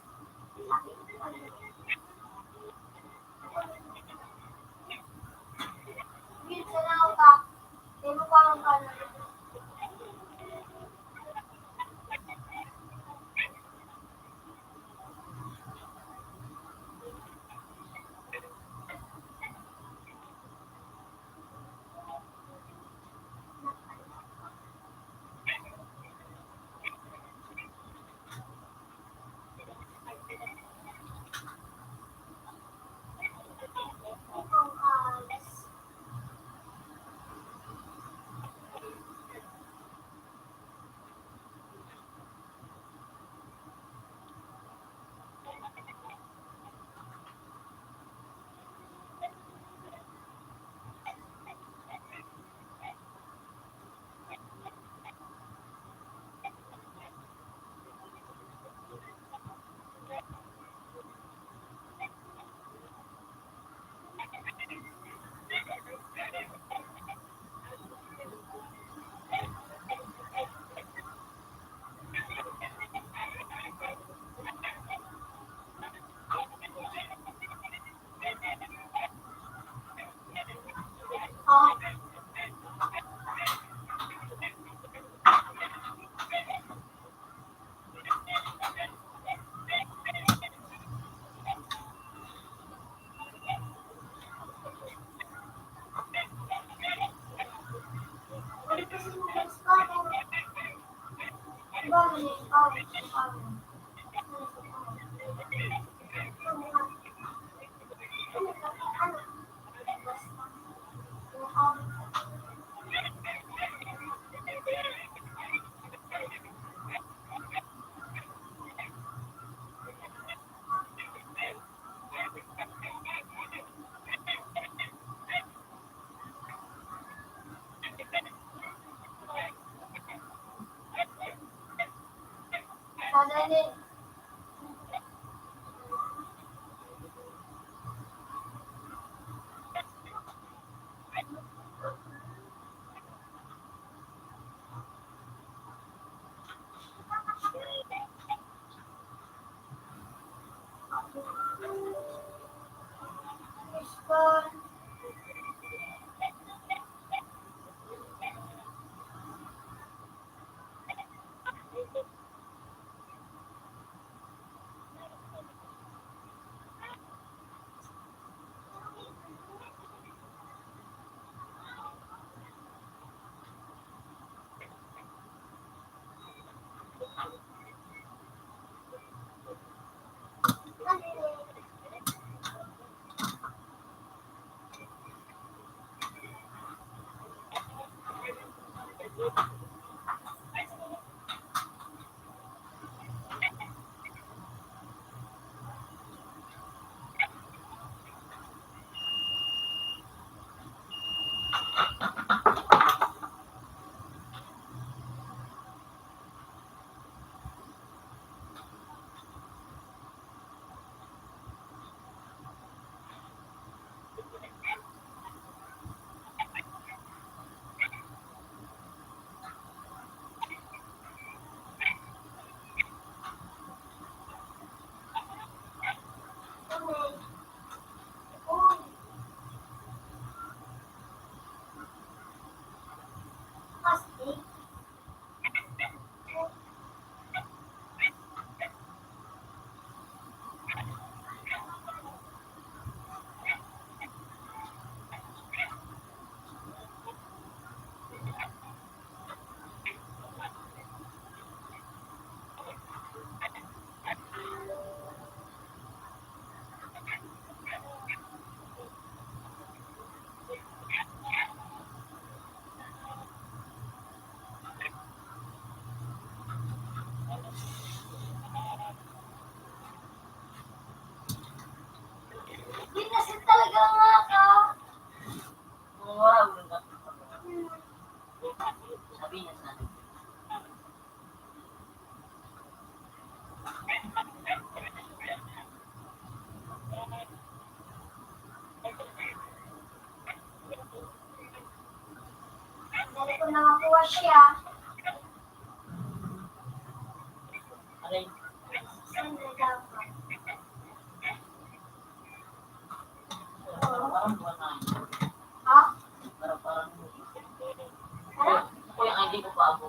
Bisa na ako ka. Hindi mo pa ang kanan. Sadali. na makuha siya. Aray, Saan na dapat? parang buwan na. Ha? Parang. Ano? Ako yung ID ko pa ako.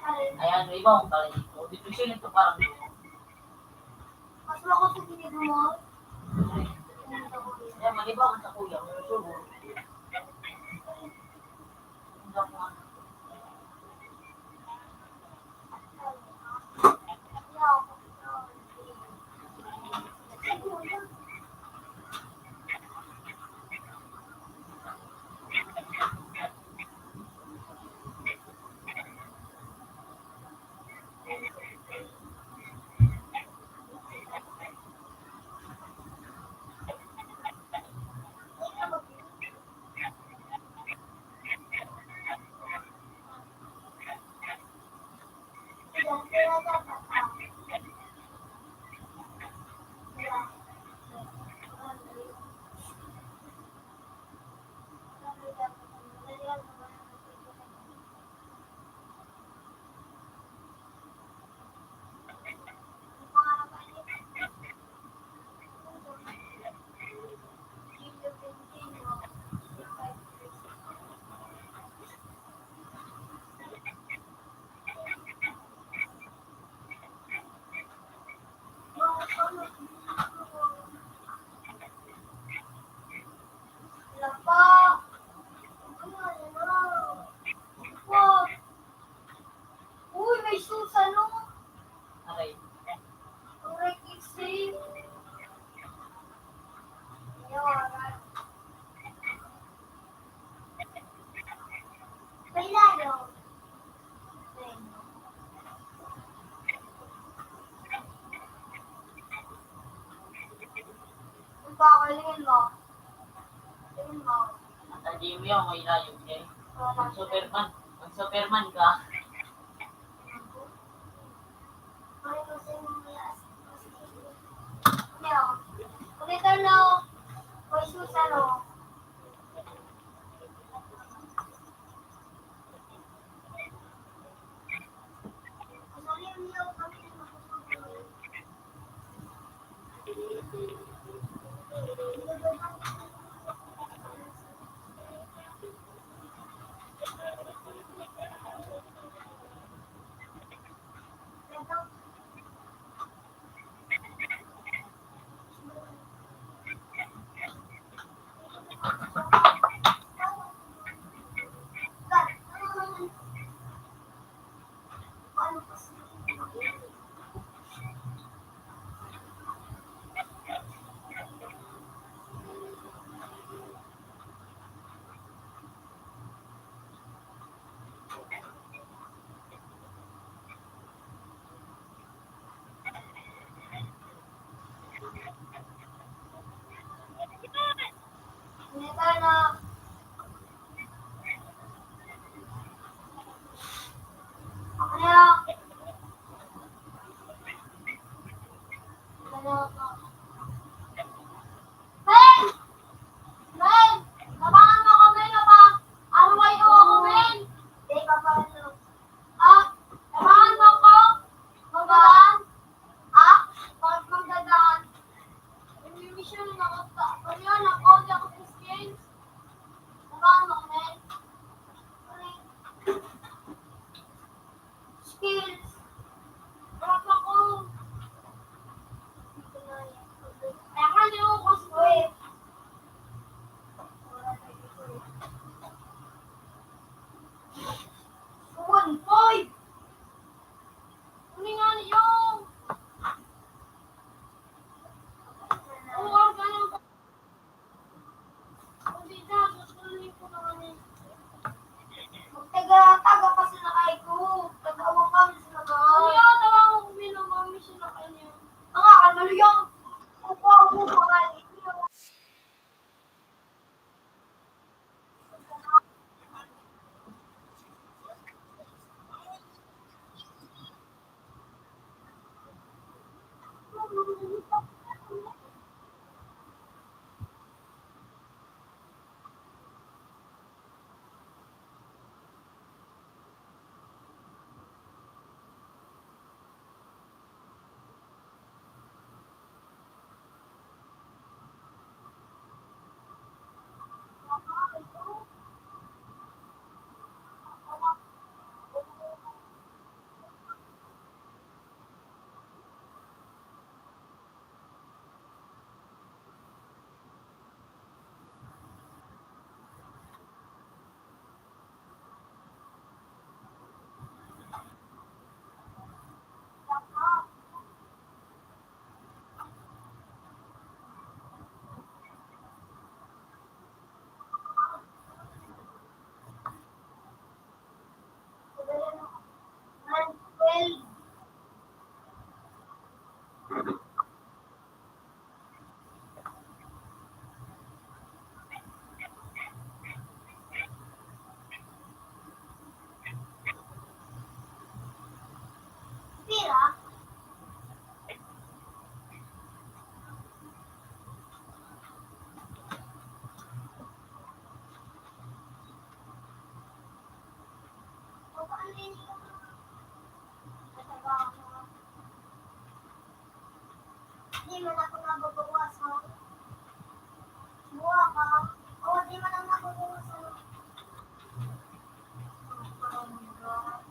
Alin? Ayan, may iba akong pala dito. Dito siya nito parang Mas ako sa tingin mo? Ayan, maliba ka sa kuya. Subo. Hindi ako ano. Uy, may susano. Aray. Correct extreme. Yawaran. May layo. Ang pakalingin mo. Tingin mo. Ang tadim mo yung may layo. Okay? Wala. Ang Superman ka. Ay, kasi mula. Ano? Ulit ano? May susano. Ano? Ano? Ano? Ben! Ben! Tabangan mo ako, Ben, o ba? RYO ako, Ben! Hindi, papaano? Ah, tabangan mo ako? Magdadaan? Ah? Bakit magdadaan? May mission na ako. Ano yun? Ako, di ako Christians. Tabangan mo ako, Ben. Skills. Harap ako. Kaya ka niyo ako sweet. Suwan, boy! Ano nga niyo? Uwag ka lang. Hindi na, susunin ko na kami. Magtaga-taga pa sila kay ko. Tagawang kami sila ka. Ano yan? Tawag ko minamami sila kanya. Ang ano yan? Upo ako pa Hindi man ako nababawas, ha? Buwa ka. Oo, di man ako nababawas, ha? Oh my God.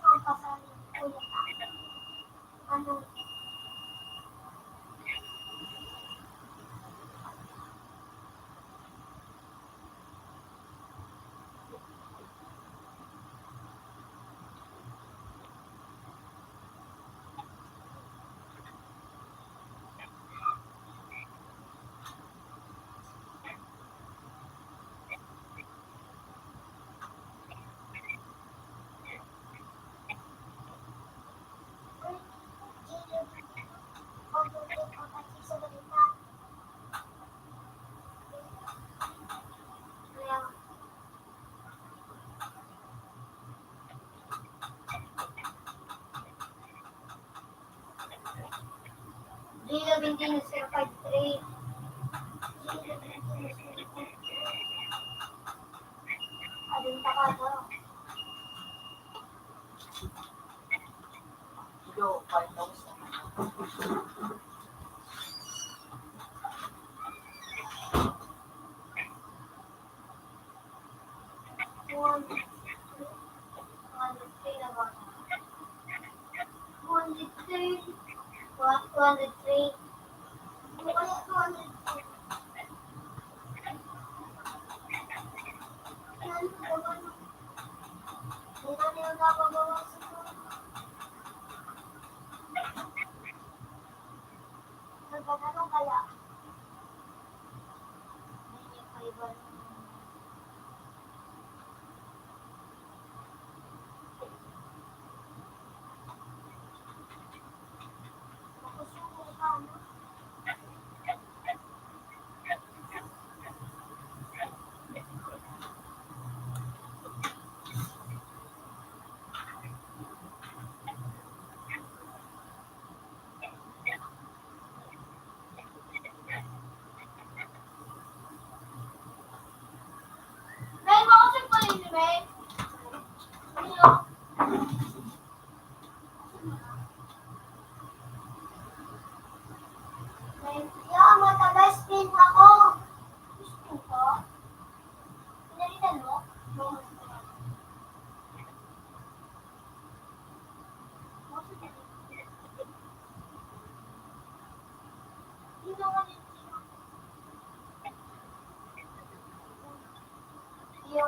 Ang pasanin ko yung ano, Gila Bintino 053. Adun pa ka daw. Kilo, 5,000. One, 203 na ba? 203. What? 203. Ano kaya 203? Yan, naman. Hindi na nila nababawasan ko. Nagkatanong kaya? Hindi niya kaiba. Makusuko ka, no? May makasip pa rin si May. Ano? May, yeah, matagas din ako. Gusto ko? Pinalitan mo? Oo. Hindi naman yun. Iyo.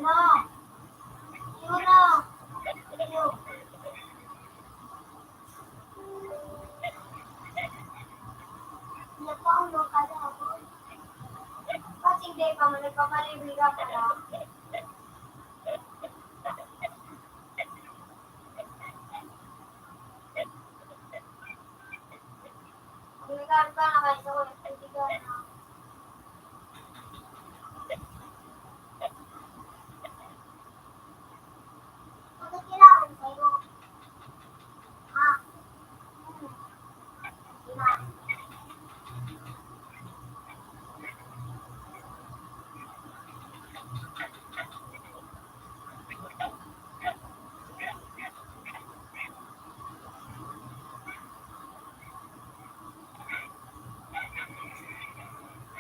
Gana. Yun na. Yun. Napaulo ka na ako. Kasi hindi pa mo nagpapalibig ka pala. Bibigan ka na kasi ako nagbibigan na. Ano kailangan sa'yo? Ha? Kailangan.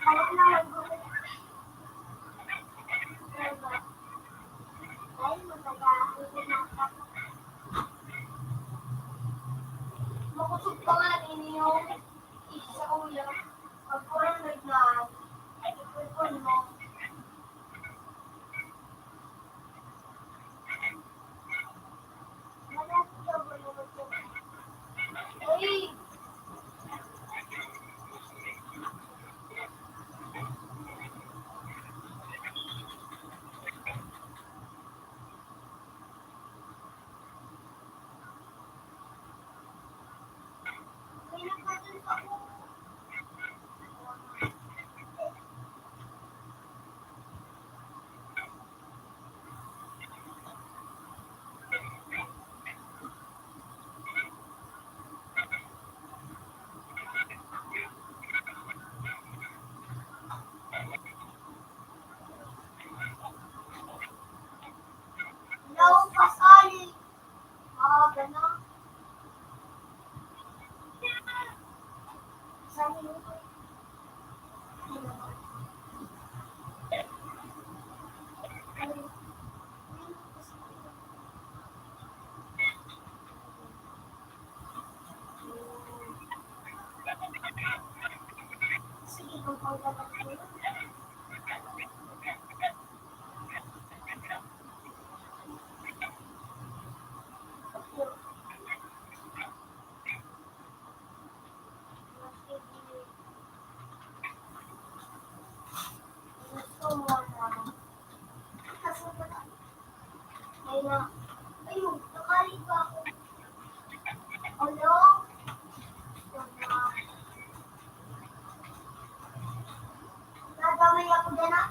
Balik na mag-google. Ay, magagalit na ako. Makusog ka nga ninyo. Isa sa ulo. Pag kurang naglaan, ipulpul mo. Malapit ka ba naman ito? Ay! May nagpatulog ako. Hello, pasali. Gano'n. Saan yun? Sige, kung pagdapat ko. Gusto mo na. Kasi ay na. Ayun, nakalit pa ako. Hello? Nadamay ako dyan ah.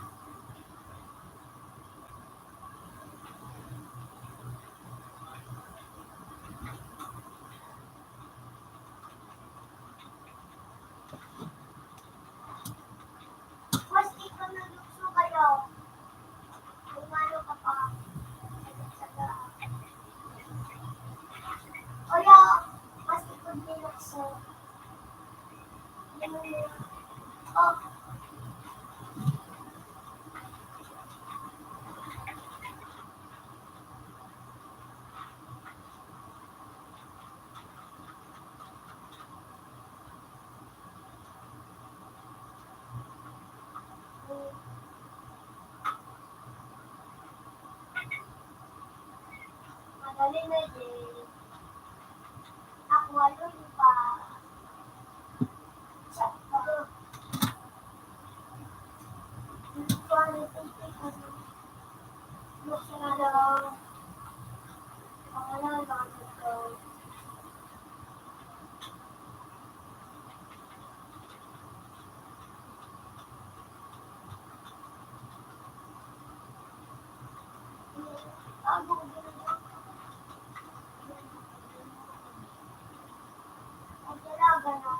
Mas ikaw na lukso kayo. Kung ano ka pa. Oya, mas ikaw din lukso. Oh. Madali na din. Ako alun pa. Sa ako. Hindi ko ano ito. Gusto na daw. Ako na lang ito. Ako ginagawa. Ang talaga na.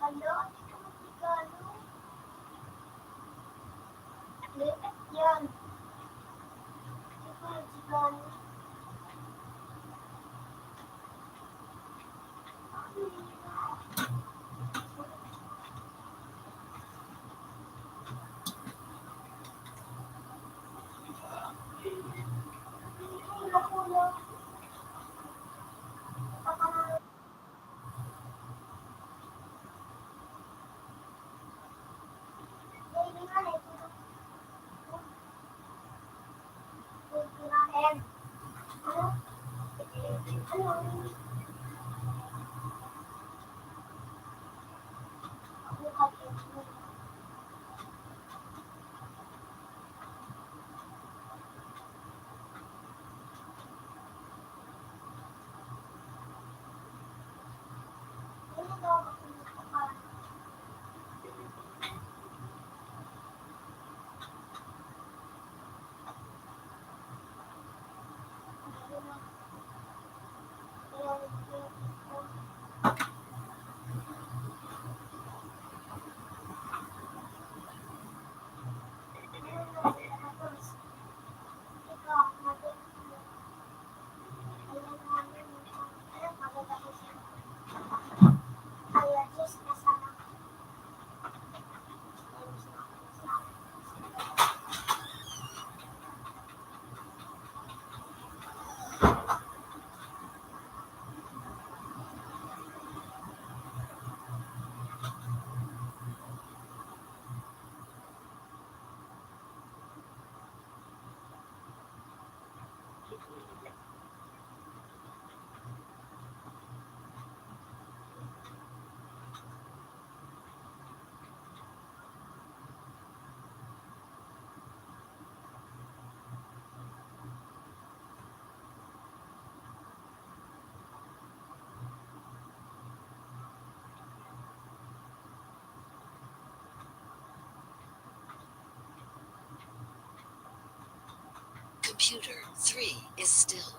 Hello? Regalo? Lipat yan. Ito yung regalo. Computer 3 is still.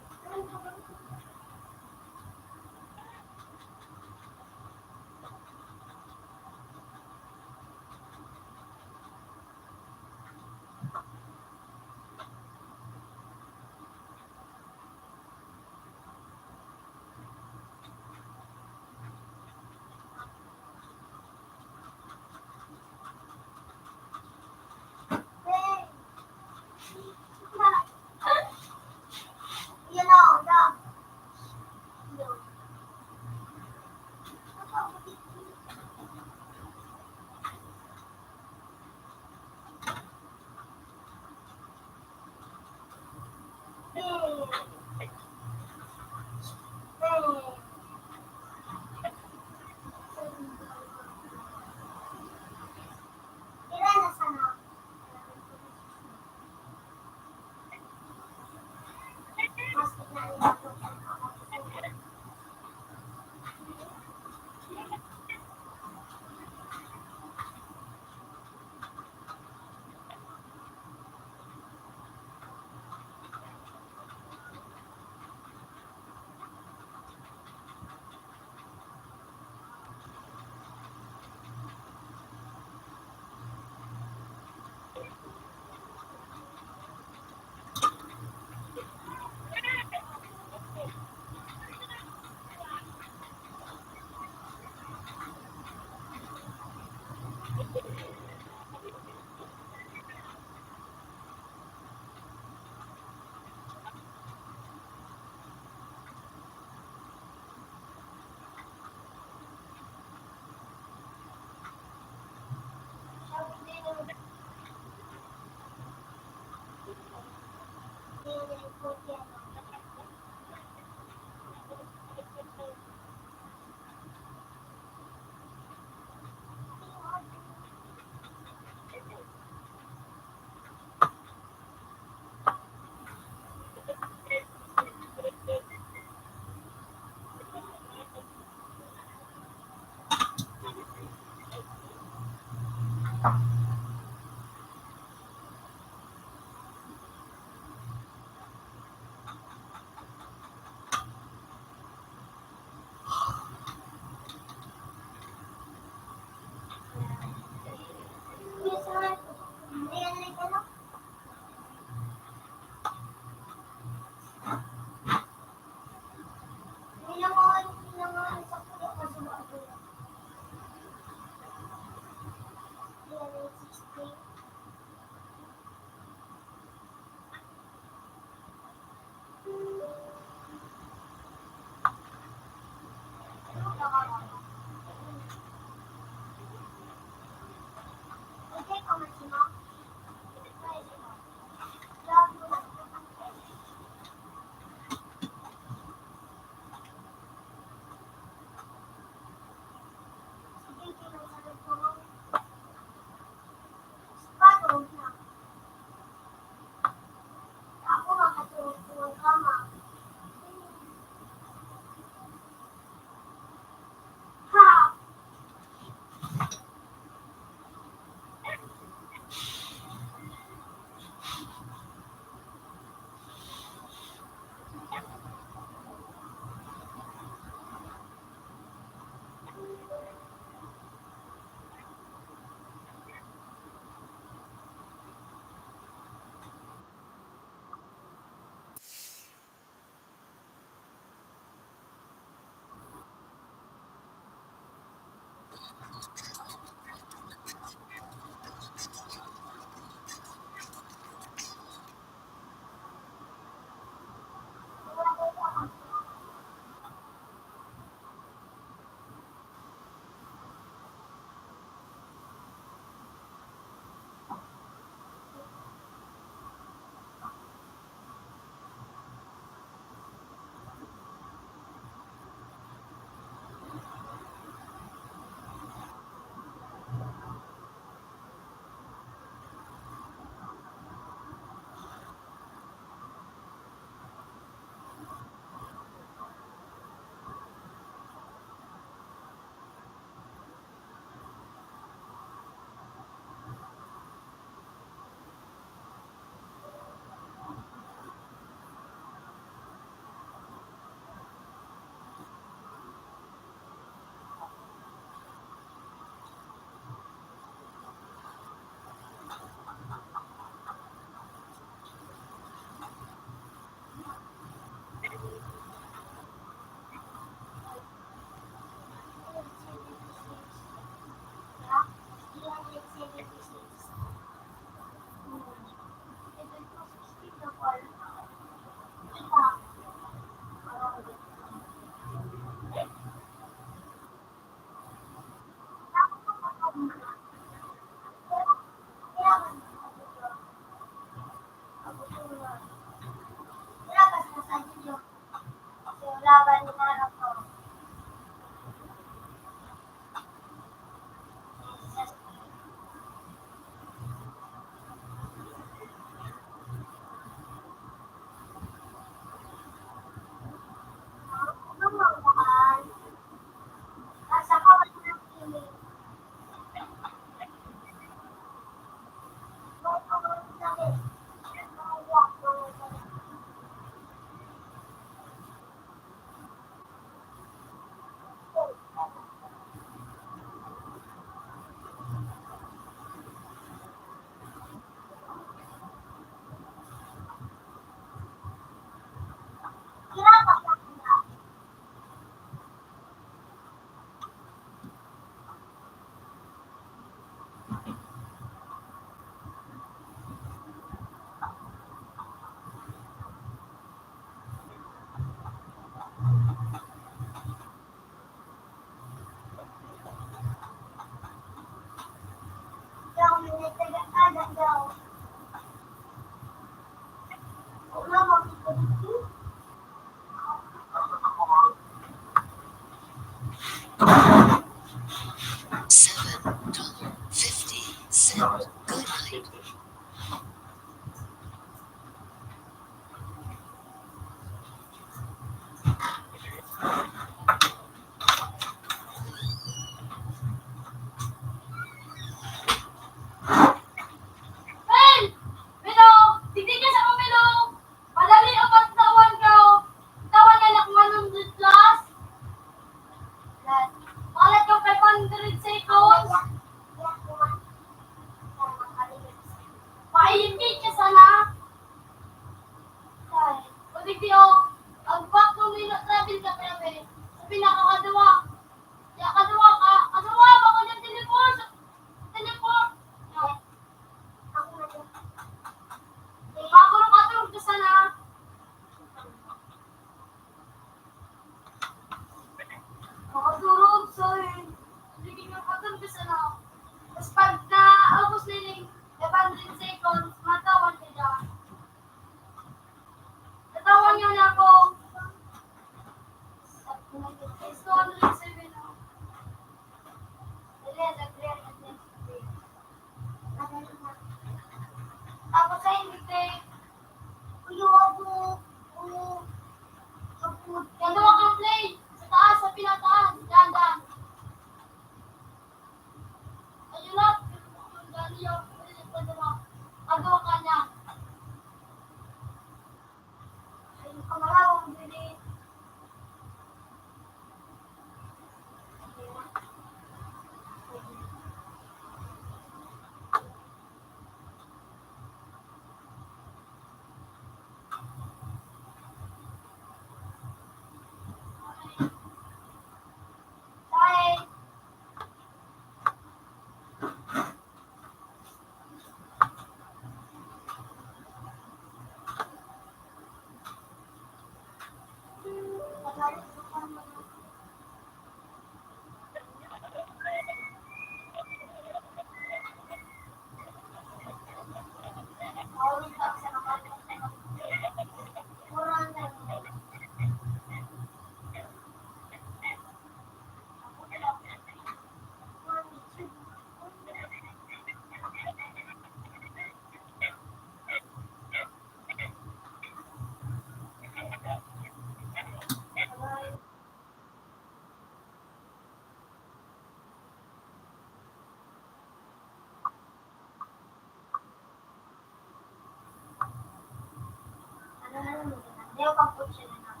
Leo kamputsi na lang.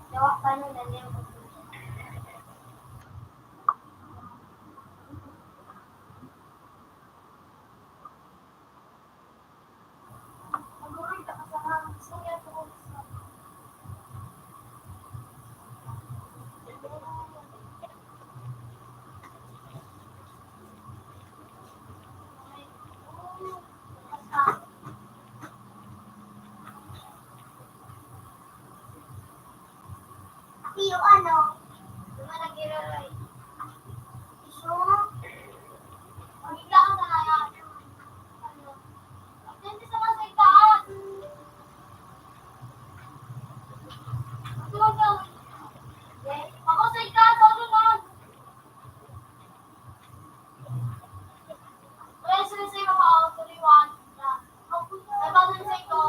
Lewat pa nun na Leo kamputsi. Mag-uwi ka kasama. Sige, ako. Yung ano, yung nag-ilalay. So, magigla ka na lang. Ano? Hindi sa mga saitaan. Matulog ka. Ako saitaan, sa lunod. Kaya sinisay mo ako, tuliwan. Ay, bago yung saito.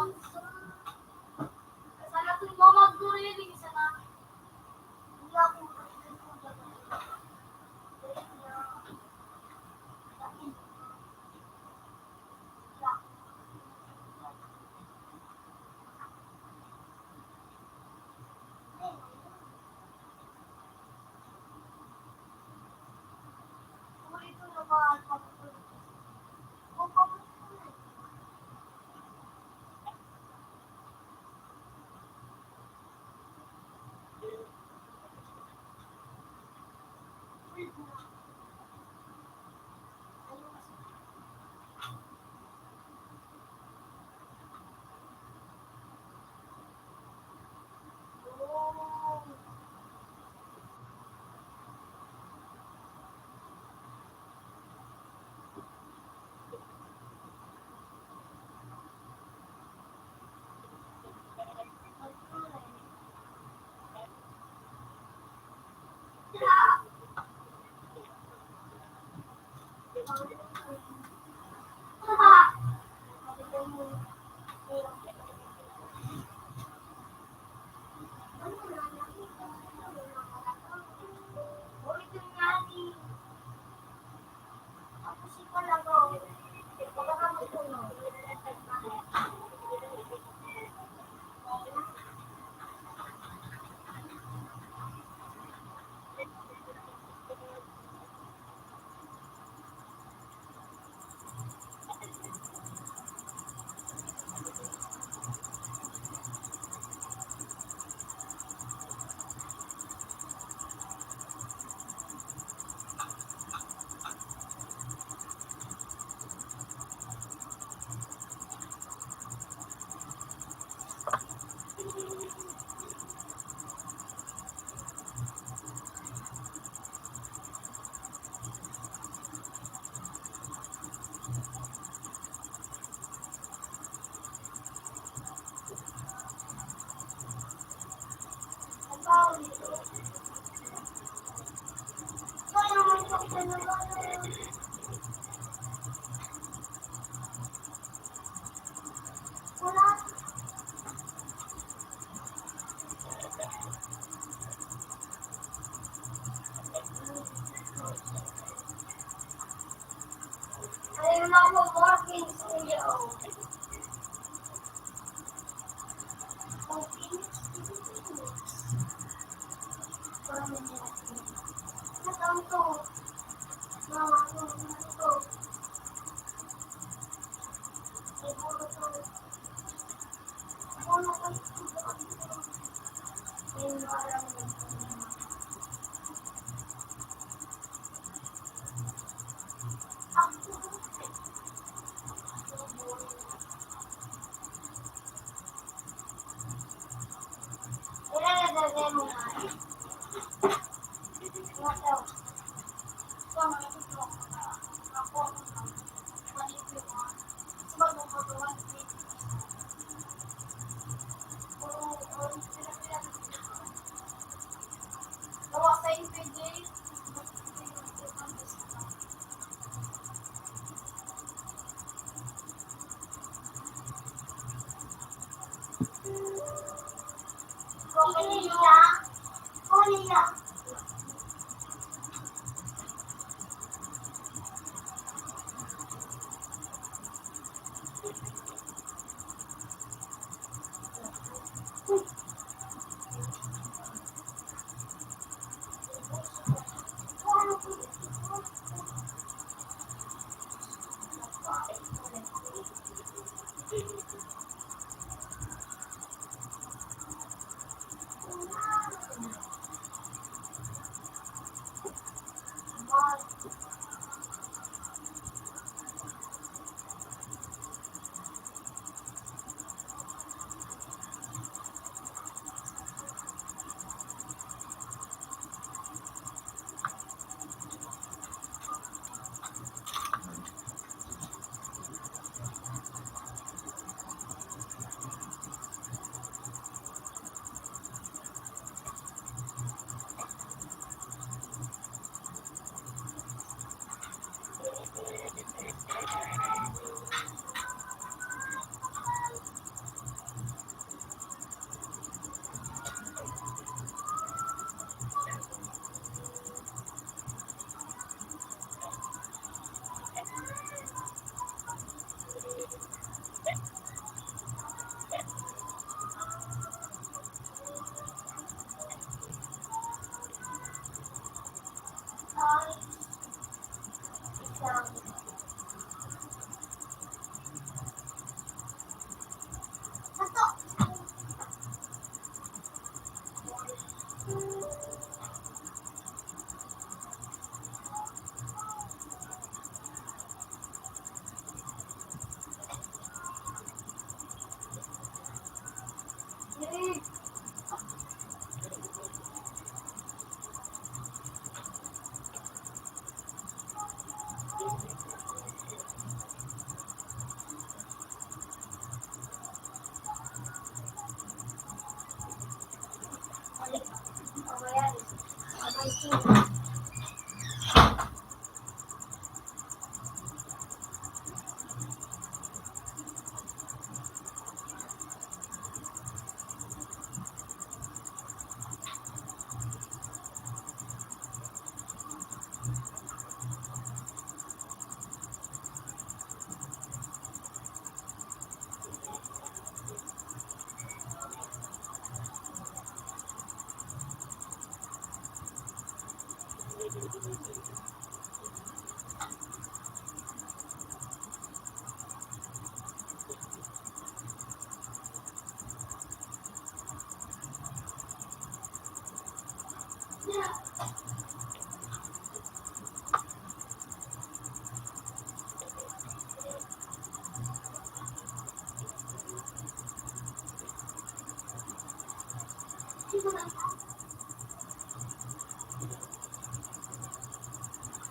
Sana kung mo mag-duriling, isa na. I'm not walking studio. Demo nga. Nga daw. Ito, mga ito. Ako. Maliit yung mga. Sabag mo ko doon. Gawa sa IPJ. Kuya.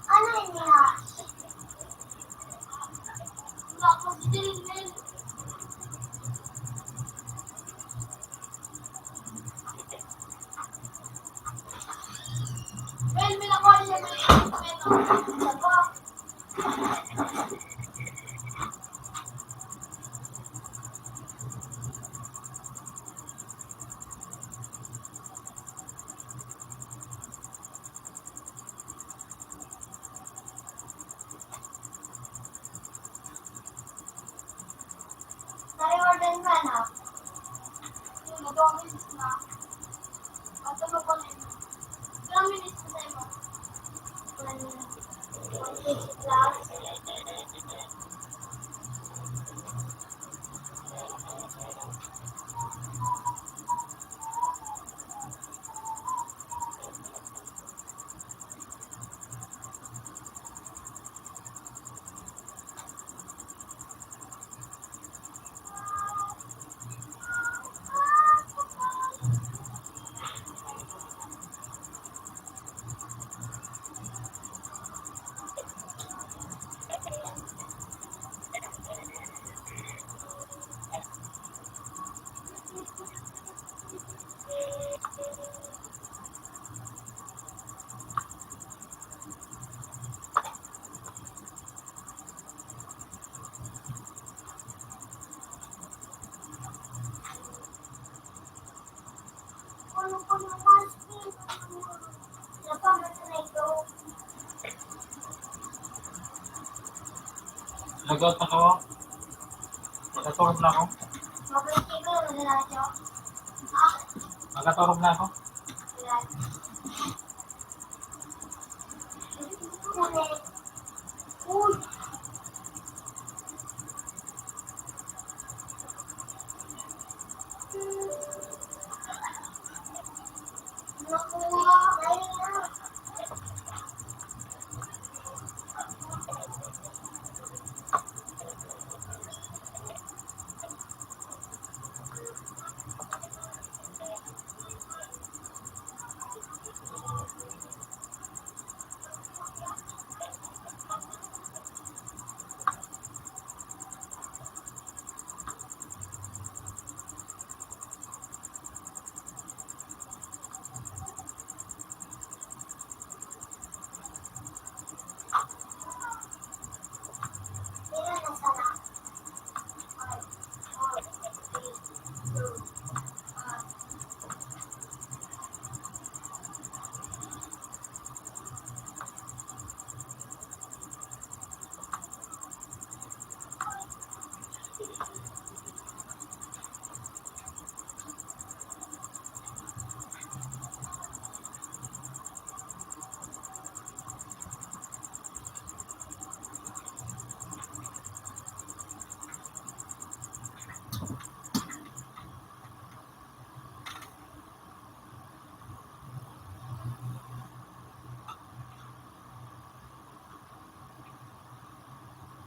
Ano yun niya? Wala ko si Dilin. Well, may nakuha siya ng sago. Nare-order ka na? Yung nag-2 minutes na. At ano ko na yun? Ilang minutes na sa'yo? 1 minute. ano ko naman. Napamit na ito. Lagot na ko. Nagkaturog na ako. Mabalik ko na radyo. Nagkaturog na ako. Uy! Nakuha.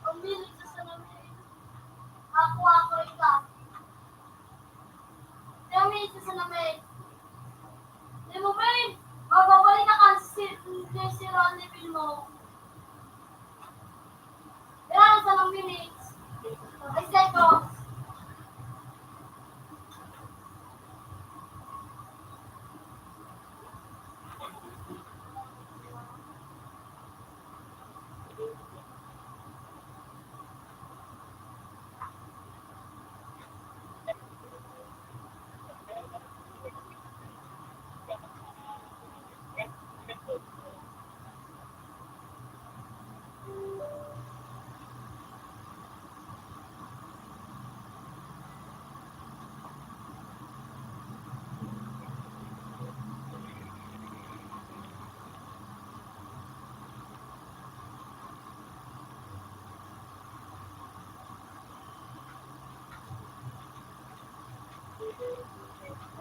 Pamili ka sa namin. Ako, ikaw. Pamili ka sa namin. Di mo ba yun? Mababalik na ka si Ronnie Bill mo. Kailangan sa ng minutes. Ay, seconds.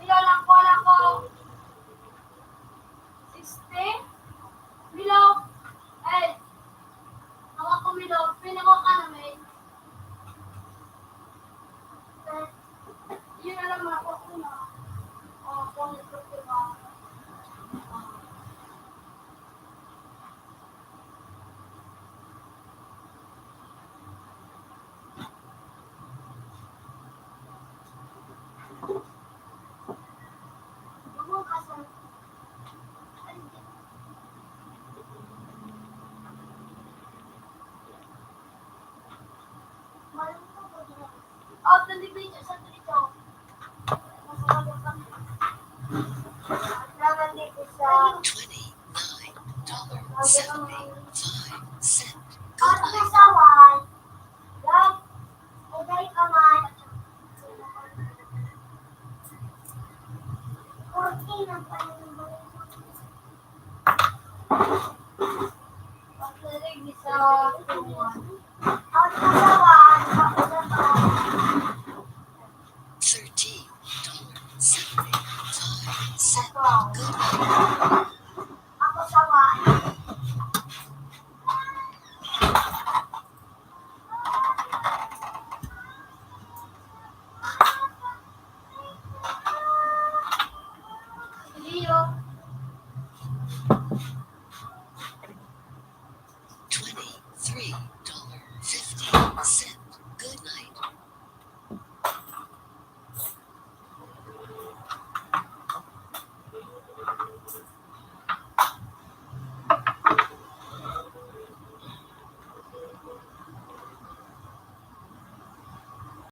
Nilalang ko. 60? Milo. Eh. Ako ko Milo. Pinako ka namin. Yun na lang ako una. Kung ito diba. Oh, nandibig sa dito. Naman dito sa... $29.75. At may sawan. Love. Uday ka man. 14 ang panunod. Pagdalig sa tuwan. At may sawan. $13.75. Ako sawan.